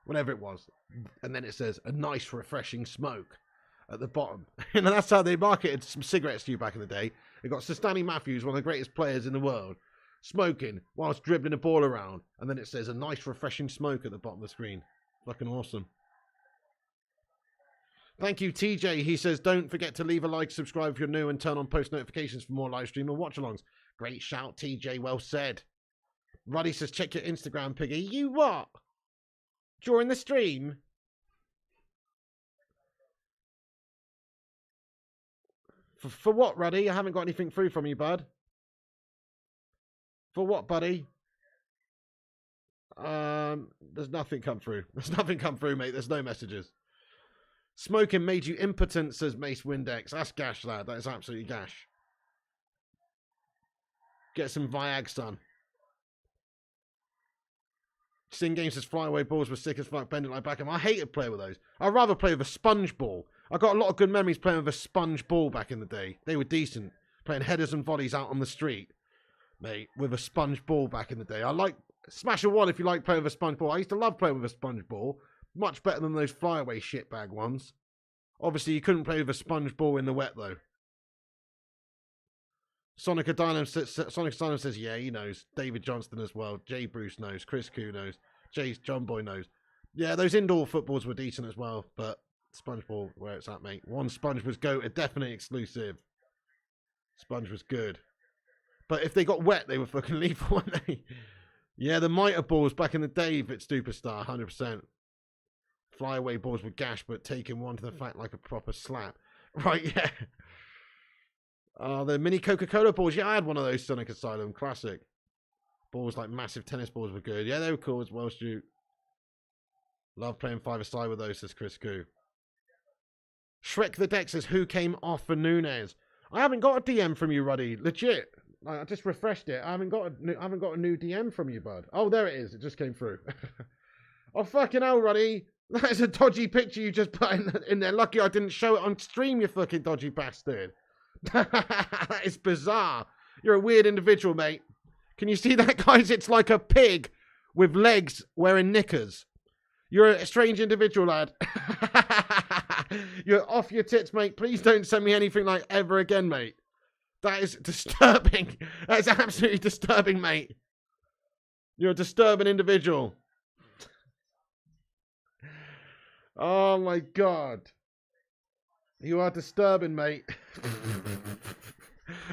Whatever it was. And then it says, a nice, refreshing smoke at the bottom. And that's how they marketed some cigarettes to you back in the day. They got Sir Stanley Matthews, one of the greatest players in the world, smoking whilst dribbling a ball around. And then it says, a nice, refreshing smoke at the bottom of the screen. Fucking awesome. Thank you, TJ. He says, don't forget to leave a like, subscribe if you're new, and turn on post notifications for more live stream and watch-alongs. Great shout, TJ. Well said. Ruddy says, check your Instagram, Piggy. You what? During the stream? For what, Ruddy? I haven't got anything through from you, bud. For what, buddy? There's nothing come through. There's nothing come through, mate. There's no messages. Smoking made you impotent, says Mace Windex. That's gash, lad. That is absolutely gash. Get some Viag, son. Sin Game says flyaway balls were sick as fuck, bending like Beckham. I hated playing with those. I'd rather play with a sponge ball. I got a lot of good memories playing with a sponge ball back in the day. They were decent. Playing headers and volleys out on the street, mate, with a sponge ball back in the day. I like smash a wall if you like playing with a sponge ball. I used to love playing with a sponge ball. Much better than those flyaway shitbag ones. Obviously, you couldn't play with a sponge ball in the wet, though. Sonic Asylum says, yeah, he knows. David Johnston as well. Jay Bruce knows. Chris Koo knows. John Boy knows. Yeah, those indoor footballs were decent as well, but sponge ball, where it's at, mate. One sponge was a definite exclusive. Sponge was good. But if they got wet, they were fucking lethal, weren't they? Yeah, the mitre balls back in the day, if it's Superstar, 100%. Flyaway balls were gash, but taking one to the flat like a proper slap. Right, yeah. The mini Coca-Cola balls. Yeah, I had one of those, Sonic Asylum. Classic. Balls like massive tennis balls were good. Yeah, they were cool as well, Stu. Love playing five-a-side with those, says Chris Koo. Shrek the Deck says, who came off for Nunez? I haven't got a DM from you, Ruddy. Legit. I just refreshed it. I haven't got a new DM from you, bud. Oh, there it is. It just came through. Oh, fucking hell, Ruddy. That is a dodgy picture you just put in there. Lucky I didn't show it on stream, you fucking dodgy bastard. That is bizarre. You're a weird individual, mate. Can you see that, guys? It's like a pig with legs wearing knickers. You're a strange individual, lad. You're off your tits, mate. Please don't send me anything like ever again, mate. That is disturbing. That is absolutely disturbing, mate. You're a disturbing individual. Oh, my God. You are disturbing, mate.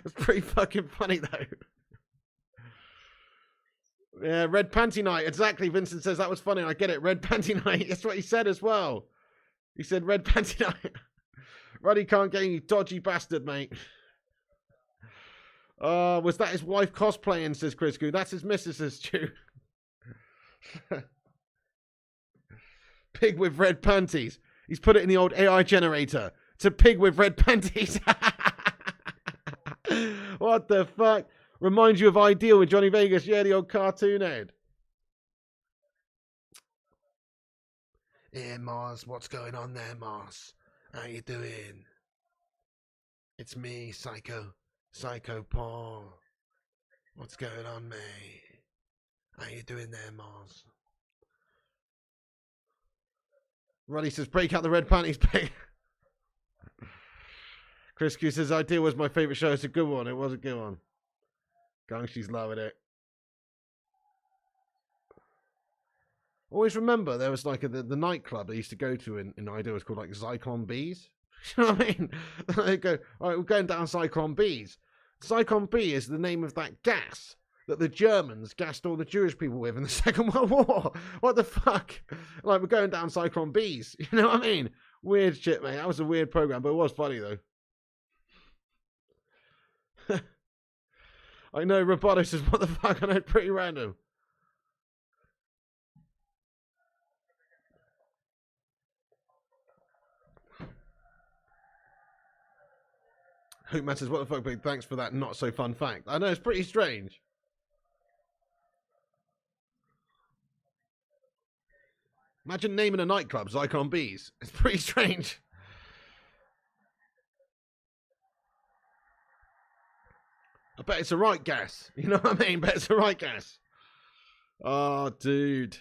It's pretty fucking funny, though. Yeah, red panty night. Exactly. Vincent says that was funny. I get it. Red panty night. That's what he said as well. He said red panty night. Ruddy can't get you dodgy bastard, mate. Was that his wife cosplaying, says Chris Goo. That's his missus, says Stu. Pig with red panties. He's put it in the old AI generator. It's a pig with red panties. What the fuck? Reminds you of Ideal with Johnny Vegas. Yeah, the old cartoon head. Yeah, Mars. What's going on there, Mars? How you doing? It's me, Psycho Paul. What's going on, mate? How you doing there, Mars? Roddy says, break out the red panties, pig. Chris Q says, Ideal was my favourite show. It's a good one. It was a good one. She's loving it. Always remember there was like the nightclub I used to go to in Ideal was called like Zyklon B's. You know what I mean? They go, all right, we're going down Zyklon B's. Zyklon B is the name of that gas that the Germans gassed all the Jewish people with in the Second World War. What the fuck? Like, we're going down Zyklon B's. You know what I mean? Weird shit, mate. That was a weird program, but it was funny though. I know, Roboto says, what the fuck? I know, pretty random. Hoopman says, what the fuck, big? Thanks for that not so fun fact. I know, it's pretty strange. Imagine naming a nightclub Zyklon B's. It's pretty strange. I bet it's the right gas. You know what I mean? Bet it's the right gas. Oh, dude.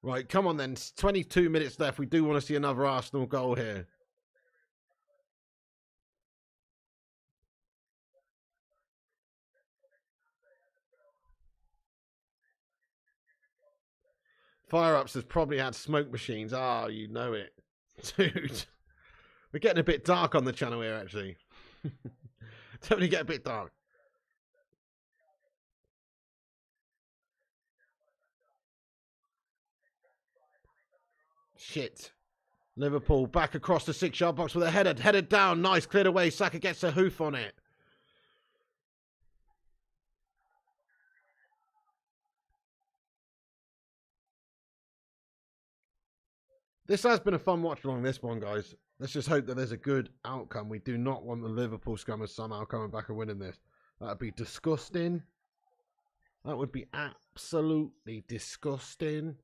Right, come on then. It's 22 minutes left. We do want to see another Arsenal goal here. Fire Ups has probably had smoke machines. Oh, you know it. Dude. We're getting a bit dark on the channel here, actually. Definitely get a bit dark. Shit. Liverpool back across the 6-yard box with a header. Headed down. Nice. Cleared away. Saka gets a hoof on it. This has been a fun watch along, this one, guys. Let's just hope that there's a good outcome. We do not want the Liverpool scummers somehow coming back and winning this. That would be disgusting. That would be absolutely disgusting.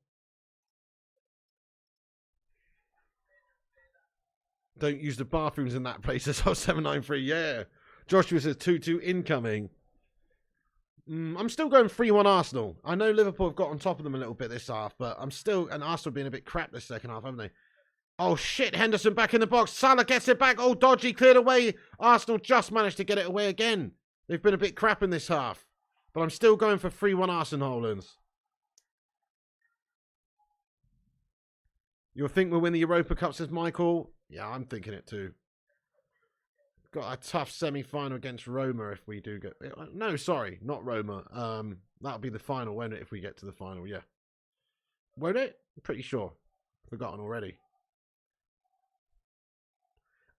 Don't use the bathrooms in that place. It's 793. Yeah. Joshua says 2-2 incoming. I'm still going 3-1 Arsenal. I know Liverpool have got on top of them a little bit this half, but I'm still... And Arsenal being a bit crap this second half, haven't they? Oh, shit. Henderson back in the box. Salah gets it back. Oh, dodgy. Cleared away. Arsenal just managed to get it away again. They've been a bit crap in this half. But I'm still going for 3-1 Arsenal, Hollands. You'll think we'll win the Europa Cup, says Michael. Yeah, I'm thinking it too. Got a tough semi-final against Roma if we do get... No, sorry, not Roma. That'll be the final, won't it, if we get to the final, yeah. Won't it? I'm pretty sure. Forgotten already.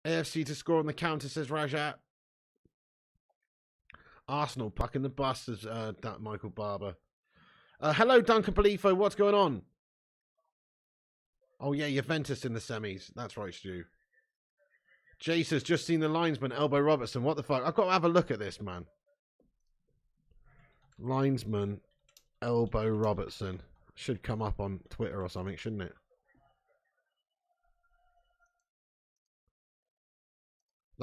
AFC to score on the counter, says Rajat. Arsenal pucking the bus, says Michael Barber. Hello, Duncan Polifo. What's going on? Oh, yeah, Juventus in the semis. That's right, Stu. Jace has just seen the linesman, Elbow Robertson. What the fuck? I've got to have a look at this, man. Linesman, Elbow Robertson. Should come up on Twitter or something, shouldn't it?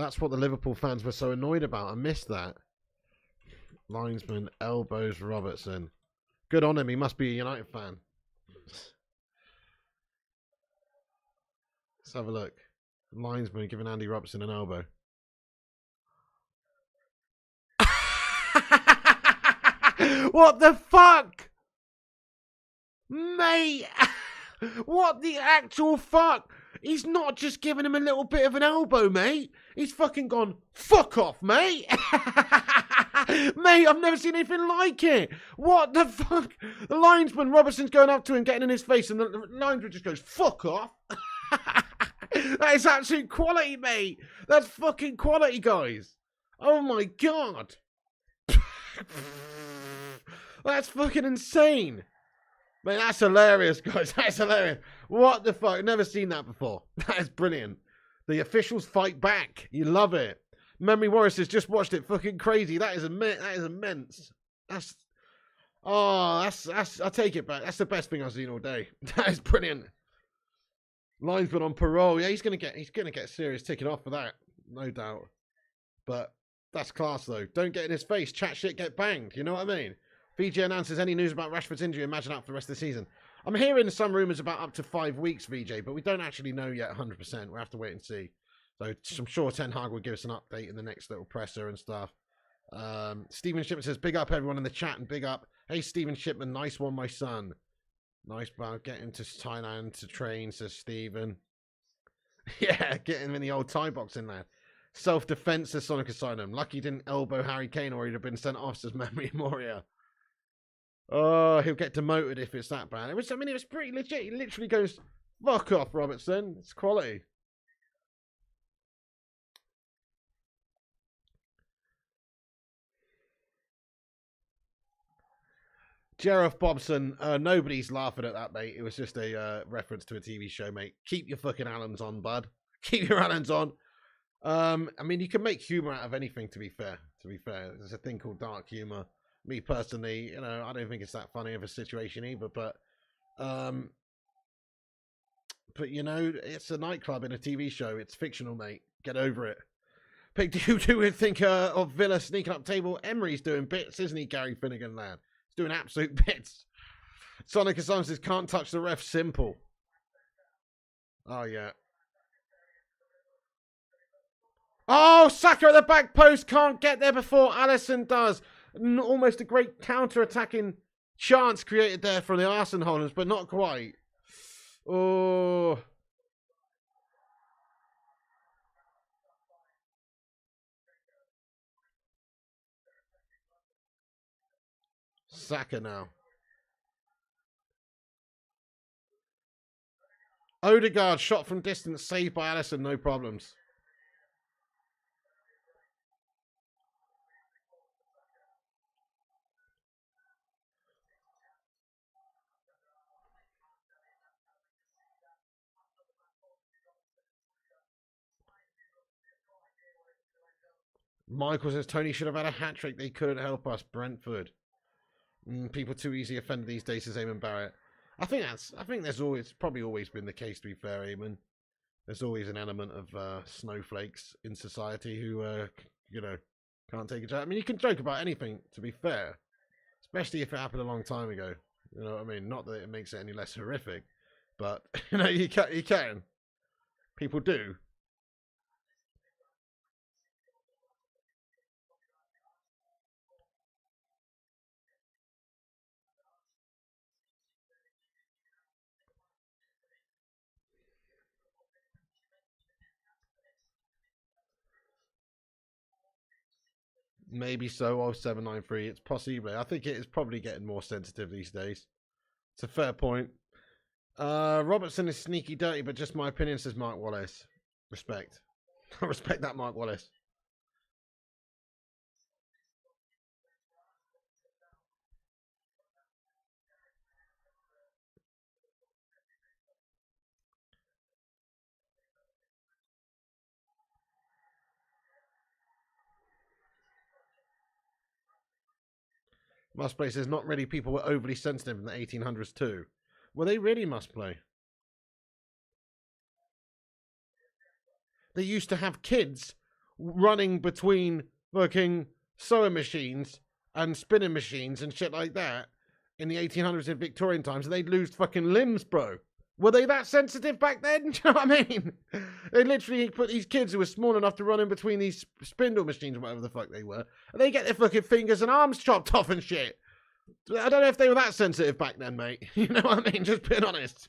That's what the Liverpool fans were so annoyed about. I missed that. Linesman elbows Robertson. Good on him. He must be a United fan. Let's have a look. Linesman giving Andy Robertson an elbow. What the fuck? Mate. What the actual fuck? He's not just giving him a little bit of an elbow, mate. He's fucking gone, fuck off, mate. Mate, I've never seen anything like it. What the fuck? The linesman, Robertson's going up to him, getting in his face, and the linesman just goes, fuck off. That is absolute quality, mate. That's fucking quality, guys. Oh my god. That's fucking insane. Mate, that's hilarious, guys. That's hilarious. What the fuck? Never seen that before. That is brilliant. The officials fight back. You love it. Memory Warriors has just watched it. Fucking crazy. That is immense. I'll take it back. That's the best thing I've seen all day. That is brilliant. Linesman on parole. Yeah, he's gonna get serious ticking off for that, no doubt. But that's class though. Don't get in his face. Chat shit, get banged. You know what I mean? VJ announces any news about Rashford's injury. Imagine out for the rest of the season. I'm hearing some rumours about up to 5 weeks, VJ, but we don't actually know yet 100%. We'll have to wait and see. So I'm sure Ten Hag will give us an update in the next little presser and stuff. Stephen Shipman says, big up everyone in the chat and big up. Hey, Stephen Shipman, nice one, my son. Nice, but get him to Thailand to train, says Stephen. Yeah, get him in the old Thai boxing, lad. Self-defense, says Sonic Asylum. Lucky he didn't elbow Harry Kane or he'd have been sent off, says Memory Moria. Oh, he'll get demoted if it's that bad. It was pretty legit. He literally goes, fuck off, Robertson. It's quality. Jareth Bobson, nobody's laughing at that, mate. It was just a reference to a TV show, mate. Keep your fucking Allens on, bud. Keep your Allens on. I mean, you can make humour out of anything, to be fair. There's a thing called dark humour. Me personally, you know, I don't think it's that funny of a situation either, but you know, it's a nightclub in a TV show. It's fictional, mate. Get over it. But do we think of Villa sneaking up table? Emery's doing bits, isn't he, Gary Finnegan, lad? He's doing absolute bits. Sonic Asylum says, can't touch the ref, simple. Oh, yeah. Oh, Saka at the back post, can't get there before Alisson does. Almost a great counter-attacking chance created there from the Arsenal holders, but not quite. Oh. Saka now. Odegaard, shot from distance, saved by Alisson, no problems. Michael says Tony should have had a hat-trick. They couldn't help us. Brentford. People too easily offended these days, says Eamon Barrett. I think there's probably always been the case, to be fair, Eamon. There's always an element of snowflakes in society who, you know, can't take a joke. I mean, you can joke about anything, to be fair. Especially if it happened a long time ago. You know what I mean? Not that it makes it any less horrific. But, you know, you can. People do. Maybe so, 0793. It's possible. I think it is probably getting more sensitive these days. It's a fair point. Robertson is sneaky dirty, but just my opinion, says Mark Wallace. Respect. I respect that, Mark Wallace. Must play says not really people were overly sensitive in the 1800s too. Well, they really must play. They used to have kids running between fucking sewing machines and spinning machines and shit like that in the 1800s in Victorian times, and they'd lose fucking limbs, bro. Were they that sensitive back then? Do you know what I mean? They literally put these kids who were small enough to run in between these spindle machines or whatever the fuck they were, and they get their fucking fingers and arms chopped off and shit. I don't know if they were that sensitive back then, mate. You know what I mean? Just being honest.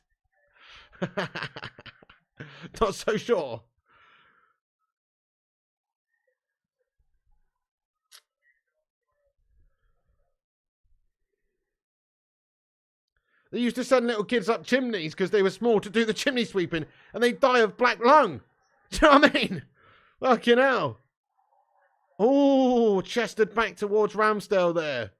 Not so sure. They used to send little kids up chimneys because they were small to do the chimney sweeping, and they'd die of black lung. Do you know what I mean? Fucking hell. Oh, chested back towards Ramsdale there.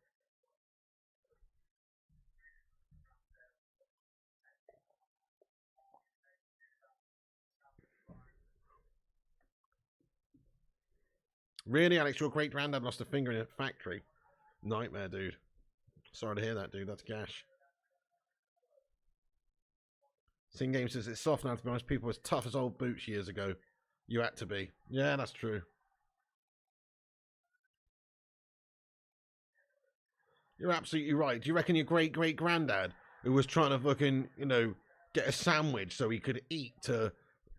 Really, Alex, your great granddad lost a finger in a factory. Nightmare, dude. Sorry to hear that, dude. That's gash. Sing Game says it's soft now, to be honest. People were as tough as old boots years ago. You had to be. Yeah, that's true. You're absolutely right. Do you reckon your great-great-granddad, who was trying to fucking, you know, get a sandwich so he could eat to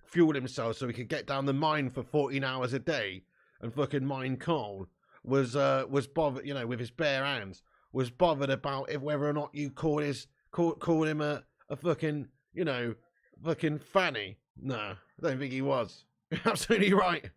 fuel himself so he could get down the mine for 14 hours a day and fucking mine coal, was bothered, you know, with his bare hands, was bothered about if whether or not you call him a fucking, you know, fucking fanny? No, I don't think he was. You're absolutely right.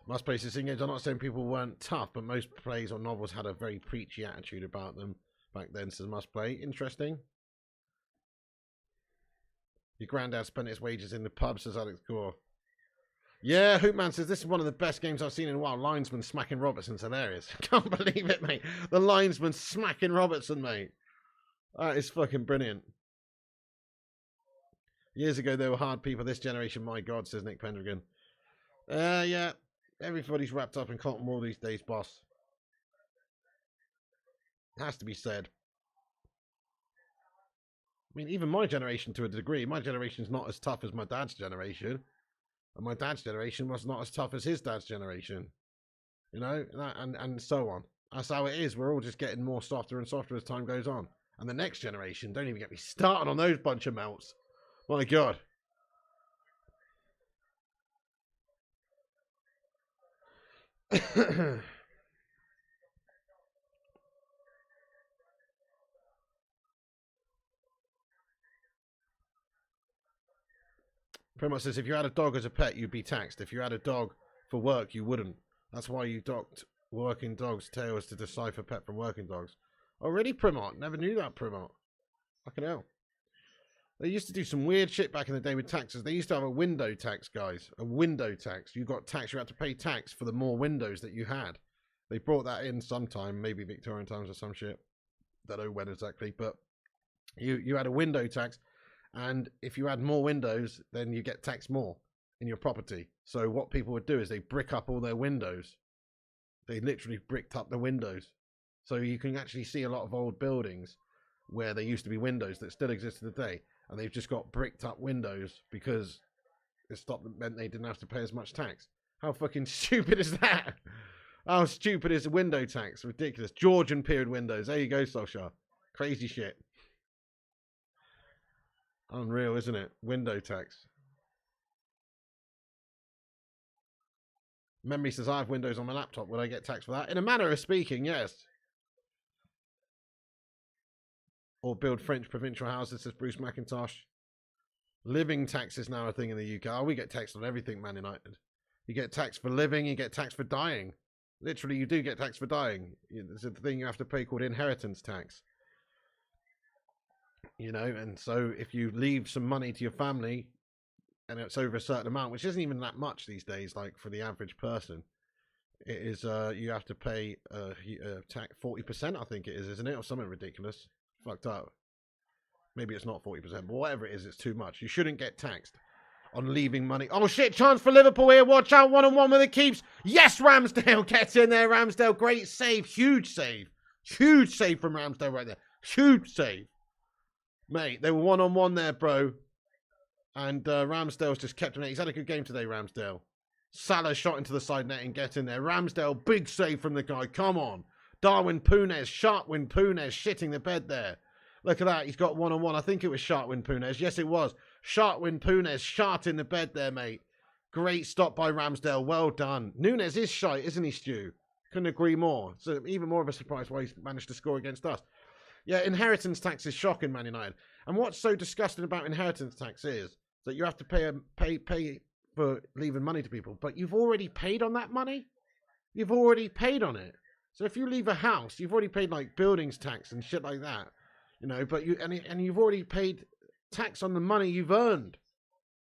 Most places in games, I'm not saying people weren't tough, but most plays or novels had a very preachy attitude about them back then, says Must Play. Interesting. Your granddad spent his wages in the pub, says Alex Gore. Yeah, Hoopman says this is one of the best games I've seen in a while. Linesman smacking Robertson's hilarious. Can't believe it, mate. The linesman smacking Robertson, mate. That is fucking brilliant. Years ago, they were hard people. This generation, my God, says Nick Pendragon. Yeah. Everybody's wrapped up in cotton wool these days, boss. Has to be said. I mean, even my generation, to a degree, my generation's not as tough as my dad's generation. And my dad's generation was not as tough as his dad's generation. You know, and so on. That's how it is. We're all just getting more softer and softer as time goes on. And the next generation, don't even get me started on those bunch of melts. My God. Pretty much says if you had a dog as a pet, you'd be taxed. If you had a dog for work, you wouldn't. That's why you docked working dogs' tails to decipher pet from working dogs. Oh, really, Primot? Never knew that, Primot. Fucking hell. They used to do some weird shit back in the day with taxes. They used to have a window tax, guys. A window tax. You got tax. You had to pay tax for the more windows that you had. They brought that in sometime, maybe Victorian times or some shit. Don't know when exactly, but you had a window tax, and if you had more windows, then you get taxed more in your property. So what people would do is they brick up all their windows. They literally bricked up the windows. So you can actually see a lot of old buildings where there used to be windows that still exist today, and they've just got bricked up windows because it meant they didn't have to pay as much tax. How fucking stupid is that? How stupid is the window tax? Ridiculous. Georgian period windows. There you go, Solskjaer. Crazy shit. Unreal, isn't it? Window tax. Memory says I have Windows on my laptop. Would I get taxed for that? In a manner of speaking, yes. Or build French provincial houses, says Bruce McIntosh. Living tax is now a thing in the UK. Oh, we get taxed on everything, Man United. You get taxed for living, you get taxed for dying. Literally, you do get taxed for dying. There's a thing you have to pay called inheritance tax. You know, and so if you leave some money to your family, and it's over a certain amount, which isn't even that much these days, like for the average person, it is, you have to pay tax 40%, I think it is, isn't it? Or something ridiculous. Fucked up. Maybe it's not 40%, but whatever it is, it's too much. You shouldn't get taxed on leaving money. Oh shit, chance for Liverpool here. Watch out, 1-on-1 with the keeps. Yes, Ramsdale gets in there. Ramsdale, great save. Huge save. Huge save from Ramsdale right there. Huge save. Mate, they were one-on-one there, bro. And Ramsdale's just kept him there. He's had a good game today, Ramsdale. Salah shot into the side net and get in there. Ramsdale, big save from the guy. Come on. Darwin Punez, Sharkwin Punez, shitting the bed there. Look at that. He's got one-on-one. I think it was Sharkwin Punez. Yes, it was. Sharkwin Punez, shot in the bed there, mate. Great stop by Ramsdale. Well done. Nunes is shite, isn't he, Stu? Couldn't agree more. So even more of a surprise why he's managed to score against us. Yeah, inheritance tax is shocking, Man United. And what's so disgusting about inheritance tax is that you have to pay for leaving money to people, but you've already paid on that money. You've already paid on it. So if you leave a house, you've already paid like buildings tax and shit like that, you know. But you've already paid tax on the money you've earned.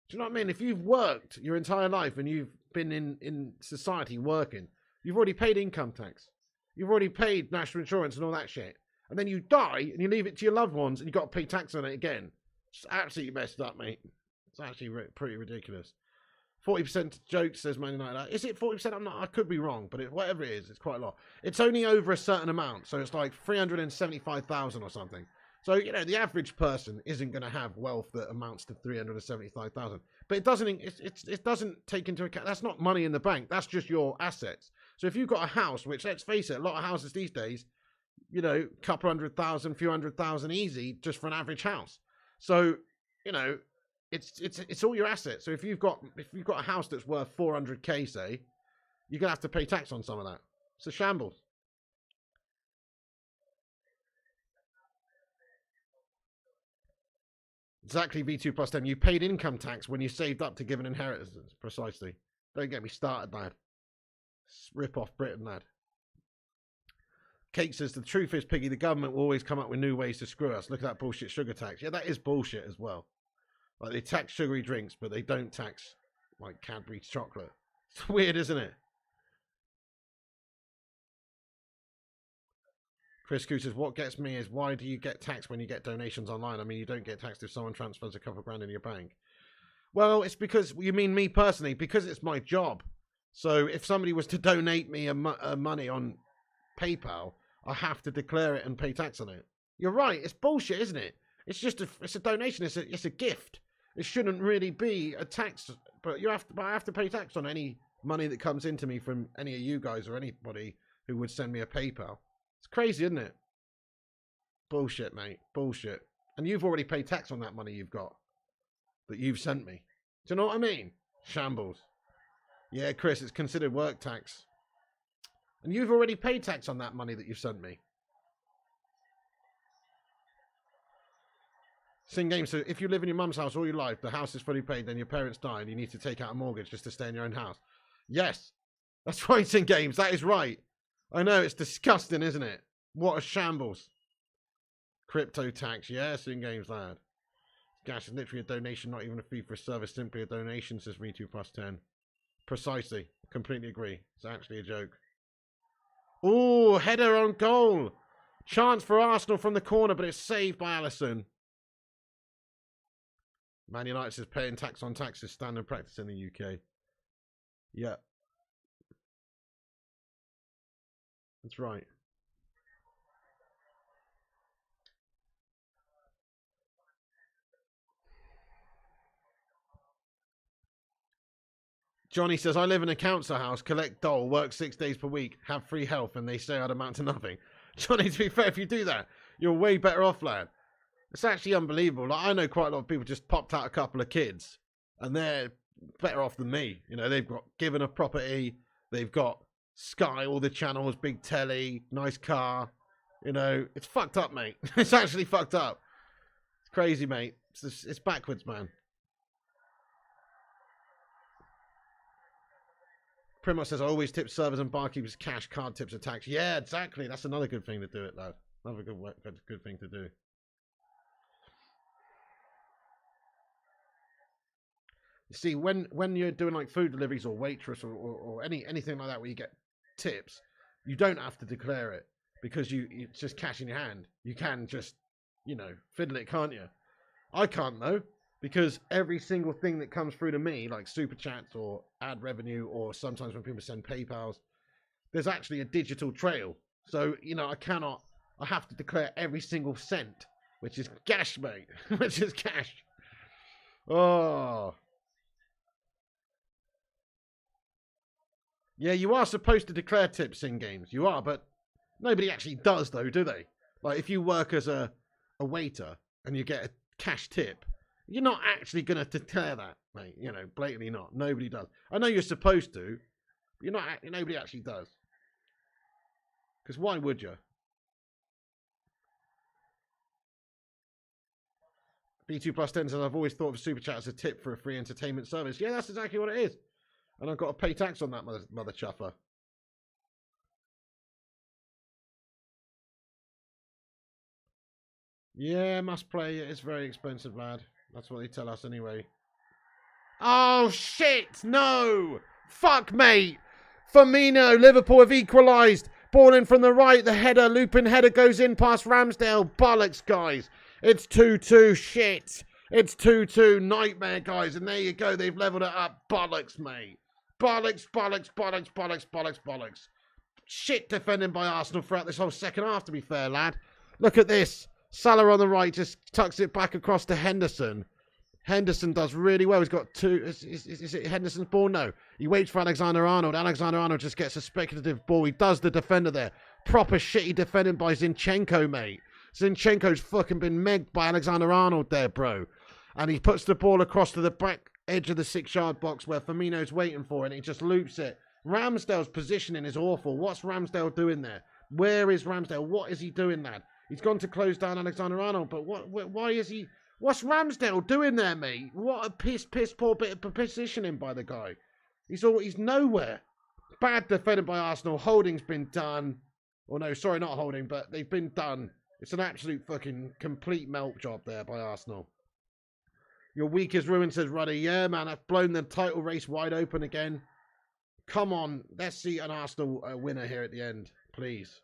Do you know what I mean? If you've worked your entire life and you've been in society working, you've already paid income tax. You've already paid national insurance and all that shit. And then you die and you leave it to your loved ones and you've got to pay tax on it again. It's absolutely messed up, mate. It's actually pretty ridiculous. 40% joke, says Man United. Is it 40%? I could be wrong, but whatever it is, it's quite a lot. It's only over a certain amount, so it's like 375,000 or something. So, you know, the average person isn't going to have wealth that amounts to 375,000. But it doesn't take into account, that's not money in the bank, that's just your assets. So if you've got a house, which, let's face it, a lot of houses these days, you know, couple 100,000, few 100,000 easy just for an average house. So, you know, it's all your assets. So if you've got a house that's worth 400k, say, you're gonna have to pay tax on some of that. It's a shambles. Exactly, V2 plus 10. You paid income tax when you saved up to give an inheritance. Precisely. Don't get me started, lad. Rip off Britain, lad. Kate says, the truth is, Piggy, the government will always come up with new ways to screw us. Look at that bullshit sugar tax. Yeah, that is bullshit as well. Like, they tax sugary drinks, but they don't tax, like, Cadbury's chocolate. It's weird, isn't it? Chris Koo says, what gets me is, why do you get taxed when you get donations online? I mean, you don't get taxed if someone transfers a couple of grand in your bank. Well, it's because, you mean me personally, because it's my job. So if somebody was to donate me a money on PayPal, I have to declare it and pay tax on it. You're right. It's bullshit, isn't it? It's just it's a donation. It's a gift. It shouldn't really be a tax, but I have to pay tax on any money that comes into me from any of you guys or anybody who would send me a PayPal. It's crazy, isn't it? Bullshit, mate. Bullshit. And you've already paid tax on that money you've got that you've sent me. Do you know what I mean? Shambles. Yeah, Chris, it's considered work tax. And you've already paid tax on that money that you've sent me. Sing game. So if you live in your mum's house all your life, the house is fully paid, then your parents die and you need to take out a mortgage just to stay in your own house. Yes. That's right, Sing Games. That is right. I know, it's disgusting, isn't it? What a shambles. Crypto tax. Yeah, Sing Games, lad. Gas is literally a donation, not even a fee for a service, simply a donation, says V2 plus 10. Precisely. Completely agree. It's actually a joke. Ooh, header on goal. Chance for Arsenal from the corner, but it's saved by Alisson. Man United says paying tax on tax is standard practice in the UK. Yeah. That's right. Johnny says, I live in a council house, collect dole, work 6 days per week, have free health, and they say I'd amount to nothing. Johnny, to be fair, if you do that, you're way better off, lad. It's actually unbelievable. Like, I know quite a lot of people just popped out a couple of kids, and they're better off than me. You know, they've got given a property, they've got Sky, all the channels, big telly, nice car. You know, it's fucked up, mate. It's actually fucked up. It's crazy, mate. It's backwards, man. Primos says, I always tip servers and barkeepers cash, card tips are tax. Yeah, exactly. That's another good thing to do it, lad. Another good thing to do. You see, when you're doing like food deliveries or waitress or anything like that where you get tips, you don't have to declare it because it's just cash in your hand. You can just, you know, fiddle it, can't you? I can't though, because every single thing that comes through to me, like super chats or ad revenue, or sometimes when people send PayPals, there's actually a digital trail. So, you know, I have to declare every single cent, which is cash, mate. Which is cash. Oh. Yeah, you are supposed to declare tips in games. You are, but nobody actually does, though, do they? Like, if you work as a waiter and you get a cash tip, you're not actually going to declare that, mate. You know, blatantly not. Nobody does. I know you're supposed to, but you're not. Nobody actually does. Because why would you? B2 Plus 10 says, I've always thought of Super Chat as a tip for a free entertainment service. Yeah, that's exactly what it is. And I've got to pay tax on that, mother chuffer. Yeah, must play. It's very expensive, lad. That's what they tell us anyway. Oh, shit! No! Fuck, mate! Firmino, Liverpool have equalised. Ball in from the right. The header, looping header goes in past Ramsdale. Bollocks, guys. It's 2-2. Shit. It's 2-2. Nightmare, guys. And there you go. They've levelled it up. Bollocks, mate. Bollocks, bollocks, bollocks, bollocks, bollocks, bollocks. Shit defending by Arsenal throughout this whole second half, to be fair, lad. Look at this. Salah on the right just tucks it back across to Henderson. Henderson does really well. He's got two. Is it Henderson's ball? No. He waits for Alexander-Arnold. Alexander-Arnold just gets a speculative ball. He does the defender there. Proper shitty defending by Zinchenko, mate. Zinchenko's fucking been megged by Alexander-Arnold there, bro. And he puts the ball across to the back edge of the 6-yard box where Firmino's waiting for it, and he just loops it. Ramsdale's positioning is awful. What's Ramsdale doing there? Where is Ramsdale? What is he doing, lad? He's gone to close down Alexander-Arnold, but why is he... What's Ramsdale doing there, mate? What a piss poor bit of positioning by the guy. He's nowhere. Bad defended by Arsenal. Holding's been done. Or no, sorry, not holding, but they've been done. It's an absolute fucking complete melt job there by Arsenal. Your weak as ruin, says Ruddy. Yeah, man, I've blown the title race wide open again. Come on, let's see an Arsenal winner here at the end, please.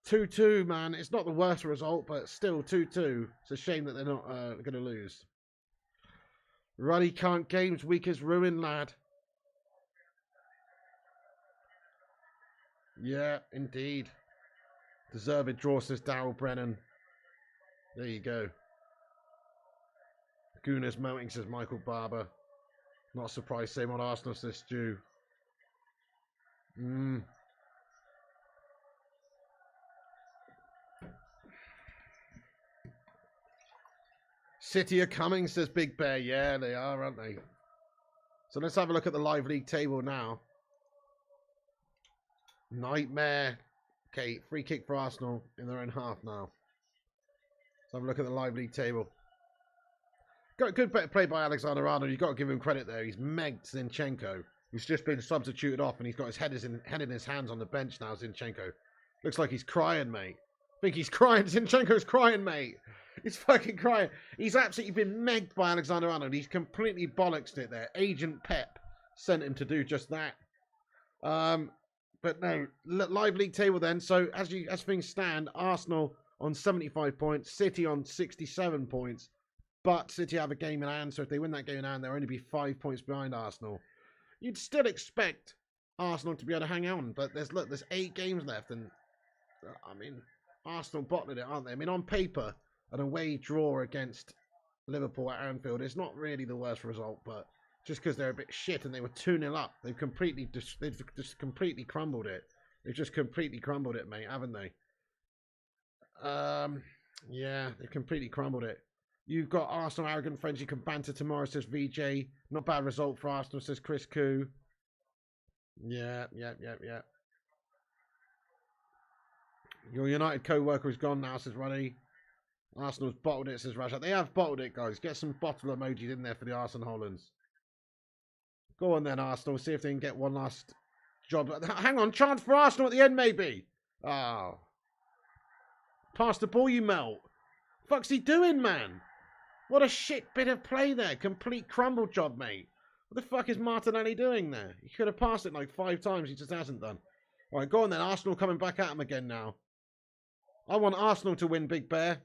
2-2, man. It's not the worst result, but still 2-2. It's a shame that they're not going to lose. Ruddy can't games. Weak as ruin, lad. Yeah, indeed. Deserved draw, says Daryl Brennan. There you go. Gooners melting, says Michael Barber. Not surprised. Same on Arsenal, says Stu. City are coming, says Big Bear. Yeah, they are, aren't they? So let's have a look at the live league table now. Nightmare. Okay, free kick for Arsenal in their own half now. Let's have a look at the live league table. Got good play by Alexander-Arnold. You've got to give him credit there. He's megged Zinchenko, who's just been substituted off, and he's got his head in his hands on the bench now, Zinchenko. Looks like he's crying, mate. I think he's crying. Zinchenko's crying, mate. He's fucking crying. He's absolutely been megged by Alexander-Arnold. He's completely bollocksed it there. Agent Pep sent him to do just that. But no, live league table then. So as things stand, Arsenal on 75 points, City on 67 points. But City have a game in hand, so if they win that game in hand, they'll only be 5 points behind Arsenal. You'd still expect Arsenal to be able to hang on, but there's 8 games left, and I mean, Arsenal bottled it, aren't they? I mean, on paper, an away draw against Liverpool at Anfield is not really the worst result, but just because they're a bit shit and they were 2-0 up, they've just completely crumbled it. They've just completely crumbled it, mate, haven't they? Yeah, they've completely crumbled it. You've got Arsenal arrogant friends you can banter tomorrow, says VJ. Not bad result for Arsenal, says Chris Koo. Yeah. Your United co-worker is gone now, says Ronnie. Arsenal's bottled it, says Rashad. They have bottled it, guys. Get some bottle emojis in there for the Arsenal Hollands. Go on then, Arsenal. See if they can get one last job. Hang on, chance for Arsenal at the end, maybe. Oh. Pass the ball, you melt. Fuck's he doing, man? What a shit bit of play there. Complete crumble job, mate. What the fuck is Martinelli doing there? He could have passed it like 5 times. He just hasn't done. All right, go on then. Arsenal coming back at him again now. I want Arsenal to win, Big Bear.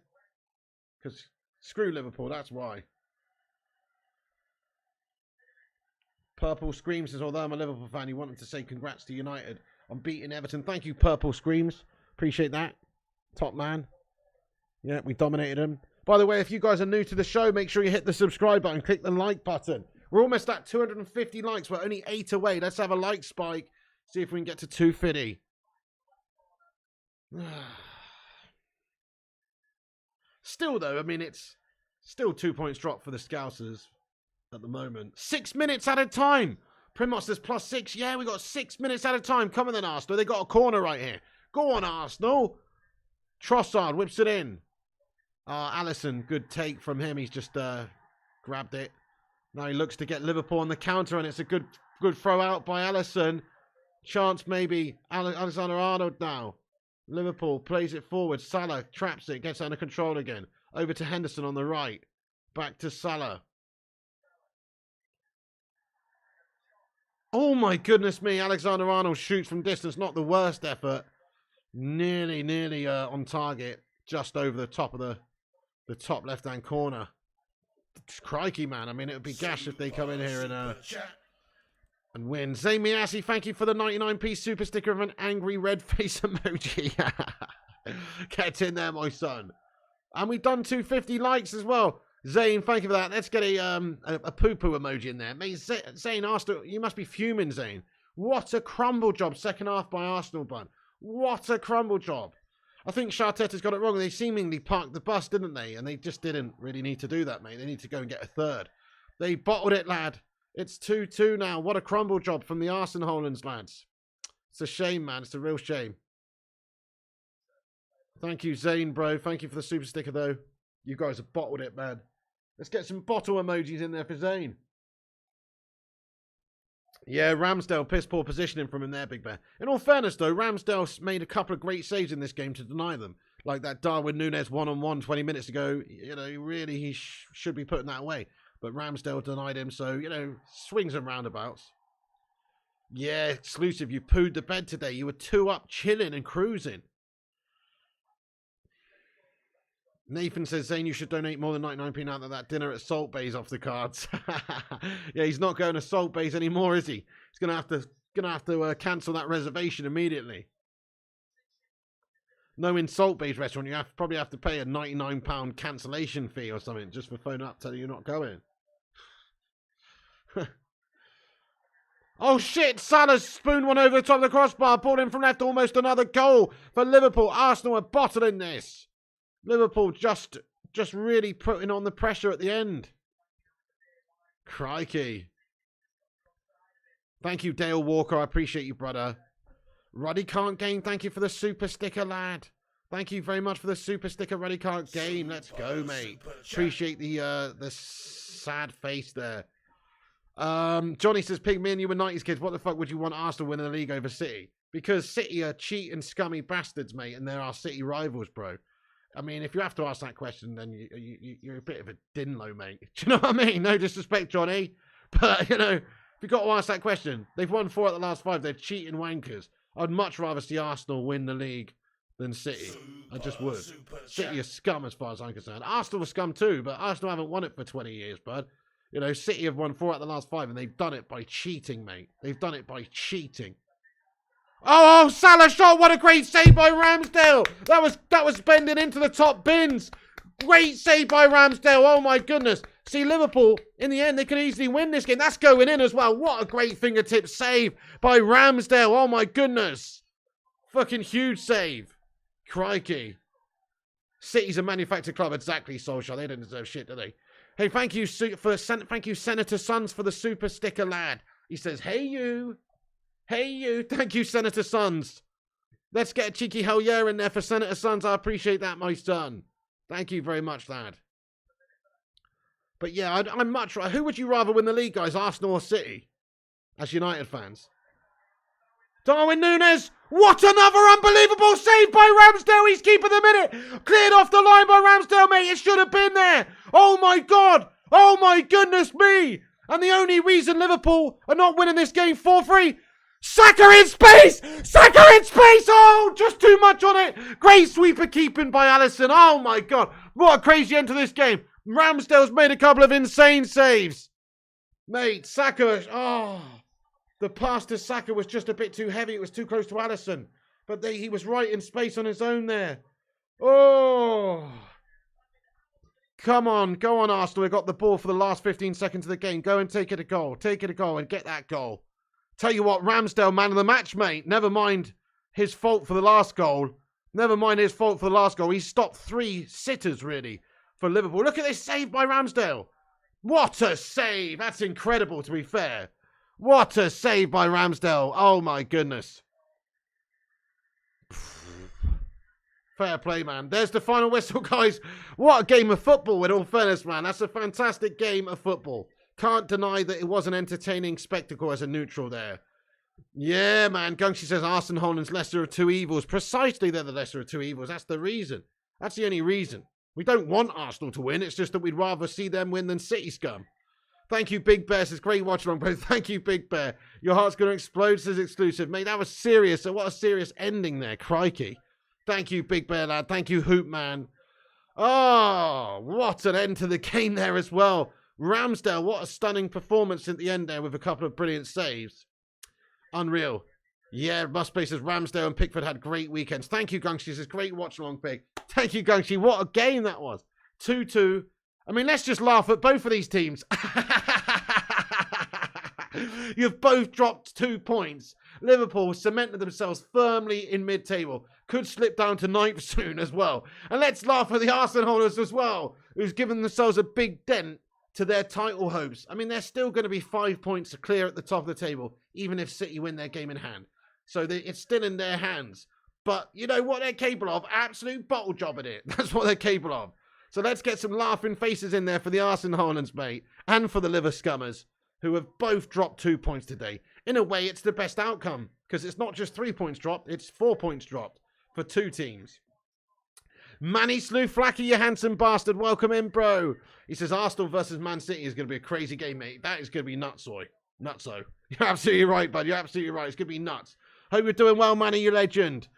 Because screw Liverpool, that's why. Purple Scream says, although I'm a Liverpool fan, you want him to say congrats to United. on beating Everton. Thank you, Purple Screams. Appreciate that. Top man. Yeah, we dominated him. By the way, if you guys are new to the show, make sure you hit the subscribe button. Click the like button. We're almost at 250 likes. We're only 8 away. Let's have a like spike. See if we can get to 250. Still, though, I mean, it's still 2 points drop for the Scousers at the moment. 6 minutes at a time. Primos says +6. Yeah, we got 6 minutes at a time. Come on then, Arsenal. They got a corner right here. Go on, Arsenal. Trossard whips it in. Alisson, good take from him. He's just grabbed it. Now he looks to get Liverpool on the counter, and it's a good throw out by Alisson. Chance maybe. Alexander-Arnold now. Liverpool plays it forward. Salah traps it, gets under control again. Over to Henderson on the right. Back to Salah. Oh my goodness me. Alexander-Arnold shoots from distance. Not the worst effort. Nearly on target. Just over the top of the top left-hand corner. Crikey, man. I mean, it would be gash if they come in here and win. Zay Miyasi, thank you for the 99p super sticker of an angry red face emoji. Get in there, my son. And we've done 250 likes as well. Zane, thank you for that. Let's get a poo-poo emoji in there. Mate, Zane, Arsenal, you must be fuming, Zane. What a crumble job. Second half by Arsenal, bun. What a crumble job. I think Arteta's got it wrong. They seemingly parked the bus, didn't they? And they just didn't really need to do that, mate. They need to go and get a third. They bottled it, lad. It's 2-2 now. What a crumble job from the Arsenal-Hollands, lads. It's a shame, man. It's a real shame. Thank you, Zane, bro. Thank you for the super sticker, though. You guys have bottled it, man. Let's get some bottle emojis in there for Zane. Yeah, Ramsdale, piss poor positioning from him there, Big Bear. In all fairness, though, Ramsdale made a couple of great saves in this game to deny them. Like that Darwin Núñez one-on-one 20 minutes ago. You know, really, he should be putting that away. But Ramsdale denied him, so, you know, swings and roundabouts. Yeah, exclusive, you pooed the bed today. You were 2 up, chilling and cruising. Nathan says, Zane, you should donate more than 99p now that dinner at Salt Bay's off the cards. Yeah, he's not going to Salt Bay's anymore, is he? He's going to have to cancel that reservation immediately. No, in Salt Bay's restaurant, you probably have to pay a £99 cancellation fee or something just for phoning up telling you you're not going. Oh shit, Salah's spooned one over the top of the crossbar, pulled in from left, almost another goal for Liverpool. Arsenal are bottling this. Liverpool just really putting on the pressure at the end. Crikey. Thank you, Dale Walker. I appreciate you, brother. Ruddy Can't Game, thank you for the super sticker, lad. Thank you very much for the super sticker, Ruddy Can't Game. Let's go, mate. Appreciate the sad face there. Johnny says, Pigman, you were 90s kids. What the fuck would you want Arsenal winning the league over City? Because City are cheating, scummy bastards, mate, and they're our City rivals, bro. I mean, if you have to ask that question, then you're a bit of a dinlo, mate. Do you know what I mean? No disrespect, Johnny. But, you know, if you've got to ask that question, they've won 4 out of the last 5. They're cheating wankers. I'd much rather see Arsenal win the league than City. I just would. City are scum as far as I'm concerned. Arsenal are scum too, but Arsenal haven't won it for 20 years, bud. You know, City have won 4 out of the last 5, and they've done it by cheating, mate. They've done it by cheating. Oh, Salah shot. What a great save by Ramsdale. That was bending into the top bins. Great save by Ramsdale. Oh, my goodness. See, Liverpool, in the end, they could easily win this game. That's going in as well. What a great fingertip save by Ramsdale. Oh, my goodness. Fucking huge save. Crikey. City's a manufactured club. Exactly, Solskjaer. They don't deserve shit, do they? Hey, thank you, Senator Sons, for the super sticker, lad. He says, hey, you. Hey, you. Thank you, Senator Sons. Let's get a cheeky hell yeah in there for Senator Sons. I appreciate that, my son. Thank you very much, lad. But yeah, I'm much right. Who would you rather win the league, guys? Arsenal or City? As United fans. Darwin Núñez. What another unbelievable save by Ramsdale. He's keeping the minute. Cleared off the line by Ramsdale, mate. It should have been there. Oh, my God. Oh, my goodness me. And the only reason Liverpool are not winning this game 4-3... Saka in space! Saka in space! Oh, just too much on it. Great sweeper keeping by Alisson. Oh, my God. What a crazy end to this game. Ramsdale's made a couple of insane saves. Mate, Saka. Oh. The pass to Saka was just a bit too heavy. It was too close to Alisson. But he was right in space on his own there. Oh! Come on, go on, Arsenal. We've got the ball for the last 15 seconds of the game. Go and take it a goal. Take it a goal and get that goal. Tell you what, Ramsdale, man of the match, mate. Never mind his fault for the last goal. Never mind his fault for the last goal. He stopped 3 sitters, really, for Liverpool. Look at this save by Ramsdale. What a save. That's incredible, to be fair. What a save by Ramsdale. Oh, my goodness. Fair play, man. There's the final whistle, guys. What a game of football, in all fairness, man. That's a fantastic game of football. Can't deny that it was an entertaining spectacle as a neutral there. Yeah, man. Gungshi says Arsene Holland's lesser of two evils. Precisely, they're the lesser of two evils. That's the reason. That's the only reason. We don't want Arsenal to win. It's just that we'd rather see them win than City scum. Thank you, Big Bear. Says great watch along, bro. Thank you, Big Bear. Your heart's going to explode, says exclusive. Mate, that was serious. So what a serious ending there. Crikey. Thank you, Big Bear lad. Thank you, Hoop Man. Oh, what an end to the game there as well. Ramsdale, what a stunning performance at the end there with a couple of brilliant saves. Unreal. Yeah, Musplay says Ramsdale and Pickford had great weekends. Thank you, Gungshi. Says great watch along, Big. Thank you, Gungshi. What a game that was. 2-2. I mean, let's just laugh at both of these teams. You've both dropped 2 points. Liverpool cemented themselves firmly in mid-table. Could slip down to 9th soon as well. And let's laugh at the Arsenal holders as well, who's given themselves a big dent to their title hopes. I mean, they're still going to be 5 points clear at the top of the table, even if City win their game in hand. So it's still in their hands. But you know what they're capable of? Absolute bottle job at it. That's what they're capable of. So let's get some laughing faces in there for the Arsenal Hollands, mate, and for the Liver Scummers, who have both dropped 2 points today. In a way, it's the best outcome, because it's not just 3 points dropped, it's 4 points dropped for 2 teams. Manny Slew Flacky, you handsome bastard. Welcome in, bro. He says Arsenal versus Man City is going to be a crazy game, mate. That is going to be nutso. Nutso. You're absolutely right, bud. You're absolutely right. It's going to be nuts. Hope you're doing well, Manny, you legend.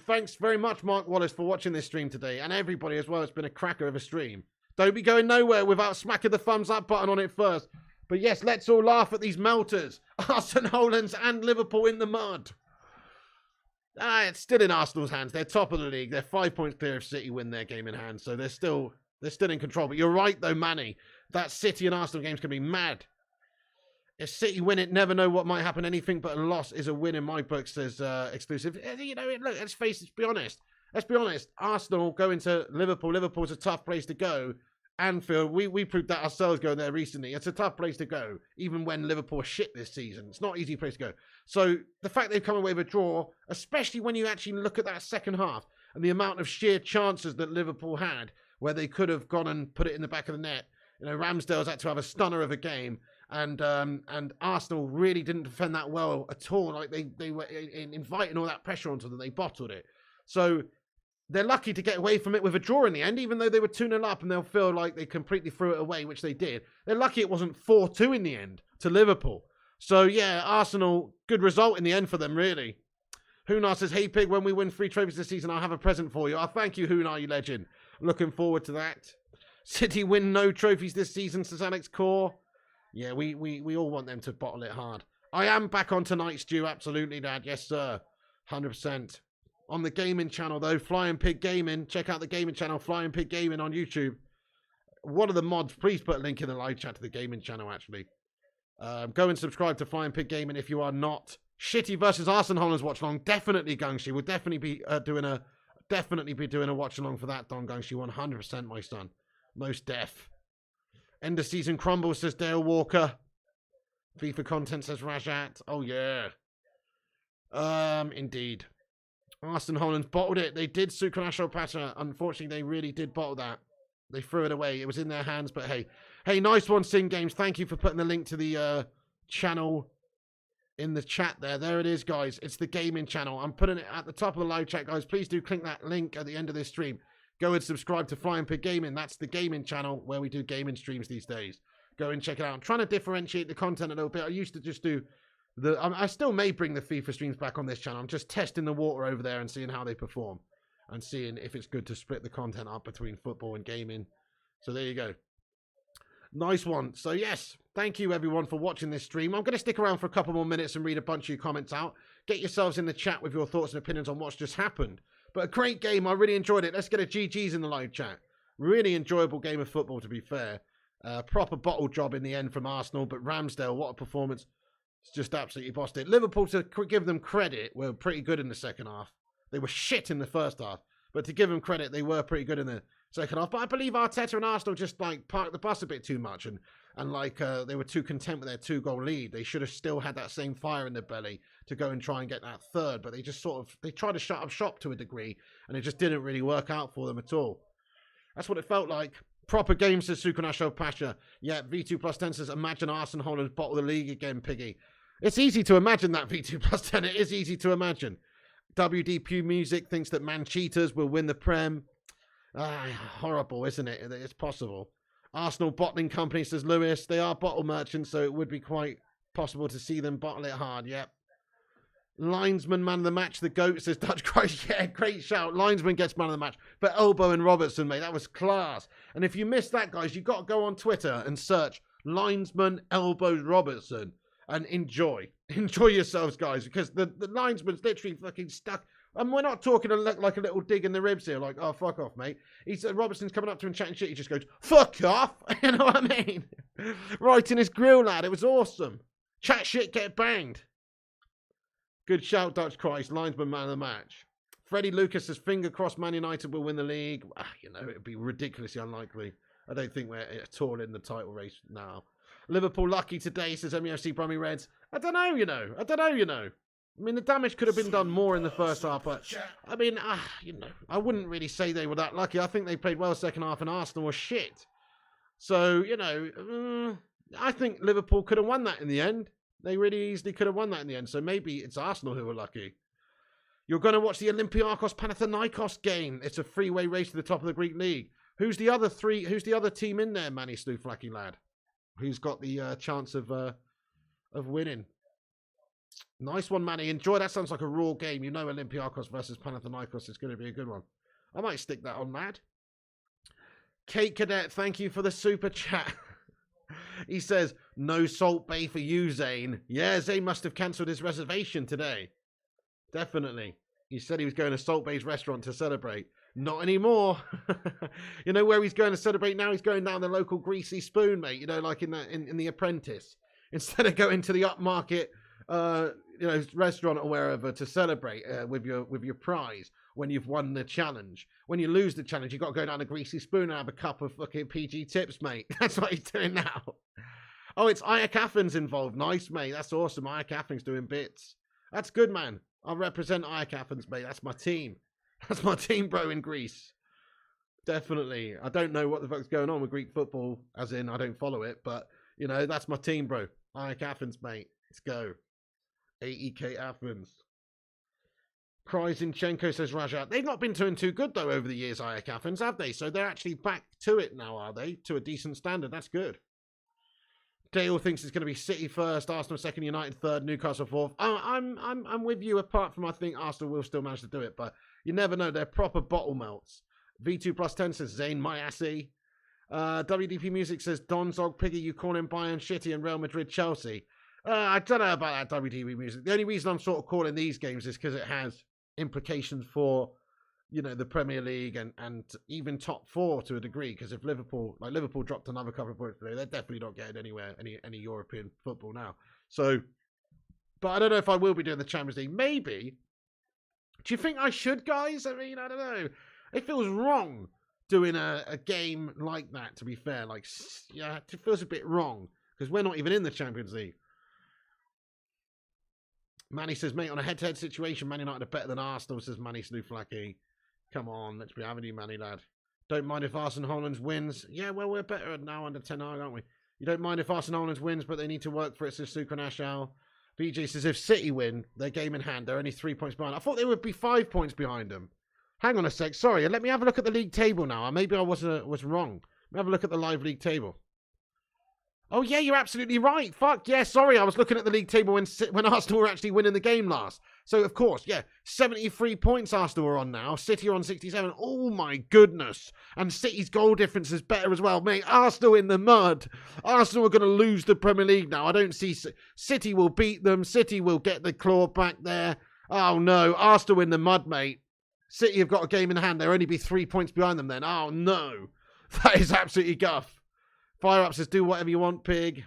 Thanks very much, Mark Wallace, for watching this stream today, and everybody as well. It's been a cracker of a stream. Don't be going nowhere without smacking the thumbs up button on it first. But yes, let's all laugh at these melters. Arsenal Hollands and Liverpool in the mud. It's still in Arsenal's hands. They're top of the league. They're 5 points clear if City win their game in hand. So they're still in control. But you're right, though, Manny. That City and Arsenal game's going to be mad. If City win it, never know what might happen. Anything but a loss is a win in my book, says exclusive. You know, look, let's face it, let's be honest. Let's be honest. Arsenal go into Liverpool. Liverpool's a tough place to go. Anfield, we proved that ourselves going there recently. It's a tough place to go, even when Liverpool are shit this season. It's not an easy place to go. So the fact they've come away with a draw, especially when you actually look at that second half and the amount of sheer chances that Liverpool had, where they could have gone and put it in the back of the net. You know, Ramsdale's had to have a stunner of a game, and Arsenal really didn't defend that well at all. Like they were inviting all that pressure onto them. They bottled it. So they're lucky to get away from it with a draw in the end, even though they were 2-0 up and they'll feel like they completely threw it away, which they did. They're lucky it wasn't 4-2 in the end to Liverpool. So, yeah, Arsenal, good result in the end for them, really. Hunar says, hey, Pig, when we win 3 trophies this season, I'll have a present for you. Oh, thank you, Hunar, you legend. Looking forward to that. City win no trophies this season, says Alex Core. Yeah, we all want them to bottle it hard. I am back on tonight, Stu, absolutely, Dad. Yes, sir. 100%. On the gaming channel, though, Flying Pig Gaming. Check out the gaming channel, Flying Pig Gaming on YouTube. One of the mods, please put a link in the live chat to the gaming channel, actually. Go and subscribe to Flying Pig Gaming if you are not. Shitty versus Arsenal Hollands watch along. Definitely, Gungshi. We'll definitely be doing a watch along for that, Don Gungshi. 100%, my son. Most def. End of season crumbles, says Dale Walker. FIFA content, says Rajat. Oh, yeah. Indeed. Arsenal Hollands bottled it. They did Sukrasho Pata. Unfortunately, they really did bottle that. They threw it away. It was in their hands, but hey. Hey, nice one, Sing Games. Thank you for putting the link to the channel in the chat there. There it is, guys. It's the gaming channel. I'm putting it at the top of the live chat, guys. Please do click that link at the end of this stream. Go and subscribe to Flying Pig Gaming. That's the gaming channel where we do gaming streams these days. Go and check it out. I'm trying to differentiate the content a little bit. I used to just do I still may bring the FIFA streams back on this channel. I'm just testing the water over there and seeing how they perform and seeing if it's good to split the content up between football and gaming. So there you go. Nice one. So, yes, thank you, everyone, for watching this stream. I'm going to stick around for a couple more minutes and read a bunch of your comments out. Get yourselves in the chat with your thoughts and opinions on what's just happened. But a great game. I really enjoyed it. Let's get a GG's in the live chat. Really enjoyable game of football, to be fair. Proper bottle job in the end from Arsenal. But Ramsdale, what a performance. It's just absolutely bossed it. Liverpool, to give them credit, were pretty good in the second half. They were shit in the first half. But to give them credit, they were pretty good in the second half. But I believe Arteta and Arsenal just like parked the bus a bit too much, and they were too content with their 2-goal lead. They should have still had that same fire in their belly to go and try and get that third. But they just they tried to shut up shop to a degree, and it just didn't really work out for them at all. That's what it felt like. Proper game, says Sukanasho Pasha. Yeah, V2 plus 10 says, imagine Arsenal Holland bottle the league again, Piggy. It's easy to imagine that, V2 plus 10. It is easy to imagine. WDP Music thinks that Man Cheaters will win the Prem. Horrible, isn't it? It's possible. Arsenal Bottling Company, says Lewis. They are bottle merchants, so it would be quite possible to see them bottle it hard. Yep. Linesman, man of the match. The GOAT, says Dutch Christ. Yeah, great shout. Linesman gets man of the match. But Elbow and Robertson, mate, that was class. And if you missed that, guys, you've got to go on Twitter and search Linesman Elbows Robertson and enjoy. Enjoy yourselves, guys, because the linesman's literally fucking stuck. And we're not talking like a little dig in the ribs here, like, oh, fuck off, mate. He said Robertson's coming up to him chatting shit. He just goes, fuck off. You know what I mean? Right in his grill, lad. It was awesome. Chat shit, get banged. Good shout, Dutch Christ. Linesman, man of the match. Freddie Lucas says, finger crossed Man United will win the league. It'd be ridiculously unlikely. I don't think we're at all in the title race now. Liverpool lucky today, says MEFC Brummy Reds. I don't know, you know. I mean, the damage could have been done more in the first half, but, I mean, I wouldn't really say they were that lucky. I think they played well second half and Arsenal was shit. So, I think Liverpool could have won that in the end. They really easily could have won that in the end. So maybe it's Arsenal who were lucky. You're going to watch the Olympiakos Panathinaikos game. It's a three-way race to the top of the Greek league. Who's the other team in there, Manny Slouflaki lad? Who's got the chance of winning? Nice one, Manny. Enjoy. That sounds like a raw game. You know, Olympiakos versus Panathinaikos is going to be a good one. I might stick that on, lad. Kate Cadet, thank you for the super chat. He says, no Salt Bay for you, Zane. Yeah, Zane must have cancelled his reservation today. Definitely. He said he was going to Salt Bay's restaurant to celebrate. Not anymore. You know where he's going to celebrate now? He's going down the local Greasy Spoon, mate. You know, like in The Apprentice. Instead of going to the upmarket, restaurant or wherever to celebrate with your prize when you've won the challenge. When you lose the challenge, you've got to go down the Greasy Spoon and have a cup of fucking PG tips, mate. That's what he's doing now. Oh, it's Ayak Athens involved. Nice, mate. That's awesome. Ayak Athens doing bits. That's good, man. I represent Ayak Athens, mate. That's my team. That's my team, bro, in Greece. Definitely. I don't know what the fuck's going on with Greek football, as in I don't follow it, but, that's my team, bro. Ayak Athens, mate. Let's go. AEK Athens. Kryzinchenko, says Rajat. They've not been doing too good, though, over the years, Ayak Athens, have they? So they're actually back to it now, are they? To a decent standard. That's good. Dale thinks it's going to be City first, Arsenal second, United third, Newcastle fourth. I'm with you, apart from I think Arsenal will still manage to do it, but you never know. They're proper bottle melts. V2 plus 10 says Zayn Mayassi. WDP Music says Donzog Piggy, you call him Bayern shitty and Real Madrid Chelsea. I don't know about that WDP Music. The only reason I'm sort of calling these games is because it has implications for, the Premier League and even top four to a degree. Because if Liverpool dropped another couple of points today, they're definitely not getting anywhere, any European football now. So, but I don't know if I will be doing the Champions League. Maybe. Do you think I should, guys? I mean, I don't know. It feels wrong doing a game like that, to be fair. Like, yeah, it feels a bit wrong because we're not even in the Champions League. Manny says, mate, on a head-to-head situation, Man United are better than Arsenal, says Manny Slouflaki. Come on, let's be having you, Manny, lad. Don't mind if Arsenal Holland wins. Yeah, well, we're better now under 10 Hag, aren't we? You don't mind if Arsenal Holland wins, but they need to work for it, says Sukan Ashal. BJ says, if City win, their game in hand, they're only 3 points behind. I thought they would be 5 points behind them. Hang on a sec. Sorry, let me have a look at the league table now. Maybe I was wrong. Let me have a look at the live league table. Oh, yeah, you're absolutely right. Fuck, yeah, sorry. I was looking at the league table when Arsenal were actually winning the game last. So, of course, yeah, 73 points Arsenal are on now. City are on 67. Oh, my goodness. And City's goal difference is better as well. Mate, Arsenal in the mud. Arsenal are going to lose the Premier League now. I don't see... City will beat them. City will get the claw back there. Oh, no. Arsenal in the mud, mate. City have got a game in hand. They'll only be 3 points behind them then. Oh, no. That is absolutely guff. Fire Up says, do whatever you want, pig.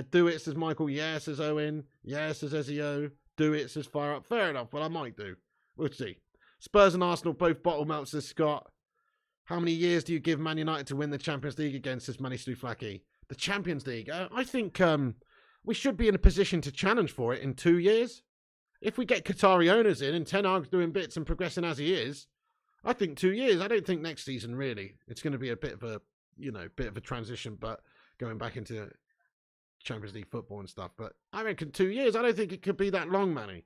Do it, says Michael. Yeah, says Owen. Yeah, says Ezio. Do it, says Fire Up. Fair enough. Well, I might do. We'll see. Spurs and Arsenal both bottle melts, says Scott. How many years do you give Man United to win the Champions League again, says Manny Stouflaki? The Champions League? I think we should be in a position to challenge for it in 2 years. If we get Qatari owners in and Ten Hag's doing bits and progressing as he is, I think 2 years. I don't think next season, really. It's going to be a bit of a bit of a transition, but going back into Champions League football and stuff. But I reckon 2 years. I don't think it could be that long, Manny.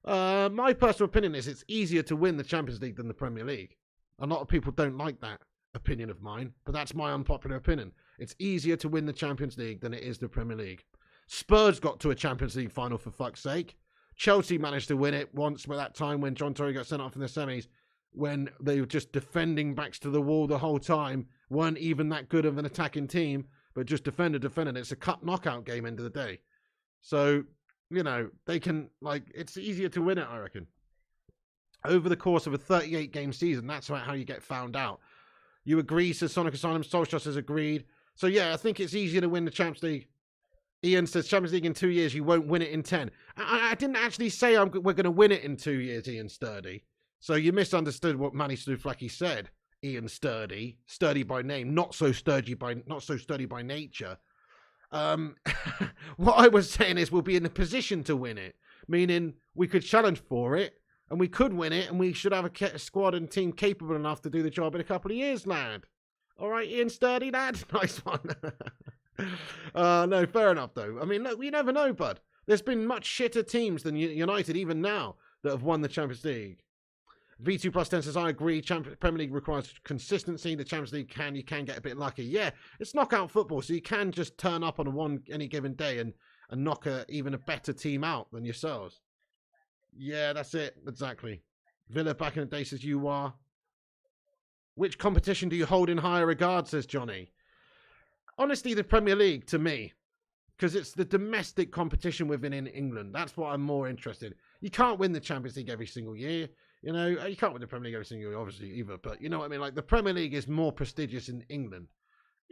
My personal opinion is it's easier to win the Champions League than the Premier League. A lot of people don't like that opinion of mine, but that's my unpopular opinion. It's easier to win the Champions League than it is the Premier League. Spurs got to a Champions League final, for fuck's sake. Chelsea managed to win it once by that time when John Terry got sent off in the semis, when they were just defending backs to the wall the whole time, weren't even that good of an attacking team, but just defended. It's a cut knockout game end of the day. So, they can, it's easier to win it, I reckon. Over the course of a 38-game season, that's how you get found out. You agree, says Sonic Asylum. Solskjaer says agreed. So, yeah, I think it's easier to win the Champions League. Ian says Champions League in 2 years, you won't win it in 10. I didn't actually say we're going to win it in 2 years, Ian Sturdy. So you misunderstood what Manny Stouflaki said. Ian Sturdy by name, not so sturdy by nature. What I was saying is we'll be in a position to win it, meaning we could challenge for it, and we could win it, and we should have a squad and team capable enough to do the job in a couple of years, lad. All right, Ian Sturdy, lad? Nice one. No, fair enough, though. I mean, look, you never know, bud. There's been much shitter teams than United, even now, that have won the Champions League. V2 plus 10 says, I agree. Premier League requires consistency. The Champions League you can get a bit lucky. Yeah, it's knockout football, so you can just turn up on any given day and knock even a better team out than yourselves. Yeah, that's it. Exactly. Villa back in the day says, you are. Which competition do you hold in higher regard, says Johnny? Honestly, the Premier League, to me, because it's the domestic competition within England. That's what I'm more interested in. You can't win the Champions League every single year. You can't win the Premier League every single year, obviously, either. But you know what I mean? Like, the Premier League is more prestigious in England.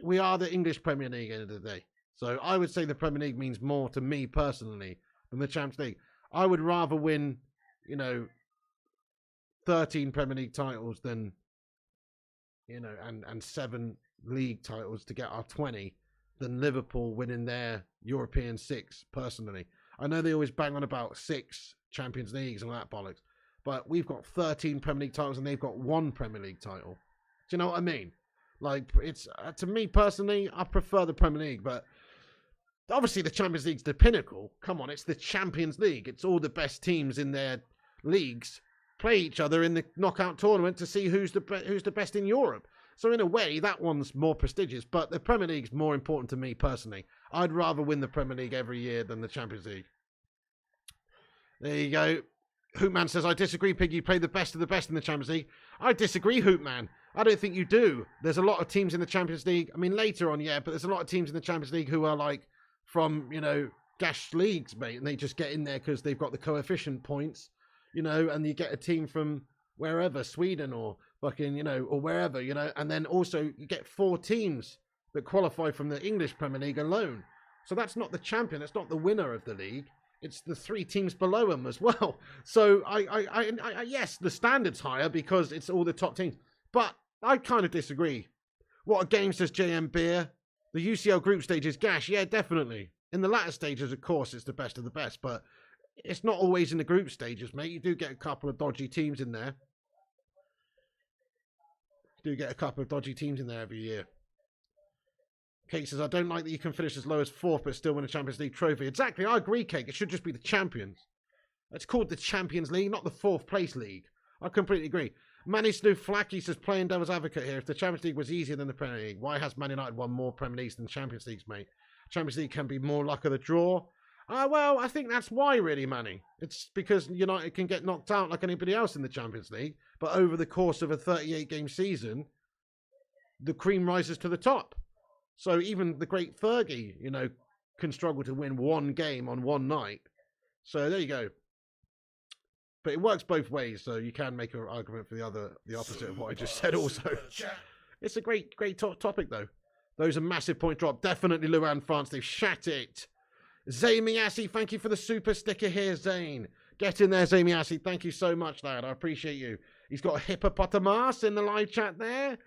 We are the English Premier League at the end of the day. So I would say the Premier League means more to me personally than the Champions League. I would rather win, 13 Premier League titles than, and 7 league titles to get our 20 than Liverpool winning their European 6, personally. I know they always bang on about 6 Champions Leagues and all that bollocks, but we've got 13 Premier League titles and they've got 1 Premier League title. Do you know what I mean? Like, it's to me personally, I prefer the Premier League, but obviously the Champions League's the pinnacle. Come on, it's the Champions League. It's all the best teams in their leagues play each other in the knockout tournament to see who's the best in Europe. So in a way, that one's more prestigious, but the Premier League's more important to me personally. I'd rather win the Premier League every year than the Champions League. There you go. Hoopman says, I disagree, Pig. You play the best of the best in the Champions League. I disagree, Hoopman. I don't think you do. There's a lot of teams in the Champions League. I mean, later on, yeah, but there's a lot of teams in the Champions League who are like from, gash leagues, mate, and they just get in there because they've got the coefficient points, and you get a team from wherever, Sweden or fucking, or wherever, and then also you get 4 teams that qualify from the English Premier League alone. So that's not the champion. That's not the winner of the league. It's the 3 teams below them as well. So I yes, the standard's higher because it's all the top teams. But I kind of disagree. What a game, says JM Beer. The UCL group stage is gash. Yeah, definitely. In the latter stages, of course, it's the best of the best. But it's not always in the group stages, mate. You do get a couple of dodgy teams in there. Every year. Kate says, I don't like that you can finish as low as 4th but still win a Champions League trophy. Exactly, I agree, Kate. It should just be the champions. It's called the Champions League, not the 4th place league. I completely agree. Manny Stouflaki says, playing devil's advocate here. If the Champions League was easier than the Premier League, why has Man United won more Premier Leagues than Champions Leagues, mate? Champions League can be more luck of the draw. Well, I think that's why, really, Manny. It's because United can get knocked out like anybody else in the Champions League, but over the course of a 38-game season, the cream rises to the top. So even the great Fergie, can struggle to win one game on one night. So there you go. But it works both ways, so you can make an argument for the opposite of what I just said also. It's a great topic, though. Those are massive point drop. Definitely Luan France. They've shat it. Zayn Miyasi, thank you for the super sticker here, Zayn. Get in there, Zayn Miyasi. Thank you so much, lad. I appreciate you. He's got a hippopotamus in the live chat there.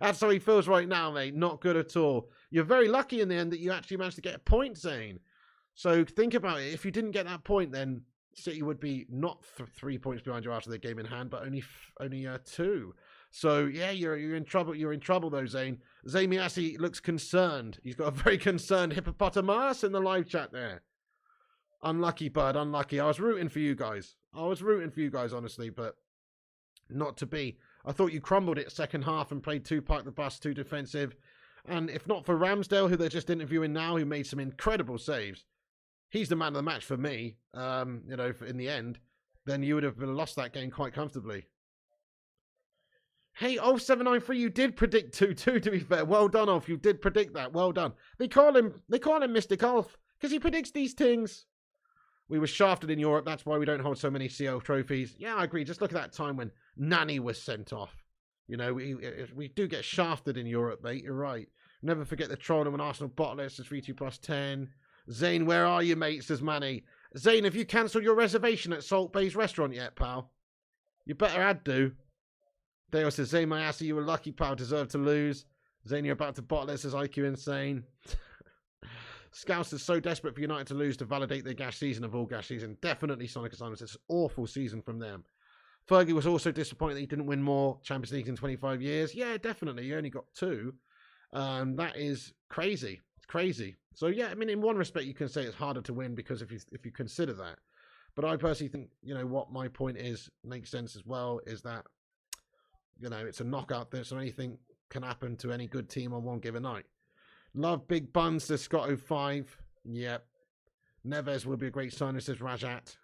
That's how he feels right now, mate. Not good at all. You're very lucky in the end that you actually managed to get a point, Zayn. So think about it. If you didn't get that point, then City would be not 3 points behind you after the game in hand, but only 2. So yeah, you're in trouble. You're in trouble though, Zayn. Zayn Miyasi looks concerned. He's got a very concerned hippopotamus in the live chat there. Unlucky, bud. Unlucky. I was rooting for you guys. Honestly, but not to be. I thought you crumbled it second half and played too park the bus, too defensive. And if not for Ramsdale, who they're just interviewing now, who made some incredible saves, he's the man of the match for me, in the end, then you would have lost that game quite comfortably. Hey, 0793, you did predict 2-2, to be fair. Well done, Ulf. You did predict that. Well done. They call him Mystic Ulf because he predicts these things. We were shafted in Europe. That's why we don't hold so many CL trophies. Yeah, I agree. Just look at that time when Nani was sent off. We do get shafted in Europe, mate. You're right. Never forget the trolling when Arsenal bottle it. Says 3-2+10. Zayn, where are you, mate? Says Manny. Zayn, have you cancelled your reservation at Salt Bay's restaurant yet, pal? You better had do. Dale says, Zayn, my ass, you were lucky, pal. Deserve to lose. Zayn, you're about to bottle it. Says IQ insane. Scouts is so desperate for United to lose to validate their gash season of all gash season. Definitely Sonic Assignments. It's an awful season from them. Fergie was also disappointed that he didn't win more Champions Leagues in 25 years. Yeah, definitely. He only got 2. That is crazy. It's crazy. So, yeah, I mean, in one respect, you can say it's harder to win because if you consider that. But I personally think, what my point is, makes sense as well, is that, it's a knockout there, so anything can happen to any good team on one given night. Love Big Buns, says Scott 05. Yep. Neves would be a great signer, says Rajat.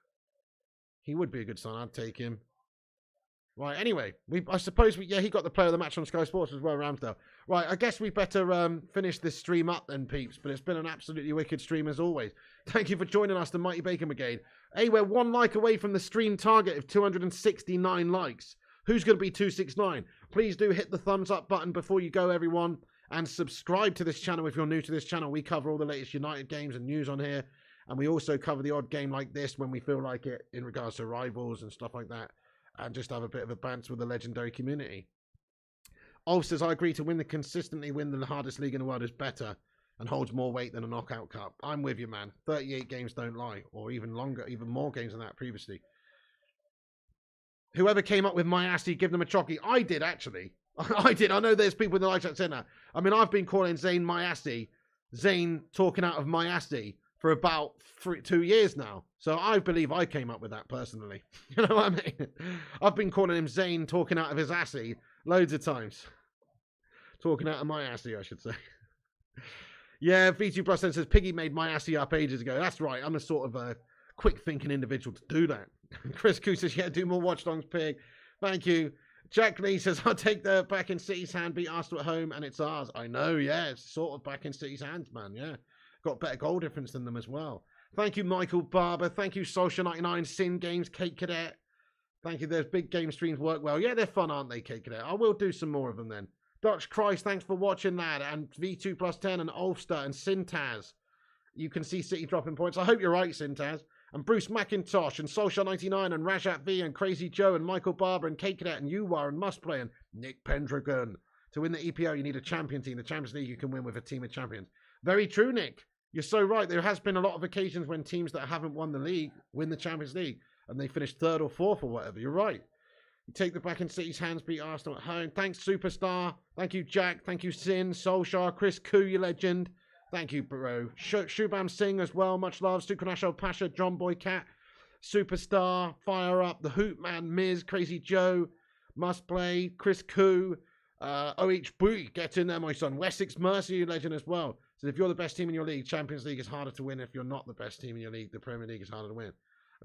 He would be a good sign. I'd take him. Right, anyway, I suppose he got the player of the match on Sky Sports as well, Ramsdale. Right, I guess we better finish this stream up then, peeps. But it's been an absolutely wicked stream as always. Thank you for joining us, the Mighty Bacon Brigade. Hey, we're 1 like away from the stream target of 269 likes. Who's going to be 269? Please do hit the thumbs up button before you go, everyone. And subscribe to this channel if you're new to this channel. We cover all the latest United games and news on here. And we also cover the odd game like this when we feel like it in regards to rivals and stuff like that. And just have a bit of a banter with the legendary community. Ulf says, I agree to consistently win the hardest league in the world is better and holds more weight than a knockout cup. I'm with you, man. 38 games don't lie. Or even longer, even more games than that previously. Whoever came up with my assy, give them a chocky. I did, actually. I did. I know there's people in the live chat saying that. I mean, I've been calling Zayn my assy. Zayn talking out of my assy for about 2 years now. So I believe I came up with that personally. You know what I mean? I've been calling him Zayn talking out of his assy loads of times. Talking out of my assy, I should say. Yeah, V2 Plus says Piggy made my assy up ages ago. That's right. I'm a sort of a quick thinking individual to do that. Chris Koo says, yeah, do more watch longs, Pig. Thank you. Jack Lee says, I'll take the back in City's hand, beat Arsenal at home, and it's ours. I know, yeah. It's sort of back in City's hands, man, yeah. Got better goal difference than them as well. Thank you, Michael Barber. Thank you, Social99, Sin Games, Kate Cadet. Thank you. Those big game streams work well. Yeah, they're fun, aren't they, Kate Cadet? I will do some more of them then. Dutch Christ, thanks for watching that. And V2 plus 10 and Ulster and Sintaz. You can see City dropping points. I hope you're right, Sintaz. And Bruce McIntosh and Social99 and Rajat V and Crazy Joe and Michael Barber and Kate Cadet and Uwar and Mustplay and Nick Pendragon. To win the EPL, you need a champion team. The Champions League you can win with a team of champions. Very true, Nick. You're so right. There has been a lot of occasions when teams that haven't won the league win the Champions League and they finish 3rd or 4th or whatever. You're right. You take the back in City's hands, beat Arsenal at home. Thanks, Superstar. Thank you, Jack. Thank you, Sin, Solskjaer, Chris Koo, you legend. Thank you, bro. Shubham Singh as well. Much love. Sukranash Pasha, John Boy Cat, Superstar, Fire Up, The Hoot Man, Miz, Crazy Joe, Must Play, Chris Koo, OHB, get in there, my son. Wessex Mercy, you legend as well. So if you're the best team in your league, Champions League is harder to win. If you're not the best team in your league, the Premier League is harder to win.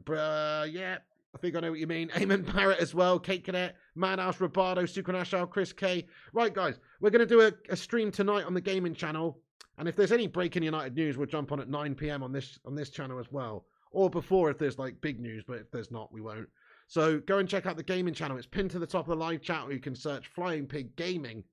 Yeah, I think I know what you mean. Eamon Barrett as well. Kate Cadet, Madhouse, Robardo, Sucranashal, Chris K. Right, guys, we're going to do a stream tonight on the gaming channel. And if there's any breaking United news, we'll jump on at 9 p.m. on this channel as well. Or before if there's like big news, but if there's not, we won't. So go and check out the gaming channel. It's pinned to the top of the live chat, or you can search Flying Pig Gaming,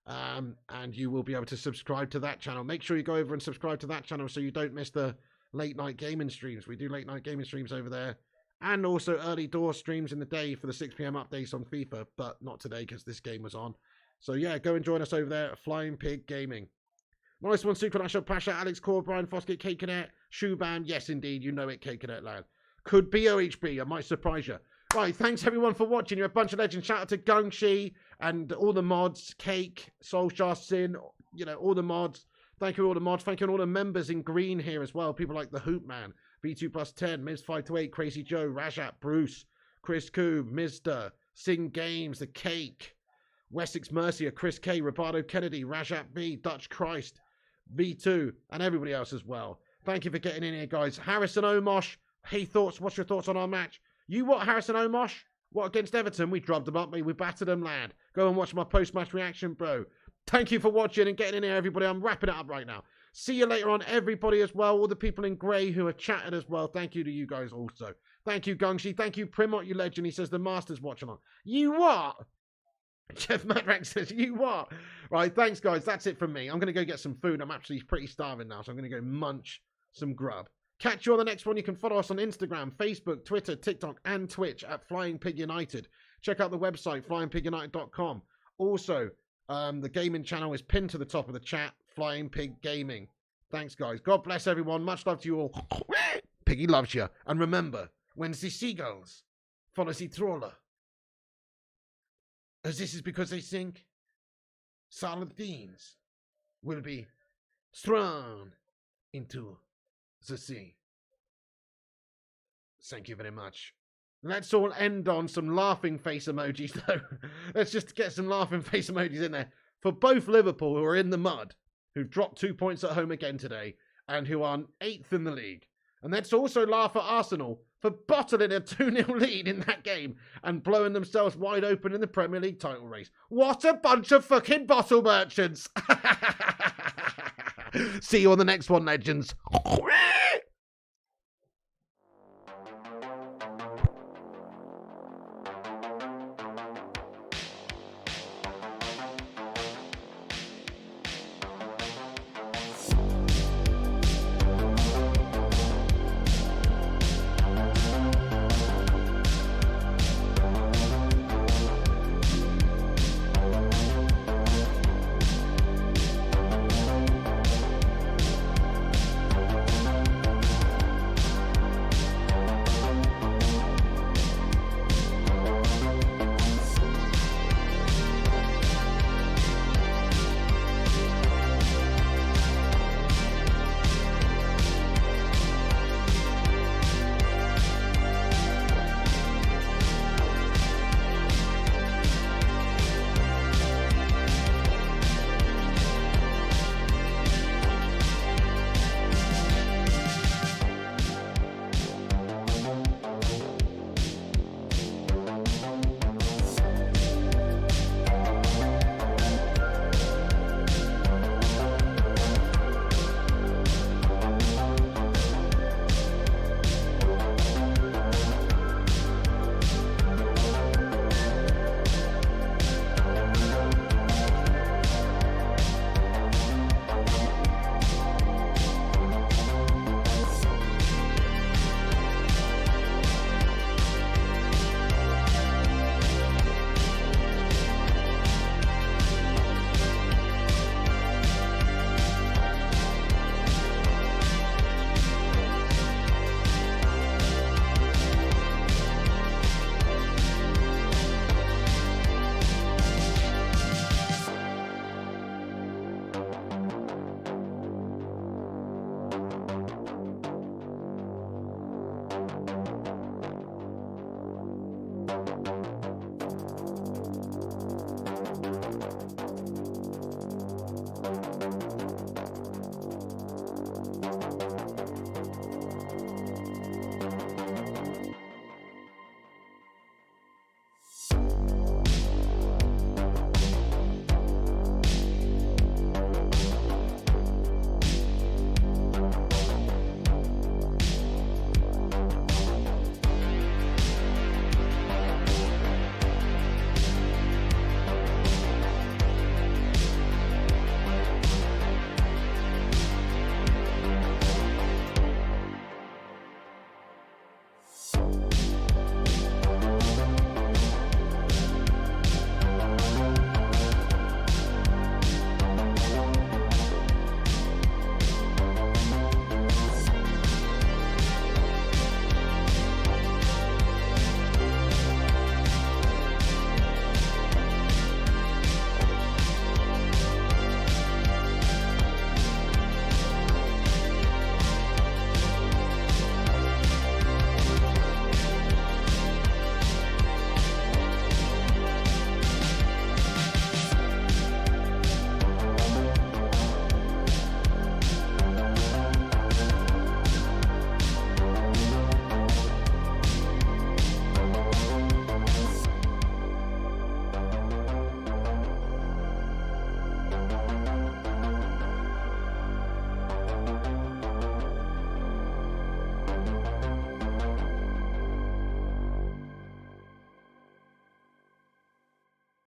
and you will be able to subscribe to that channel. Make sure you go over and subscribe to that channel so you don't miss the late night gaming streams. We do late night gaming streams over there, and also early door streams in the day for the 6 p.m. updates on FIFA, but not today because this game was on. So yeah, go and join us over there at Flying Pig Gaming. Nice one, Sucranashal, Pasha, Alex Core, Brian Foskett, K Cadet, Shoeban. Yes, indeed, you know it, K Cadet lad. Could be OHB. I might surprise you. Right, thanks everyone for watching. You're a bunch of legends. Shout out to Gungshi and all the mods, Cake, Soulshar, Sin, you know, all the mods. Thank you all the mods. Thank you all the members in green here as well. People like the Hoop Man, B2+10, Miz528, Crazy Joe, Rajat, Bruce, Chris Koo, Mizda, Sing Games, The Cake, Wessex Mercier, Chris K, Roberto Kennedy, Rajat B, Dutch Christ, V2, and everybody else as well. Thank you for getting in here, guys. Harrison Omosh, hey thoughts, what's your thoughts on our match? You what, Harrison Omosh? What, against Everton? We drubbed them up, we battered them, lad. Go and watch my post-match reaction, bro. Thank you for watching and getting in here, everybody. I'm wrapping it up right now. See you later on, everybody, as well. All the people in grey who have chatted as well. Thank you to you guys also. Thank you, Gungshi. Thank you, Primot, you legend. He says the Master's watching on. You what? Jeff Madrax says, you what? Right, thanks, guys. That's it from me. I'm going to go get some food. I'm actually pretty starving now, so I'm going to go munch some grub. Catch you on the next one. You can follow us on Instagram, Facebook, Twitter, TikTok, and Twitch at Flying Pig United. Check out the website, flyingpigunited.com. Also, the gaming channel is pinned to the top of the chat, Flying Pig Gaming. Thanks, guys. God bless everyone. Much love to you all. Piggy loves you. And remember, when the seagulls follow the trawler, as this is because they think sardines will be thrown into the sea. Thank you very much. Let's all end on some laughing face emojis, though. Let's just get some laughing face emojis in there for both Liverpool, who are in the mud, who've dropped 2 points at home again today, and who are 8th in the league. And let's also laugh at Arsenal for bottling a 2-0 lead in that game and blowing themselves wide open in the Premier League title race. What a bunch of fucking bottle merchants! See you on the next one, legends.